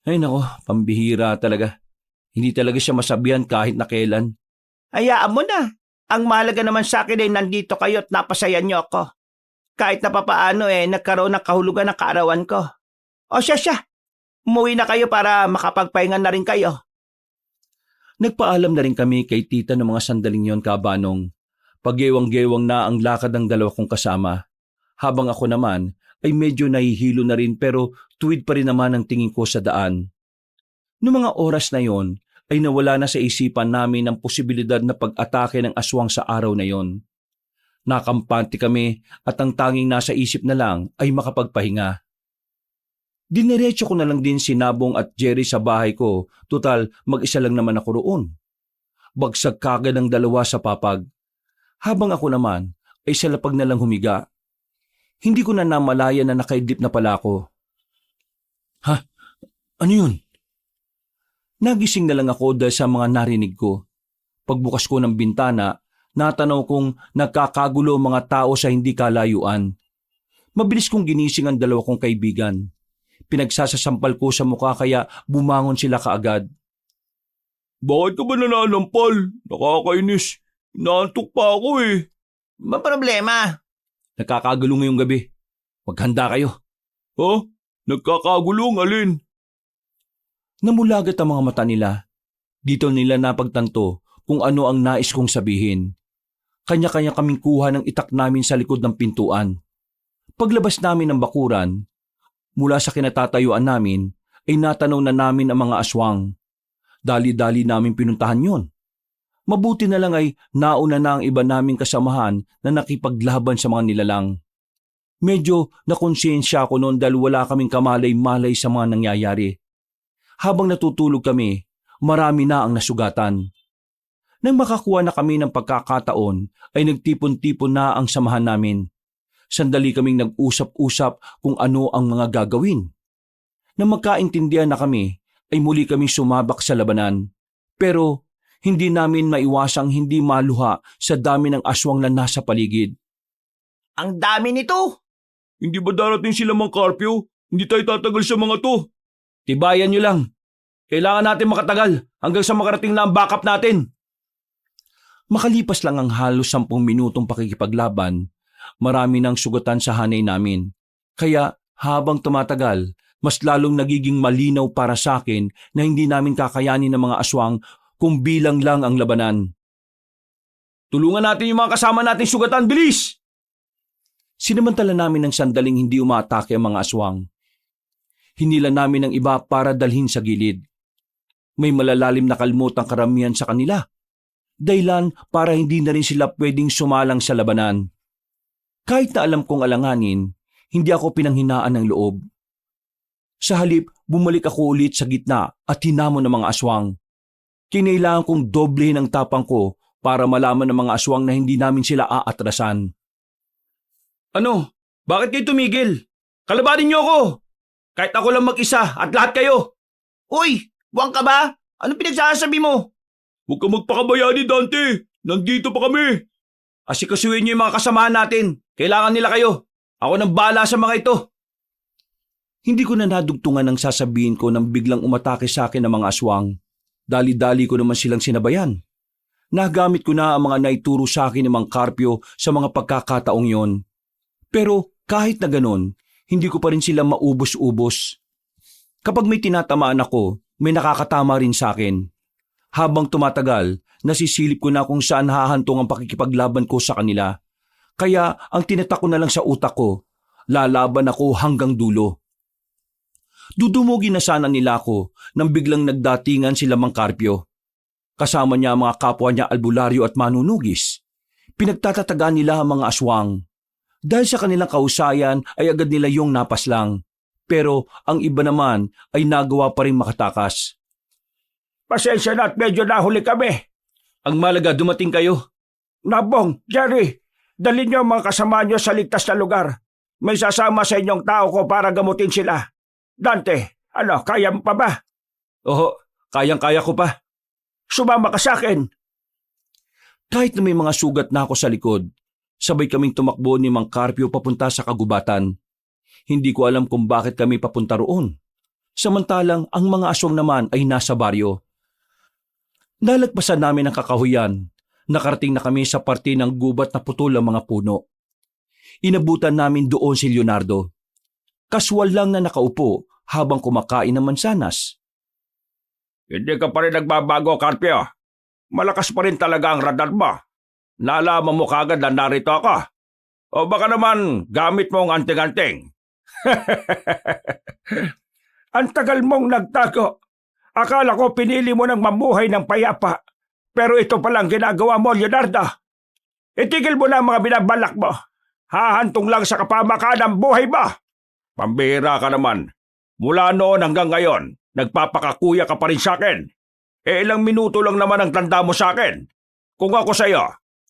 Speaker 1: Ay nako, pambihira talaga. Hindi talaga siya masabihan kahit na kailan.
Speaker 2: Hayaan mo na. Ang mahalaga naman sa akin nandito kayo at napasayan niyo ako. Kahit na papaano nagkaroon ng kahulugan ng kaarawan ko. O siya. Umuwi na kayo para makapagpahinga na rin kayo.
Speaker 1: Nagpaalam na rin kami kay tita ng mga sandaling yon, Kabanong. Paggewang-gewang na ang lakad ng dalawa kong kasama. Habang ako naman ay medyo nahihilo na rin pero tuwid pa rin naman ang tingin ko sa daan. Noong mga oras na yon ay nawala na sa isipan namin ang posibilidad na pag-atake ng aswang sa araw na yon. Nakampante kami at ang tanging nasa isip na lang ay makapagpahinga. Diniretso ko na lang din si Nabong at Jerry sa bahay ko, tutal mag-isa lang naman ako roon. Bagsag kagad ang dalawa sa papag. Habang ako naman ay sa lapag na lang humiga. Hindi ko na namalaya na nakaidlip na pala ako. Ha? Ano yun? Nagising na lang ako dahil sa mga narinig ko. Pagbukas ko ng bintana, natanaw kong nagkakagulo ang mga tao sa hindi kalayuan. Mabilis kong ginising ang dalawa kong kaibigan. Pinagsasasampal ko sa mukha kaya bumangon sila kaagad. Bakit ka ba nananampal? Nakakainis. Inaantok pa ako eh.
Speaker 2: Ba problema?
Speaker 1: Nakakagulo ngayong gabi. Maghanda kayo. Ha? Nagkakagulo ng alin? Namulagat ang mga mata nila. Dito nila napagtanto kung ano ang nais kong sabihin. Kanya-kanya kaming kuha ng itak namin sa likod ng pintuan. Paglabas namin ng bakuran, mula sa kinatatayuan namin, ay natanaw na namin ang mga aswang. Dali-dali namin pinuntahan yon. Mabuti na lang ay nauna na ang iba naming kasamahan na nakipaglaban sa mga nilalang. Medyo nakonsensya ako noon dahil wala kaming kamalay-malay sa mga nangyayari. Habang natutulog kami, marami na ang nasugatan. Nang makakuha na kami ng pagkakataon, ay nagtipon-tipon na ang samahan namin. Sandali kaming nag-usap-usap kung ano ang mga gagawin. Nang magkaintindihan na kami, ay muli kaming sumabak sa labanan. Pero hindi namin maiwasang hindi maluha sa dami ng aswang na nasa paligid.
Speaker 2: Ang dami nito!
Speaker 1: Hindi ba darating sila Mang Carpio? Hindi tayo tatagal sa mga to. Tibayan nyo lang. Kailangan natin makatagal hanggang sa makarating na ang backup natin. Makalipas lang ang halos 10 minutong pakikipaglaban, marami nang sugatan sa hanay namin. Kaya habang tumatagal, mas lalong nagiging malinaw para sa akin na hindi namin kakayanin ng mga aswang kung bilang lang ang labanan. Tulungan natin yung mga kasama nating sugatan, bilis! Sinamantala namin ng sandaling hindi umaatake ang mga aswang. Hinila namin ang iba para dalhin sa gilid. May malalalim na kalmot ang karamihan sa kanila. Dahilan para hindi na rin sila pwedeng sumalang sa labanan. Kahit na alam kong alanganin, hindi ako pinanghinaan ng loob. Sa halip, bumalik ako ulit sa gitna at hinamon ng mga aswang. Kinailangan kong doblehin ang tapang ko para malaman ng mga aswang na hindi namin sila aatrasan. Ano? Bakit kayo tumigil? Kalabanin niyo ako! Kahit ako lang mag-isa at lahat kayo!
Speaker 2: Uy! Buwang ka ba? Ano pinagsasabi mo?
Speaker 1: Huwag ka magpakabayani, Dante! Nandito pa kami! Asikasuhin niyo yung mga kasamahan natin. Kailangan nila kayo. Ako nang bahala sa mga ito. Hindi ko na nadugtungan ang sasabihin ko nang biglang umatake sa akin ng mga aswang. Dali-dali ko naman silang sinabayan. Nagamit ko na ang mga naituro sa akin ng Mang Carpio sa mga pagkakataong yon. Pero kahit na ganon, hindi ko pa rin sila maubos-ubos. Kapag may tinatamaan ako, may nakakatama rin sa akin. Habang tumatagal, nasisilip ko na kung saan hahantong ang pakikipaglaban ko sa kanila. Kaya ang tinatak ko na lang sa utak ko, lalaban ako hanggang dulo. Dudumugin na sana nila ako nang biglang nagdatingan sila Mang Carpio. Kasama niya ang mga kapwa niya albularyo at manunugis. Pinagtatatagan nila ang mga aswang. Dahil sa kanilang kahusayan ay agad nila yung napaslang. Pero ang iba naman ay nagawa pa rin makatakas.
Speaker 3: Pasensya na at medyo nahuli kami.
Speaker 1: Ang malaga dumating kayo.
Speaker 3: Nabong, Jerry, dalhin niyo ang mga kasama niyo sa ligtas na lugar. May sasama sa inyong tao ko para gamutin sila. Dante, kaya mo pa ba?
Speaker 1: Oo, kayang-kaya ko pa.
Speaker 3: Sumama ka sa akin.
Speaker 1: Kahit na may mga sugat na ako sa likod, sabay kaming tumakbo ni Mang Carpio papunta sa kagubatan. Hindi ko alam kung bakit kami papunta roon. Samantalang ang mga aswang naman ay nasa baryo. Nalagpasan namin ang kakahuyan. Nakarating na kami sa parte ng gubat na putol ang mga puno. Inabutan namin doon si Leonardo. Kaswal lang na nakaupo habang kumakain ng mansanas.
Speaker 3: Hindi ka pa rin nagbabago, Carpio. Malakas pa rin talaga ang radar mo. Nalaman mo kagad na narito ako. O baka naman gamit mo ang anting-anting. Ang tagal mong nagtago. Akala ko pinili mo ng mamuhay ng payapa. Pero ito palang ginagawa mo, Leonardo. Itigil mo na ang mga binabalak mo. Hahantong lang sa kapamakan ng buhay mo. Pambihira ka naman. Mula noon hanggang ngayon, nagpapakakuya ka pa rin sa akin. Ilang minuto lang naman ang tanda mo sa akin. Kung ako sa'yo,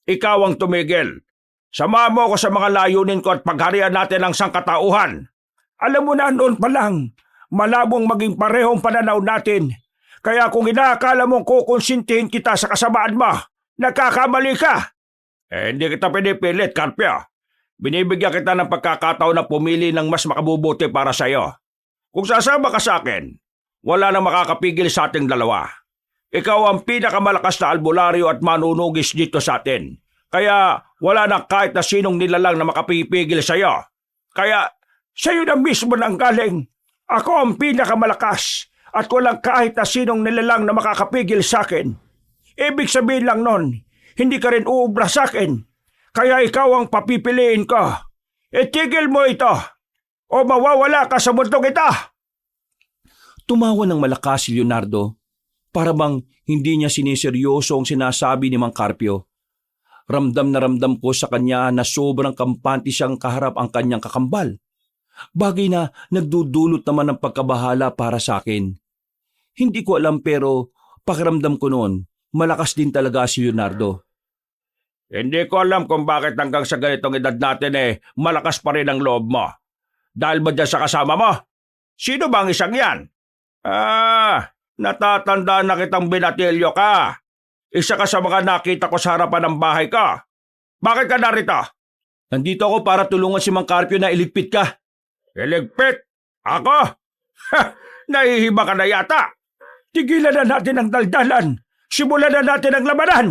Speaker 3: ikaw ang tumigil. Samahan mo ako sa mga layunin ko at pagharian natin ang sangkatauhan. Alam mo na noon pa lang, malabong maging parehong pananaw natin. Kaya kung inaakala mong kukonsintihin kita sa kasamaan mo, nagkakamali ka. Hindi kita pinipilit, Carpio. Binibigyan kita ng pagkakataon na pumili ng mas makabubuti para sa'yo. Kung sasama ka sa akin, wala nang makakapigil sa ating dalawa. Ikaw ang pinakamalakas na albularyo at manunugis dito sa atin. Kaya wala na kahit na sinong nilalang na makapipigil sa'yo. Kaya sa'yo na mismo nang galing. Ako ang pinakamalakas at walang kahit na sinong nilalang na makakapigil sa akin. Ibig sabihin lang nun, hindi ka rin uubra sa akin. Kaya ikaw ang papipiliin ko. Itigil mo ito o mawawala ka sa mundong ito.
Speaker 1: Tumawa ng malakas si Leonardo. Para bang hindi niya siniseryoso ang sinasabi ni Mang Carpio. Ramdam na ramdam ko sa kanya na sobrang kampante siyang kaharap ang kanyang kakambal. Bagay na nagdudulot naman ng pagkabahala para sa akin. Hindi ko alam pero pakiramdam ko noon, malakas din talaga si Leonardo.
Speaker 3: Hindi ko alam kung bakit hanggang sa ganitong edad natin malakas pa rin ang loob mo. Dahil ba dyan sa kasama mo? Sino ba ang isang yan? Natatandaan na kitang binatilyo ka. Isa ka sa mga nakita ko sa harapan ng bahay ka. Bakit ka narito?
Speaker 1: Nandito ako para tulungan si Mang Carpio na iligpit ka.
Speaker 3: Iligpit? Ako? Nahihiba ka na yata. Tigilan na natin ang daldalan. Simulan na natin ang labanan.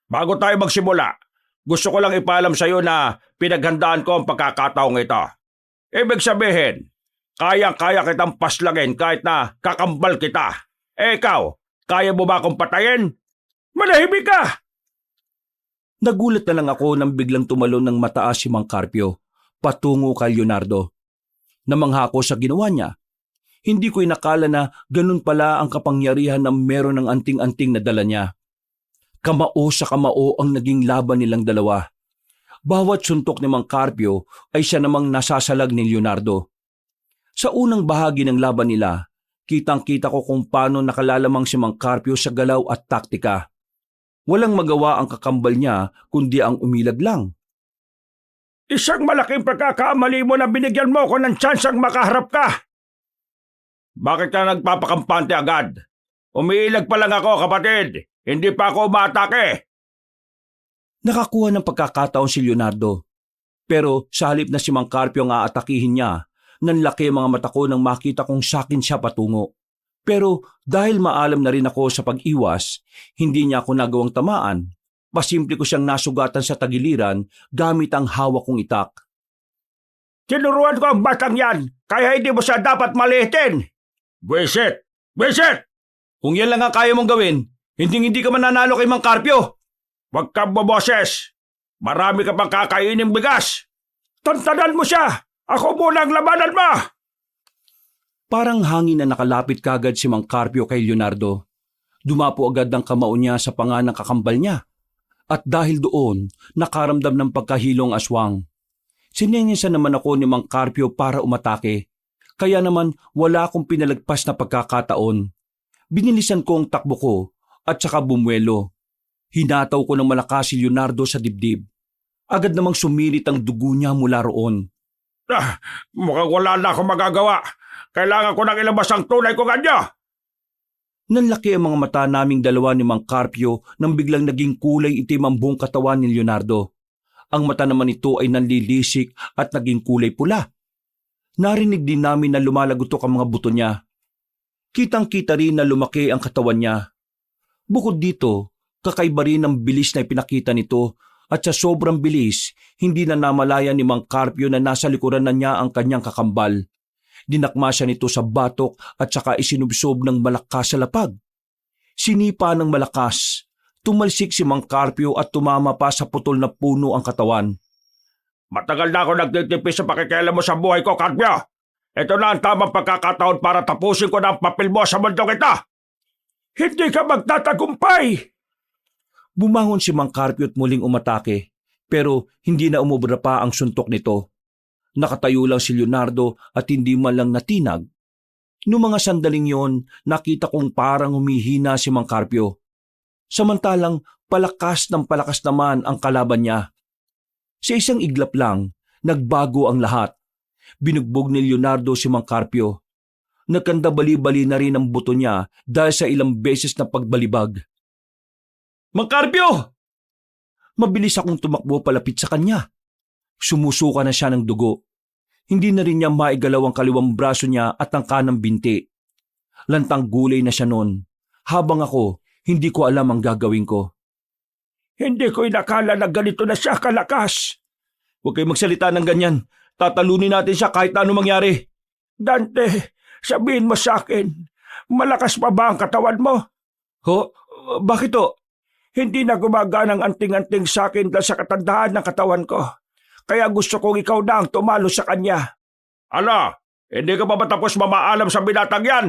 Speaker 3: Bago tayo magsimula, gusto ko lang ipaalam sa iyo na pinaghandaan ko ang pagkakataong ito. Ibig sabihin, kayang-kaya kitang paslagin kahit na kakambal kita. Ikaw, kaya mo ba akong patayin? Manahimik ka!
Speaker 1: Nagulat na lang ako nang biglang tumalon ng mataas si Mang Carpio, patungo kay Leonardo. Namangha ko sa ginawa niya. Hindi ko inakala na ganun pala ang kapangyarihan na meron ng anting-anting na dala niya. Kamao sa kamao ang naging laban nilang dalawa. Bawat suntok ni Mang Carpio ay siya namang nasasalag ni Leonardo. Sa unang bahagi ng laban nila, kitang-kita ko kung paano nakalalamang si Mang Carpio sa galaw at taktika. Walang magawa ang kakambal niya kundi ang umilag lang.
Speaker 3: Isang malaking pagkakamali mo na binigyan mo ko ng tsansang makaharap ka. Bakit ka nagpapakampante agad? Umiilag pa lang ako, kapatid. Hindi pa ako umatake.
Speaker 1: Nakakuha ng pagkakataon si Leonardo. Pero sa halip na si Mang Carpio ang aatakihin niya, nanlaki ang mga mata ko nang makita kong sakin siya patungo. Pero dahil maalam na rin ako sa pag-iwas, hindi niya ako nagawang tamaan. Pasimple ko siyang nasugatan sa tagiliran gamit ang hawak kong itak.
Speaker 3: Tinuruan ko ang batang yan, kaya hindi mo siya dapat maliitin. Buwisit! Buwisit!
Speaker 1: Kung yan lang ang kaya mong gawin, hindi ka mananalo kay Mang Carpio.
Speaker 3: Huwag kang boboses. Marami ka pang kakainin bigas. Tantanan mo siya. Ako muna ang labanan mo.
Speaker 1: Parang hangin na nakalapit kagad si Mang Carpio kay Leonardo. Dumapo agad ang kamao niya sa panga ng kakambal niya. At dahil doon, nakaramdam ng pagkahilong aswang. Sinenyesan naman ako ni Mang Carpio para umatake. Kaya naman wala akong pinalagpas na pagkakataon. Binilisan ko ang takbo ko at saka bumuelo. Hinataw ko ng malakas si Leonardo sa dibdib. Agad namang sumirit ang dugo niya mula roon.
Speaker 3: Mukhang wala na akong magagawa. Kailangan ko nang ilabas ang tunay kong anyo.
Speaker 1: Nanlaki ang mga mata naming dalawa ni Mang Carpio nang biglang naging kulay itim ang buong katawan ni Leonardo. Ang mata naman nito ay nanlilisik at naging kulay pula. Narinig din namin na lumalagotok ang mga buto niya. Kitang-kita rin na lumaki ang katawan niya. Bukod dito, kakaiba rin ang bilis na ipinakita nito at sa sobrang bilis, hindi na namalayan ni Mang Carpio na nasa likuran na niya ang kanyang kakambal. Dinakma siya nito sa batok at saka isinubsob ng malakas sa lapag. Sinipa ng malakas. Tumalsik si Mang Carpio at tumama pa sa putol na puno ang katawan.
Speaker 3: Matagal na ako nagtitipis sa pakikialam mo sa buhay ko, Carpio. Ito na ang tamang pagkakataon para tapusin ko na ang papel mo sa mundong ito. Hindi ka magtatagumpay!
Speaker 1: Bumangon si Mang Carpio at muling umatake, pero hindi na umubra pa ang suntok nito. Nakatayo lang si Leonardo at hindi man lang natinag. Noong mga sandaling yon, nakita kong parang humihina si Mang Carpio. Samantalang palakas naman ang kalaban niya. Sa isang iglap lang, nagbago ang lahat. Binugbog ni Leonardo si Mang Carpio. Nagkandabali-bali na rin ang buto niya dahil sa ilang beses na pagbalibag. Mang Carpio! Mabilis akong tumakbo palapit sa kanya. Sumusuka na siya ng dugo. Hindi na rin niya maigalaw ang kaliwang braso niya at ang kanang binti. Lantang gulay na siya noon. Habang ako, hindi ko alam ang gagawin ko.
Speaker 3: Hindi ko inakala na ganito na siya kalakas.
Speaker 1: Huwag kayo magsalita ng ganyan. Tatalunin natin siya kahit ano mangyari.
Speaker 3: Dante, sabihin mo sa akin, malakas pa ba ang katawan mo?
Speaker 1: Ho? Bakit o?
Speaker 3: Hindi na gumagana ang anting-anting sa akin dahil sa katandaan ng katawan ko. Kaya gusto kong ikaw na ang tumalo sa kanya. Ala, hindi ka pa ba tapos mamaalam sa binatang yan?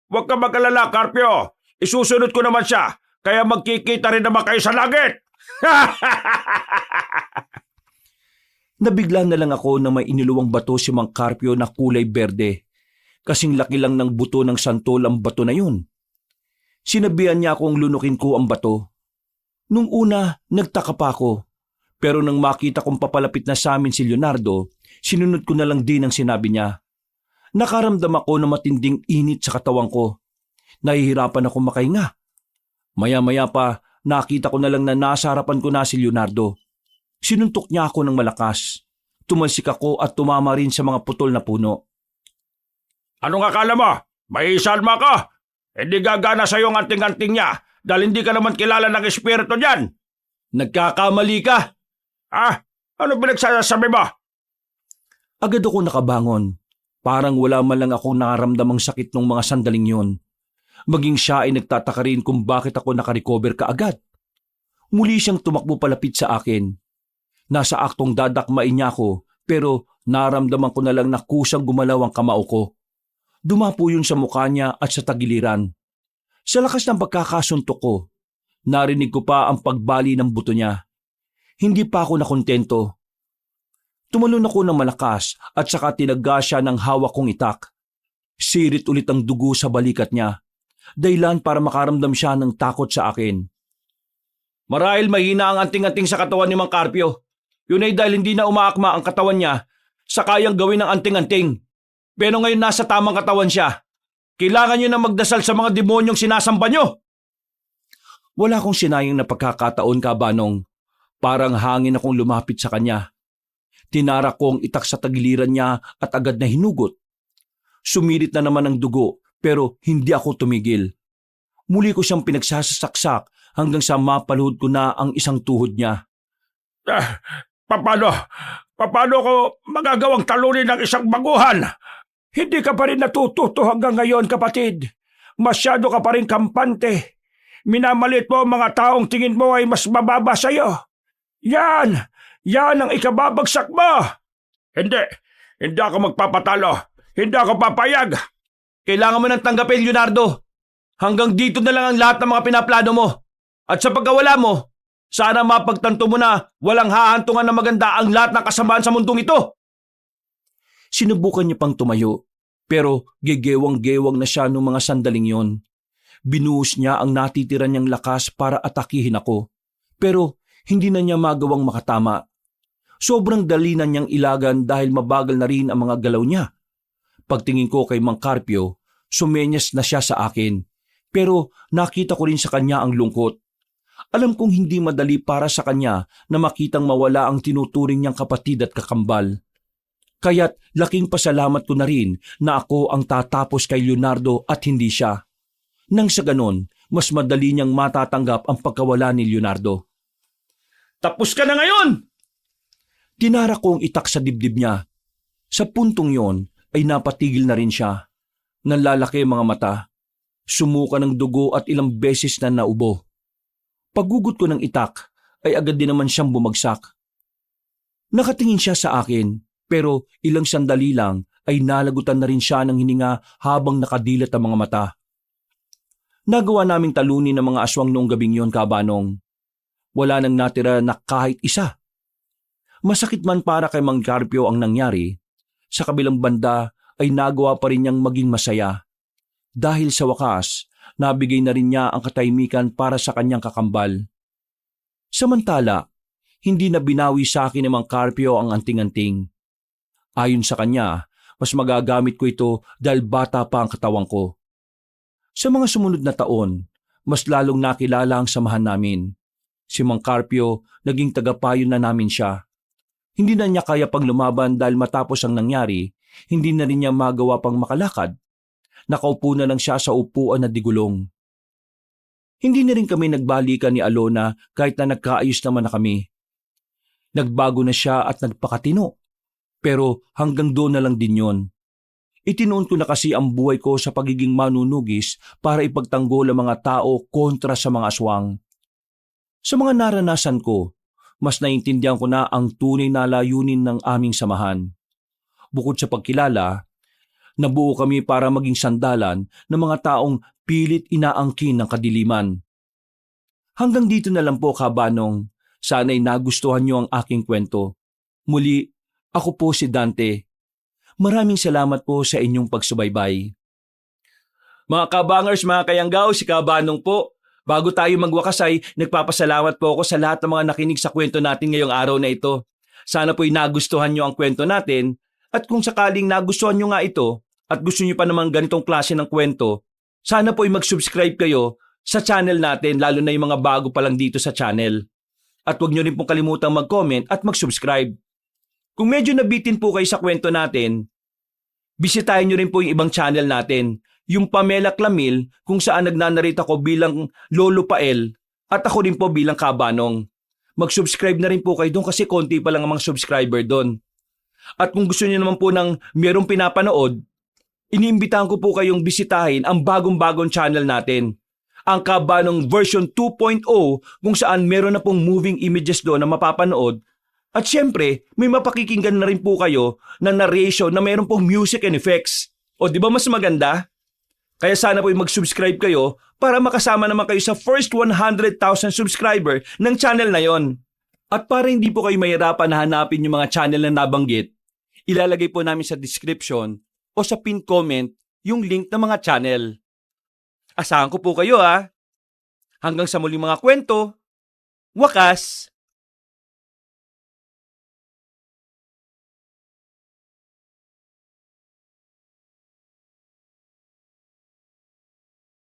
Speaker 3: Huwag ka mag-alala, Carpio. Isusunod ko naman siya, kaya magkikita rin naman kayo sa langit.
Speaker 1: Nabigla na lang ako na may iniluwang bato si Mang Carpio na kulay berde. Kasing laki lang ng buto ng santol ang bato na yun. Sinabihan niya akong lunukin ko ang bato. Nung una, nagtaka pa ako. Pero nang makita kong papalapit na sa amin si Leonardo, sinunod ko na lang din ang sinabi niya. Nakaramdam ako ng matinding init sa katawan ko. Nahihirapan ako makahinga. Maya-maya pa, nakita ko na lang na nasa harapan ko na si Leonardo. Sinuntok niya ako ng malakas. Tumalsik ako at tumama rin sa mga putol na puno.
Speaker 3: Anong akala mo? May isalma ka? Hindi gagana sa iyong anting-anting niya dahil hindi ka naman kilala ng espiritu niyan.
Speaker 1: Nagkakamali ka!
Speaker 3: Ano pinagsasabi mo?
Speaker 1: Agad ako nakabangon. Parang wala man lang akong nakaramdamang sakit nung mga sandaling yun. Maging siya ay nagtataka rin kung bakit ako nakarecover kaagad. Muli siyang tumakbo palapit sa akin. Nasa aktong dadakmain niya ako pero naramdaman ko na lang na kusang gumalaw ang kamao ko. Dumapo yun sa mukha niya at sa tagiliran. Sa lakas ng pagkakasuntok ko, narinig ko pa ang pagbali ng buto niya. Hindi pa ako nakontento. Tumalon ako ng malakas at saka tinaga siya ng hawak kong itak. Sirit ulit ang dugo sa balikat niya. Dahilan para makaramdam siya ng takot sa akin. Marahil mahina ang anting-anting sa katawan ni Mang Carpio. Yun ay dahil hindi na umaakma ang katawan niya sa kayang gawin ng anting-anting. Pero ngayon nasa tamang katawan siya. Kailangan niyo na magdasal sa mga demonyong sinasamba niyo. Wala akong sinayang na pagkakataon, Kabanong. Parang hangin akong lumapit sa kanya. Tinarak ko ang itak sa tagiliran niya at agad na hinugot. Sumirit na naman ang dugo pero hindi ako tumigil. Muli ko siyang pinagsasaksak hanggang sa mapalhod ko na ang isang tuhod niya.
Speaker 3: Paano ko magagawang talunin ng isang baguhan? Hindi ka pa rin natututo hanggang ngayon, kapatid. Masyado ka pa rin kampante. Minamalit mo ang mga taong tingin mo ay mas mababa sa'yo. Yan ang ikababagsak mo. Hindi ako magpapatalo. Hindi ako papayag.
Speaker 1: Kailangan mo nang tanggapin, Leonardo. Hanggang dito na lang ang lahat ng mga pinaplano mo. At sa pagkawala mo, sana mapagtanto mo na walang hahantungan na maganda ang lahat ng kasamaan sa mundong ito. Sinubukan niya pang tumayo, pero gegewang-gewang na siya noong mga sandaling yon. Binuhos niya ang natitira niyang lakas para atakihin ako, pero hindi na niya magawang makatama. Sobrang dali na niyang ilagan dahil mabagal na rin ang mga galaw niya. Pagtingin ko kay Mang Carpio, sumenyas na siya sa akin, pero nakita ko rin sa kanya ang lungkot. Alam kong hindi madali para sa kanya na makitang mawala ang tinuturing niyang kapatid at kakambal. Kaya't laking pasalamat ko na rin na ako ang tatapos kay Leonardo at hindi siya. Nang sa ganon, mas madali niyang matatanggap ang pagkawala ni Leonardo. Tapos ka na ngayon! Tinara ko ang itak sa dibdib niya. Sa puntong yon ay napatigil na rin siya. Nanlalaki ang mga mata. Sumuka ng dugo at ilang beses na naubo. Paggugot ko ng itak ay agad din naman siyang bumagsak. Nakatingin siya sa akin pero ilang sandali lang ay nalagutan na rin siya ng hininga habang nakadilat ang mga mata. Nagawa naming talunin ng mga aswang noong gabing yon, Kabanong. Wala nang natira na kahit isa. Masakit man para kay Mang Carpio ang nangyari, sa kabilang banda ay nagawa pa rin niyang maging masaya. Dahil sa wakas, nabigay na rin niya ang katahimikan para sa kanyang kakambal. Samantala, hindi na binawi sa akin ni Mang Carpio ang anting-anting. Ayon sa kanya, mas magagamit ko ito dahil bata pa ang katawan ko. Sa mga sumunod na taon, mas lalong nakilala ang samahan namin. Si Mang Carpio, naging tagapayo na namin siya. Hindi na niya kaya pang lumaban dahil matapos ang nangyari, hindi na rin niya magawa pang makalakad. Nakaupo na lang siya sa upuan na digulong. Hindi na rin kami nagbalikan ni Alona kahit na nagkaayos naman na kami. Nagbago na siya at nagpakatino. Pero hanggang doon na lang din yon. Itinuon ko na kasi ang buhay ko sa pagiging manunugis para ipagtanggol ang mga tao kontra sa mga aswang. Sa mga naranasan ko, mas naintindihan ko na ang tunay na layunin ng aming samahan. Bukod sa pagkilala, nabuo kami para maging sandalan ng mga taong pilit inaangkin ng kadiliman. Hanggang dito na lang po, Kabanong. Sana'y nagustuhan niyo ang aking kwento. Muli, ako po si Dante. Maraming salamat po sa inyong pagsubaybay. Mga kabangers, mga kayanggaw, si Kabanong po. Bago tayo magwakas ay nagpapasalamat po ako sa lahat ng mga nakinig sa kwento natin ngayong araw na ito. Sana po'y nagustuhan nyo ang kwento natin at kung sakaling nagustuhan nyo nga ito at gusto nyo pa naman ganitong klase ng kwento, sana po'y mag-subscribe kayo sa channel natin lalo na yung mga bago pa lang dito sa channel. At huwag nyo rin pong kalimutang mag-comment at mag-subscribe. Kung medyo nabitin po kayo sa kwento natin, bisitahin nyo rin po yung ibang channel natin. Yung Pamela Clamil kung saan nagnanarita ko bilang Lolo Pael at ako rin po bilang Kabanong. Mag-subscribe na rin po kayo doon kasi konti pa lang ang mga subscriber doon. At kung gusto niyo naman po ng merong pinapanood, iniimbitahan ko po kayong bisitahin ang bagong-bagong channel natin. Ang Kabanong version 2.0 kung saan meron na pong moving images doon na mapapanood. At syempre, may mapakikinggan na rin po kayo na narration na meron pong music and effects. O di ba mas maganda? Kaya sana po mag-subscribe kayo para makasama naman kayo sa first 100,000 subscriber ng channel na yon. At para hindi po kayo mahirapan na hanapin yung mga channel na nabanggit, ilalagay po namin sa description o sa pinned comment yung link ng mga channel. Asahan ko po kayo ha. Hanggang sa muling mga kwento, wakas!